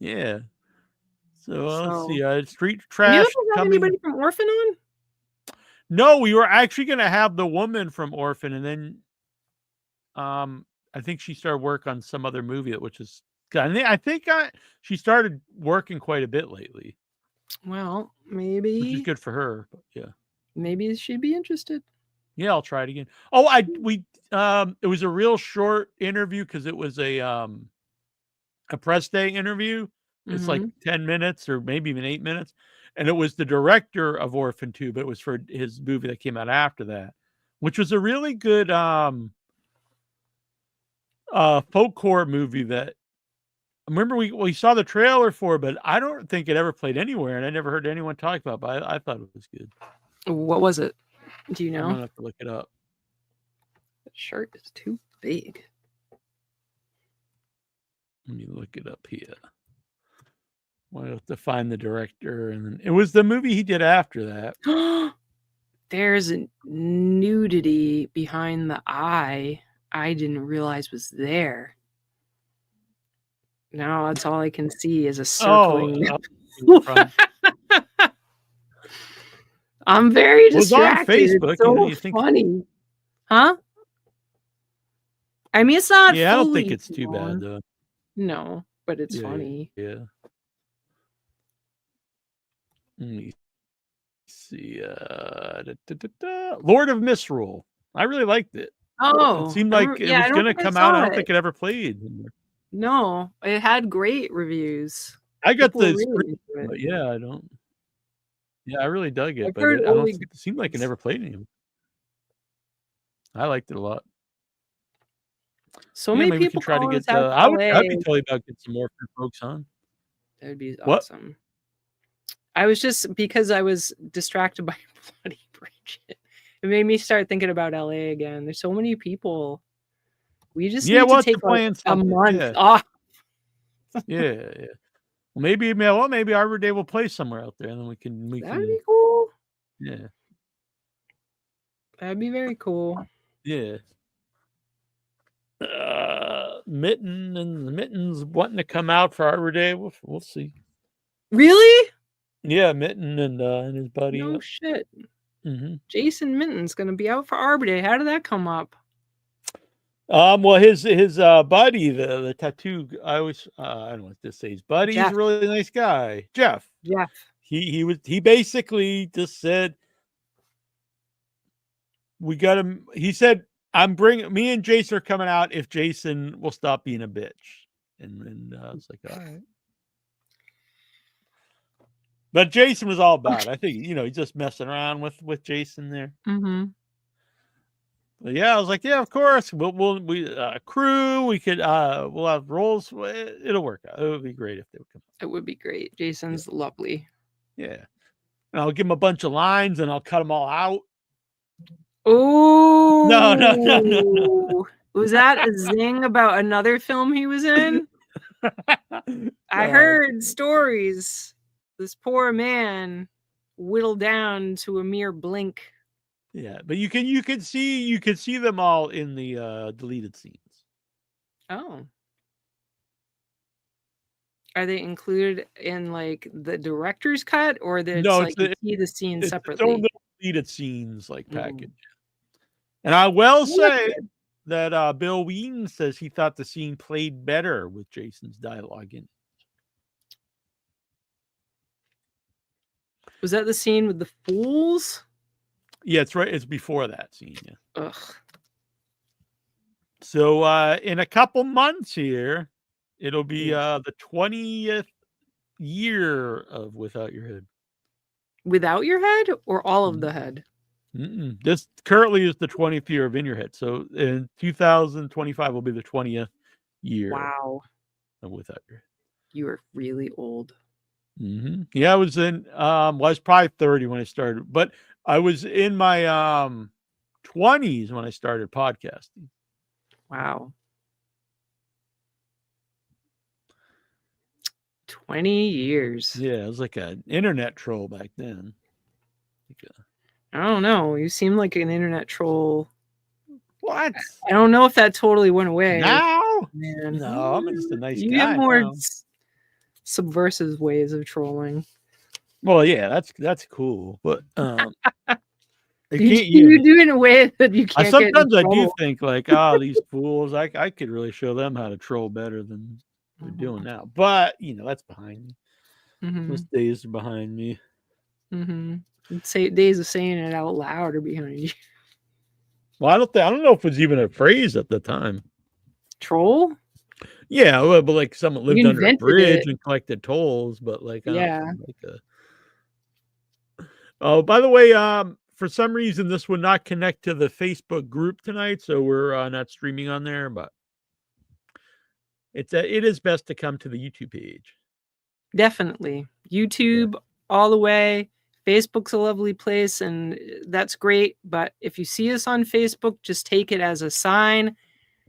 Yeah. So let's see. Street Trash. You ever have anybody from Orphan on? No, we were actually going to have the woman from Orphan, and then I think she started work on some other movie, which is. I think she started working quite a bit lately. Well, maybe. Which is good for her. But yeah. Maybe she'd be interested. Yeah, I'll try it again. Oh, it was a real short interview because it was a press day interview. It's like 10 minutes or maybe even 8 minutes. And it was the director of Orphan 2, but it was for his movie that came out after that, which was a really good folk horror movie that I remember we saw the trailer for, but I don't think it ever played anywhere, and I never heard anyone talk about it, but I thought it was good. What was it? Do you know? I'm gonna have to look it up. The shirt is too big. Let me look it up here. We'll have to find the director, and then it was the movie he did after that. There's a nudity behind the eye I didn't realize was there. Now that's all I can see is a circling. I'm very distracted. It was on Facebook. It's so funny. Huh? I mean, it's not. Yeah, I don't think it's too bad though. No, but it's funny. Yeah. Let me see. Lord of Misrule. I really liked it. Oh, it seemed like it was going to come out. I don't think it ever played. No, it had great reviews. I got but yeah, I don't. Yeah, I really dug it, but it seemed like it never played anymore. I liked it a lot. So many people try to get. I'd be totally about getting some more folks on. That would be awesome. I was just because I was distracted by Bloody Bridget. It made me start thinking about LA again. There's so many people. We just need to take a month off. Yeah. Well, maybe Arbor Day will play somewhere out there, and then we can. That'd be cool. Yeah. That'd be very cool. Yeah. Mitten's wanting to come out for Arbor Day. We'll see. Really? Yeah, Mitten and his buddy. No shit. Mm-hmm. Jason Minton's gonna be out for Arbor Day. How did that come up? Well, his buddy, the tattoo. I don't want to say his buddy. Jeff. He's a really nice guy, Jeff. He basically just said, "We got him." He said, me and Jason are coming out if Jason will stop being a bitch." And I was like, all right. But Jason was all about it. I think, he's just messing around with Jason there. Mm-hmm. But yeah, I was like, yeah, of course. We'll crew. We could we'll have roles. It'll work out. It would be great if they would come. It would be great. Jason's lovely. Yeah. And I'll give him a bunch of lines and I'll cut them all out. Oh no. Was that a zing about another film he was in? I heard stories. This poor man whittled down to a mere blink. Yeah, but you could see them all in the deleted scenes. Oh. Are they included in like the director's cut, or you see the scene separately? It's deleted scenes like package. And I will say, that Bill Wheaton says he thought the scene played better with Jason's dialogue in it. Was that the scene with the fools? Yeah, it's right. It's before that scene. Yeah. Ugh. So in a couple months here, it'll be the 20th year of Without Your Head. Without your head or all of the head? This currently is the 20th year of In Your Head. So in 2025 will be the 20th year. Wow. Of Without Your Head. You are really old. Yeah, I was in I was probably 30 when I started, but I was in my 20s when I started podcasting. Wow. 20 years. Yeah, I was like an internet troll back then. I don't know. You seem like an internet troll. What? I don't know if that totally went away. Now? Man. No, I'm just a nice you guy. have more now. subversive ways of trolling. Well, yeah, that's cool, but you do it in a way that you can't. Sometimes I do think like, oh, these fools, I could really show them how to troll better than they're doing now. But that's behind me. Those days are behind me. Say days of saying it out loud are behind you. Well, I don't know if it was even a phrase at the time. Troll? Yeah, well, but like someone lived under a bridge it. and collected tolls, but like yeah. Oh, by the way, for some reason this would not connect to the Facebook group tonight, so we're not streaming on there. But it is best to come to the YouTube page. Definitely, YouTube all the way. Facebook's a lovely place, and that's great. But if you see us on Facebook, just take it as a sign.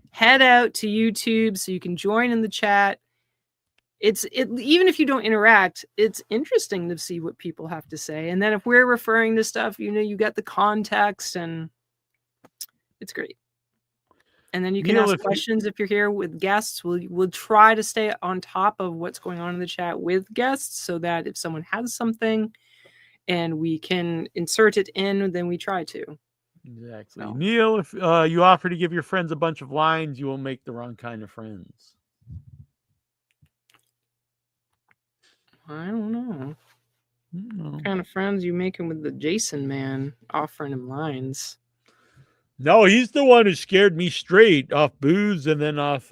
Head out to YouTube so you can join in the chat. Even if you don't interact, it's interesting to see what people have to say. And then if we're referring to stuff, you get the context, and it's great. And then you can ask questions if you're here with guests. We'll try to stay on top of what's going on in the chat with guests, so that if someone has something and we can insert it in, then we try to. Exactly. So. Neil, if you offer to give your friends a bunch of lines, you will make the wrong kind of friends. I don't know. What kind of friends you making with the Jason man offering him lines? No, he's the one who scared me straight off booze and then off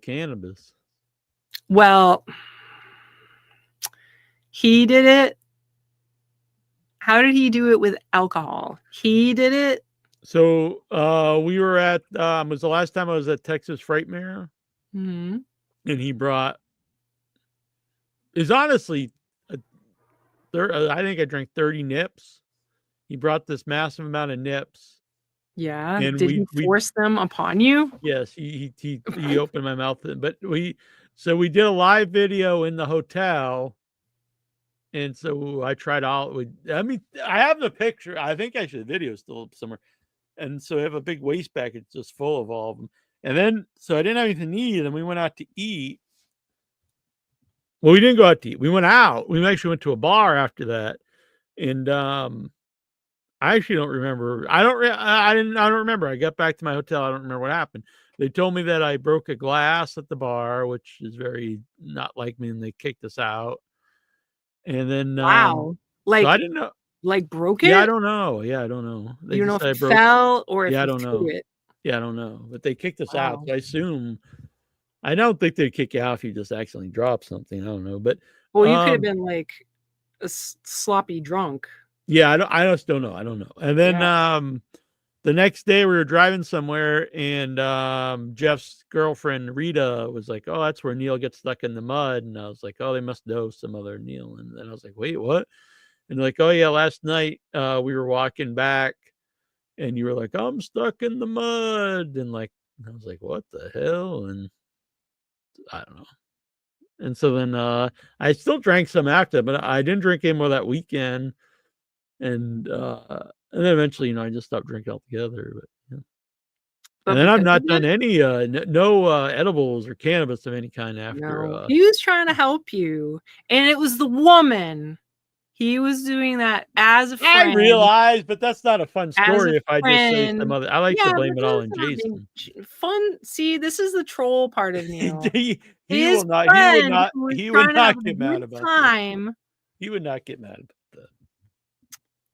cannabis. Well, he did it. How did he do it with alcohol? He did it. So we were at was the last time I was at Texas Frightmare, and he brought. Is honestly, I think I drank 30 nips. He brought this massive amount of nips. Yeah. And did he force them upon you? Yes, he opened my mouth, but we did a live video in the hotel. And so I tried all. I mean, I have the picture. I think actually the video is still up somewhere. And so I have a big waste packet just full of all of them. And then, so I didn't have anything to eat. And we went out to eat. Well, we didn't go out to eat. We went out. We actually went to a bar after that. And I actually don't remember. I don't remember. I got back to my hotel. I don't remember what happened. They told me that I broke a glass at the bar, which is very not like me. And they kicked us out. And then wow, like so I didn't know, like broke it. Yeah, I don't know. Yeah, I don't know. You don't know if it fell or if I don't know. It. Yeah, I don't know. But they kicked us out. So I assume. I don't think they'd kick you out if you just accidentally dropped something. I don't know. But well, you could have been like a sloppy drunk. Yeah, I just don't know. I don't know. And then the next day we were driving somewhere, and Jeff's girlfriend Rita was like, "Oh, that's where Neil gets stuck in the mud." And I was like, "Oh, they must know some other Neil." And then I was like, "Wait, what?" And they're like, "Oh yeah, last night we were walking back, and you were like, I'm stuck in the mud," and like I was like, "What the hell?" And I don't know. And so then I still drank some after, but I didn't drink any more that weekend. And then eventually, I just stopped drinking altogether. But and then I've not done any no edibles or cannabis of any kind after. No. He was trying to help you, and it was the woman He was doing that as a friend. I realize, but that's not a fun As a story if I just say some friend. other. I like Yeah, to blame but it all that's on not being Jason. fun. See, this is the troll part of Neil. he His will not. friend He who was would trying to have not a get mad good about that. time. He would not get mad about that.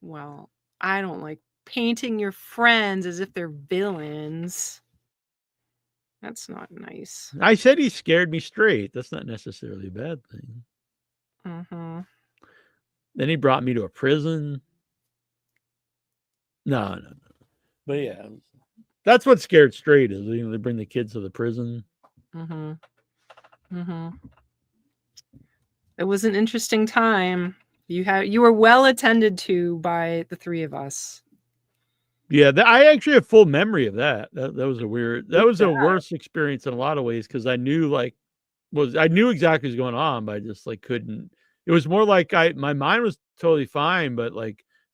Well, I don't like painting your friends as if they're villains. That's not nice. I said he scared me straight. That's not necessarily a bad thing. Mm-hmm. Then he brought me to a prison. No. But yeah, that's what scared straight is. They bring the kids to the prison. Mm-hmm. Mm-hmm. It was an interesting time. You were well attended to by the three of us. Yeah, I actually have full memory of that. That was a weird. That was a worse experience in a lot of ways because I knew I knew exactly what was going on, but I just couldn't. It was more like my mind was totally fine, but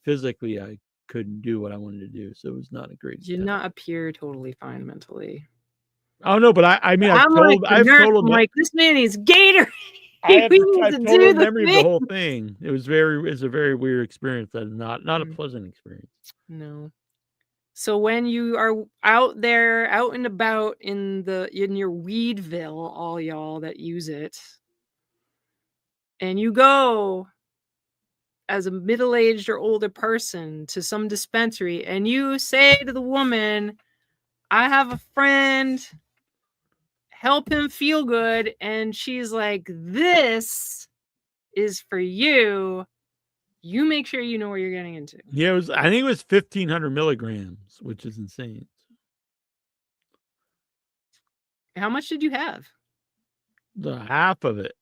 physically I couldn't do what I wanted to do. So it was not a great. You did not appear totally fine mentally. I don't know, but I've total like this man needs Gator. I've total memory of the whole thing. It's a very weird experience. That is not a pleasant experience. No. So when you are out there, out and about in your Weedville, all y'all that use it, and you go as a middle-aged or older person to some dispensary, and you say to the woman, "I have a friend, help him feel good," and she's like, "This is for you." You make sure you know what you're getting into. Yeah, I think it was 1,500 milligrams, which is insane. How much did you have? The half of it,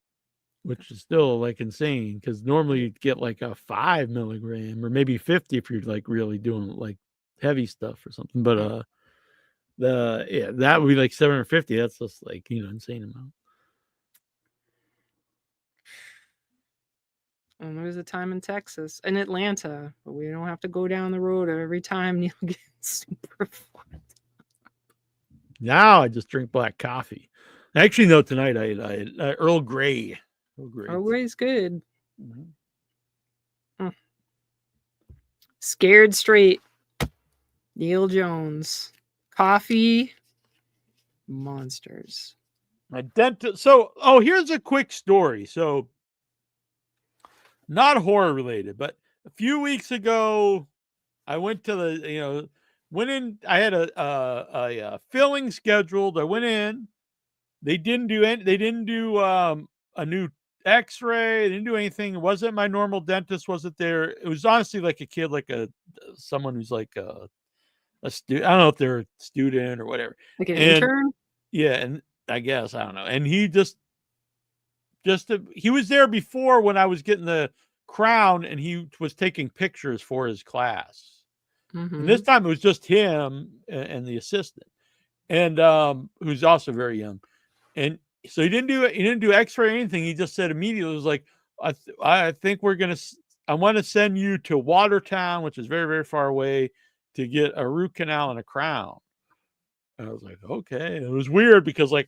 which is still that because normally you'd get a 5 milligram or maybe 50 if you're really doing heavy stuff or something. But that would be 750. That's just insane amount. And there was a time in Texas, in Atlanta, but we don't have to go down the road every time Neil gets super fun. Now I just drink black coffee. Actually, no, tonight I had Earl Grey. Earl Grey's good. Mm-hmm. Scared Straight. Neil Jones. Coffee monsters. My dentist. So, here's a quick story. So, not horror related, but a few weeks ago, I went to went in. I had a filling scheduled. I went in. They didn't do a new X-ray. They didn't do anything. It wasn't my normal dentist. Wasn't there? It was honestly like a kid, someone who's a student. I don't know if they're a student or whatever. Like an intern? Yeah, and I guess I don't know. And he he was there before when I was getting the crown, and he was taking pictures for his class. Mm-hmm. And this time it was just him and the assistant, and who's also very young. And so he didn't do X-ray or anything. He just said immediately, it was like, I think I want to send you to Watertown, which is very, very far away, to get a root canal and a crown. And I was like, okay. And it was weird because he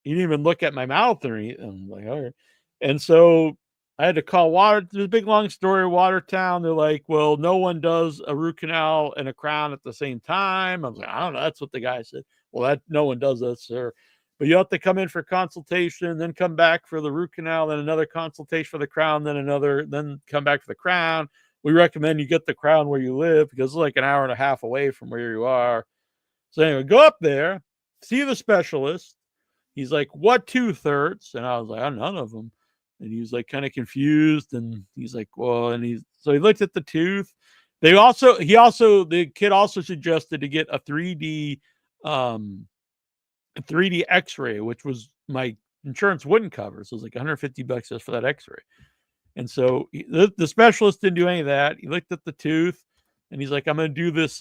didn't even look at my mouth or anything. I'm like, all right. And so I had to call there's a big long story, Watertown. They're like, well, no one does a root canal and a crown at the same time. I was like, I don't know. That's what the guy said. Well, no one does that, sir. But you have to come in for consultation, then come back for the root canal, then another consultation for the crown, then come back for the crown. We recommend you get the crown where you live because it's an hour and a half away from where you are. So anyway, go up there, see the specialist. He's like, what tooth hurts? And I was like, none of them. And he was kind of confused. And he's like, well, so he looked at the tooth. The kid also suggested to get a 3D X-ray, which was my insurance wouldn't cover. So it was $150 just for that X-ray. And so the specialist didn't do any of that. He looked at the tooth and he's like, I'm going to do this.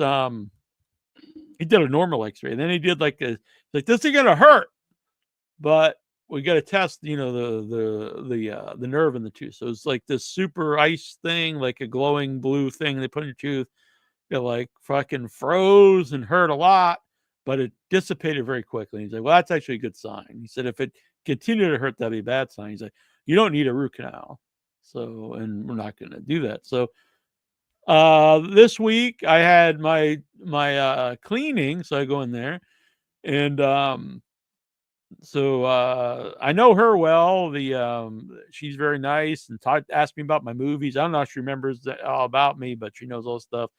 He did a normal X-ray. And then he did this is going to hurt, but we got to test, the nerve in the tooth. So it's this super ice thing, like a glowing blue thing they put in your tooth. It fucking froze and hurt a lot, but it dissipated very quickly. He's like, well, that's actually a good sign. He said, if it continued to hurt, that'd be a bad sign. He's like, you don't need a root canal. So, and we're not going to do that. So, this week I had my cleaning, so I go in there, and so I know her well. She's very nice and asked me about my movies. I don't know if she remembers all about me, but she knows all this stuff.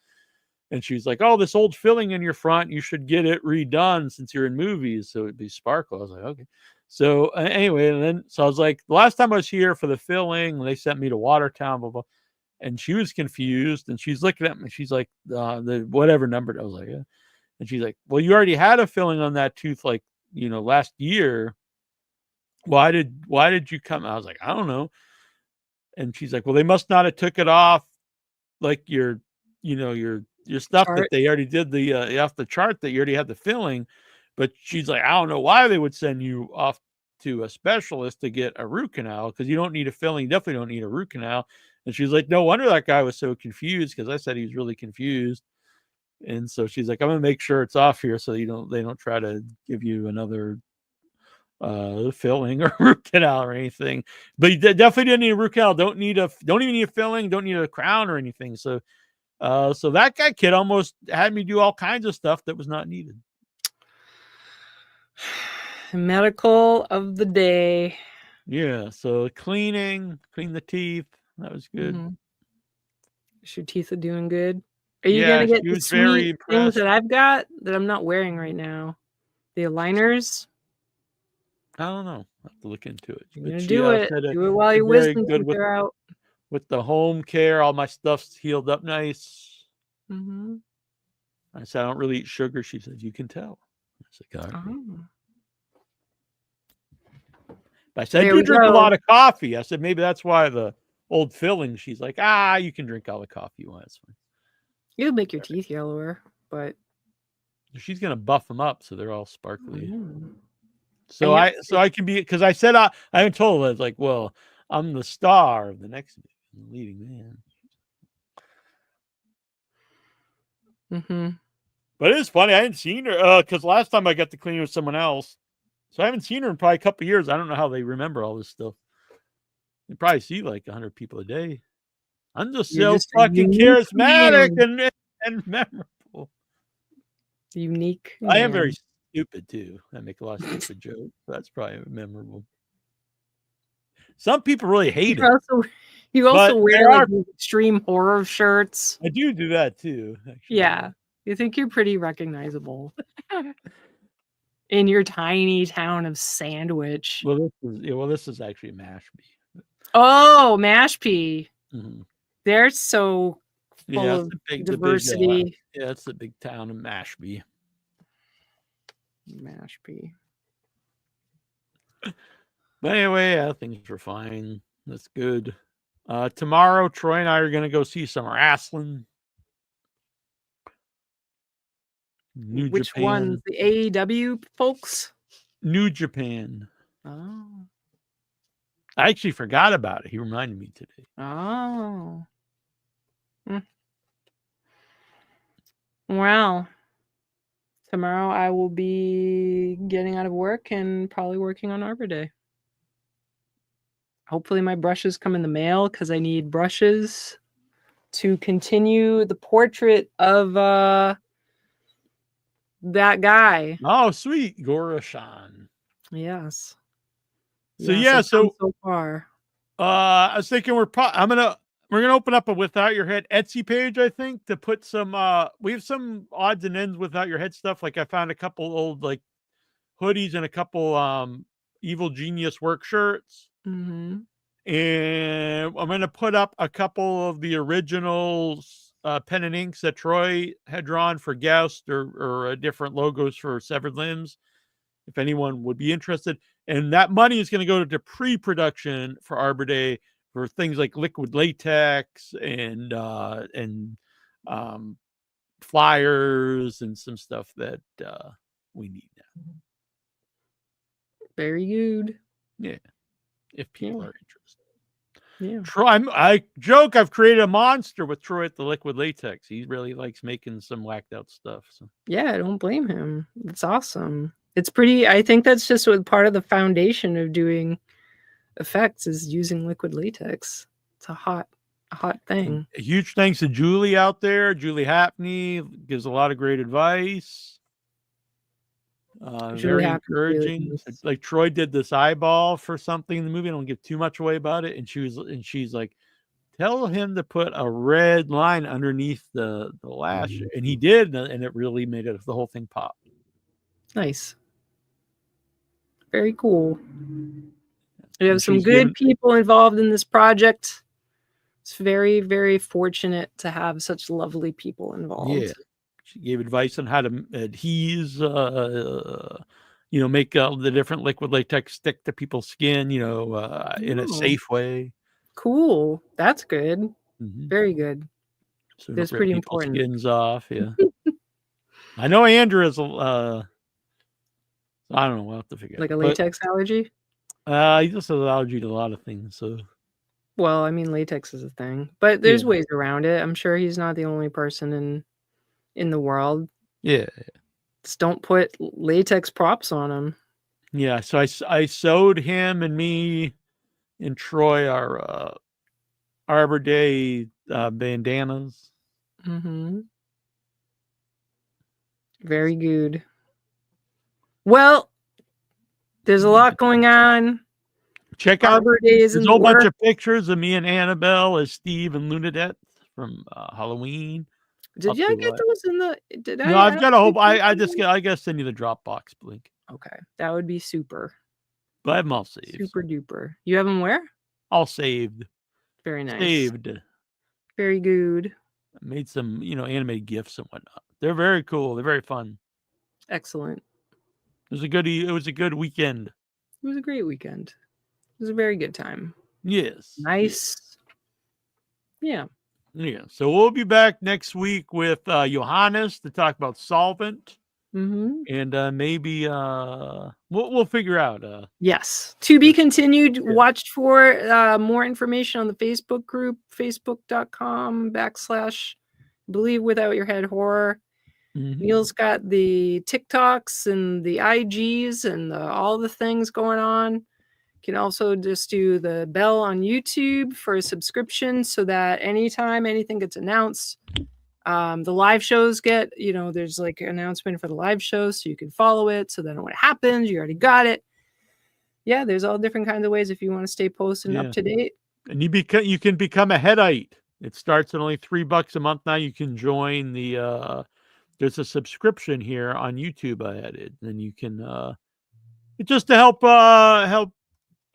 And she's like, "Oh, this old filling in your front, you should get it redone since you're in movies, so it'd be sparkle." I was like, "Okay." So anyway, and then so I was like, the last time I was here for the filling, they sent me to Watertown, blah blah. And she was confused, and she's looking at me. She's like, the whatever number. I was like, yeah. And she's like, "Well, you already had a filling on that tooth, like, last year. Why did you come?" I was like, "I don't know." And she's like, "Well, they must not have took it off, like your stuff Chart. that they already did off the chart that you already had the filling." But she's like, "I don't know why they would send you off to a specialist to get a root canal, because you don't need a filling. You definitely don't need a root canal." And she's like, "No wonder that guy was so confused, because I said he was really confused." And so she's like, "I'm gonna make sure it's off here so they don't try to give you another filling or root canal or anything." But you definitely didn't need a root canal. Don't even need a filling. Don't need a crown or anything. So so that kid almost had me do all kinds of stuff that was not needed. Medical of the day. Yeah. So clean the teeth. That was good. Mhm. Your teeth are doing good. Are you Yeah, gonna get she the was very sweet things impressed. that I've got that I'm not wearing right now? The aligners. I don't know. I have to look into it. You're But gonna she do it. said Do it while she's your very wisdom good teeth are out. with the home care. All my stuff's healed up nice. Mm-hmm. I said, "I don't really eat sugar." She said, "You can tell." I said, "All right." Oh. But I said, "I There do we drink a go. lot of coffee." I said, "Maybe that's why the old filling." She's like, "You can drink all the coffee you want. It's fine." You'll make your teeth yellower, but She's gonna buff them up so they're all sparkly. mm. So And I can be, because I said I haven't told her. I was like, "Well, I'm the star of the next movie, I'm the leading man." Mm-hmm. But it is funny. I hadn't seen her because last time I got to clean with someone else, so I haven't seen her in probably a couple of years. I don't know how they remember all this stuff. They probably see like 100 people a day. I'm just You're so just a fucking unique charismatic man. and memorable. Unique. I am man. very stupid too. I make a lot of stupid jokes. That's probably memorable. Some people really hate it. You also But wear there like are- these extreme horror shirts. I do that too. Actually. Yeah. You think you're pretty recognizable in your tiny town of Sandwich. Well, this is actually Mashpee. Oh, Mashpee. Mm-hmm. They're so full Yeah, of it's diversity. it's a big town in Mashpee. Mashpee. But anyway, yeah, things are fine. That's good. Tomorrow, Troy and I are going to go see some wrestling. Which Japan. ones? The AEW folks? New Japan. Oh. I actually forgot about it. He reminded me today. Oh. Well, tomorrow I will be getting out of work and probably working on Arbor Day. Hopefully my brushes come in the mail because I need brushes to continue the portrait of that guy. Oh, sweet. Gorashan. Yes. So I've come so far. I was thinking we're gonna open up a Without Your Head Etsy page, I think, to put some we have some odds and ends Without Your Head stuff. Like I found a couple old like hoodies and a couple Evil Genius work shirts. Mm-hmm. And I'm gonna put up a couple of the originals pen and inks that Troy had drawn for Guest or different logos for Severed Limbs, if anyone would be interested. And that money is going to go to pre-production for Arbor Day for things like liquid latex and flyers and some stuff that we need now. Very good. Yeah, if people are interested. Yeah. Troy, I joke I've created a monster with Troy at the liquid latex. He really likes making some whacked out stuff. So Yeah, I don't blame him. It's awesome. It's pretty. I think that's just part of the foundation of doing effects is using liquid latex. It's a hot thing. A huge thanks to Julie out there. Julie Hapney gives a lot of great advice. Very encouraging. Like Troy did this eyeball for something in the movie. I don't give too much away about it. And she's like, tell him to put a red line underneath the lash. And he did, and it really made the whole thing pop. Nice. Very cool. We have some good people involved in this project. It's very, very fortunate to have such lovely people involved. Yeah. She gave advice on how to adhese, make the different liquid latex stick to people's skin, in a safe way. Cool. That's good. Very good. So that's pretty important. Skins off, yeah. I know Andrew is, I don't know. We'll have to figure like a latex allergy? He just has an allergy to a lot of things, so. Well, I mean, latex is a thing, but there's ways around it. I'm sure he's not the only person in the world. Yeah. Just don't put latex props on him. Yeah, so I sewed him and me and Troy our Arbor Day bandanas. Very good. Well, there's a lot going on. Check out Arbor Days. There's a whole bunch of pictures of me and Annabelle as Steve and Lunadette from Halloween. Did you get those in the? No, I've got a whole. I guess send you the Dropbox link. Okay, that would be super. But I have them all saved. Super duper. You have them where? All saved. Very nice. Saved. Very good. I made some, animated GIFs and whatnot. They're very cool. They're very fun. Excellent. It was a good weekend. It was a great weekend. It was a very good time. Yes. Nice. Yeah. Yeah. So we'll be back next week with Johannes to talk about Solvent. And maybe we'll figure out. Yes. To be continued. Yeah. Watch for more information on the Facebook group, facebook.com/Believe Without Your Head Horror. Neil's got the TikToks and the IGs and all the things going on. You can also just do the bell on YouTube for a subscription so that anytime anything gets announced, the live shows get, there's like an announcement for the live shows so you can follow it. So then when it happens, you already got it. Yeah, there's all different kinds of ways if you want to stay posted and up to date. And you can become a Headite. It starts at only $3 a month now. You can join the there's a subscription here on YouTube I added, and you can it's just to help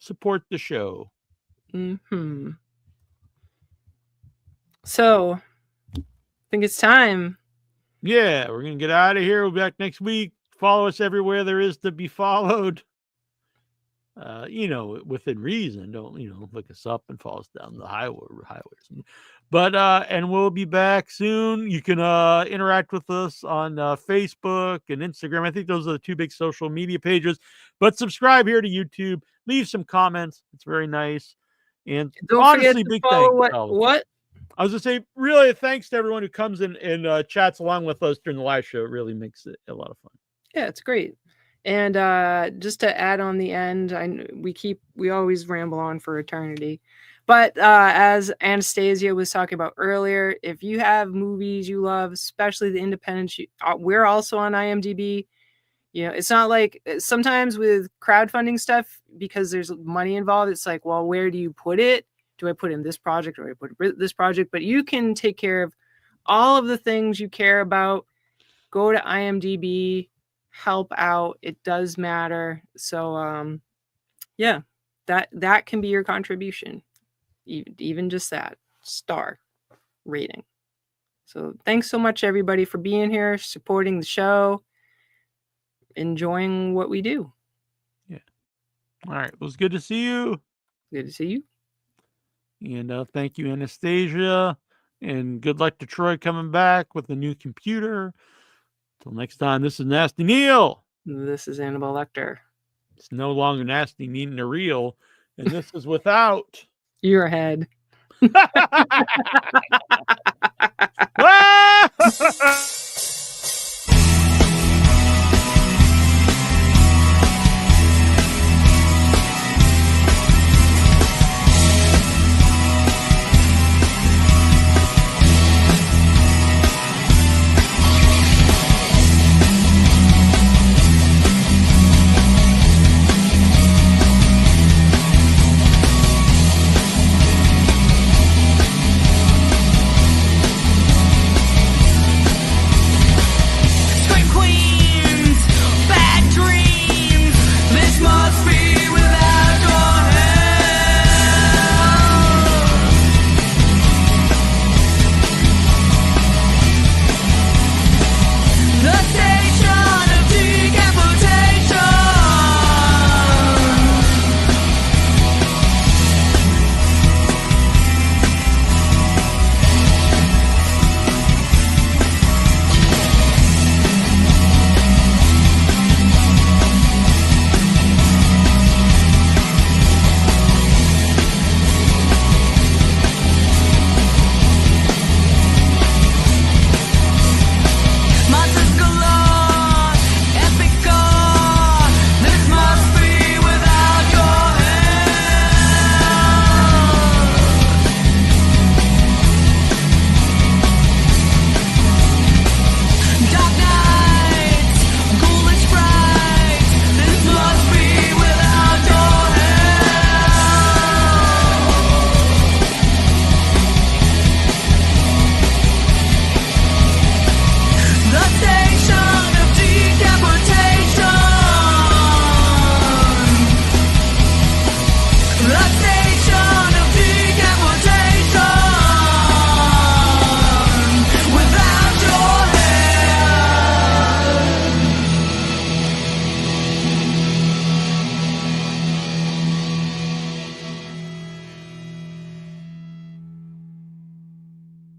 support the show. So I think it's time. Yeah, we're gonna get out of here. We'll be back next week. Follow us everywhere there is to be followed. Within reason. Don't look us up and follow us down the highways. But and we'll be back soon. You can interact with us on Facebook and Instagram. I think those are the two big social media pages. But subscribe here to YouTube. Leave some comments. It's very nice. And don't honestly, big thanks. What? I was going to say, really, thanks to everyone who comes in and chats along with us during the live show. It really makes it a lot of fun. Yeah, it's great. And just to add on the end, we always ramble on for eternity. But as Anastasia was talking about earlier, if you have movies you love, especially the independents, we're also on IMDb. It's not like sometimes with crowdfunding stuff, because there's money involved, it's like, well, where do you put it? Do I put in this project or do I put this project? But you can take care of all of the things you care about. Go to IMDb, help out. It does matter. So, yeah, that can be your contribution. Even just that star rating. So thanks so much, everybody, for being here, supporting the show, enjoying what we do. Yeah. All right. It was good to see you. Good to see you. And thank you, Anastasia. And good luck to Troy coming back with a new computer. Till next time, this is Nasty Neal. This is Annabelle Lecter. It's no longer Nasty needing a reel. And this is without your head.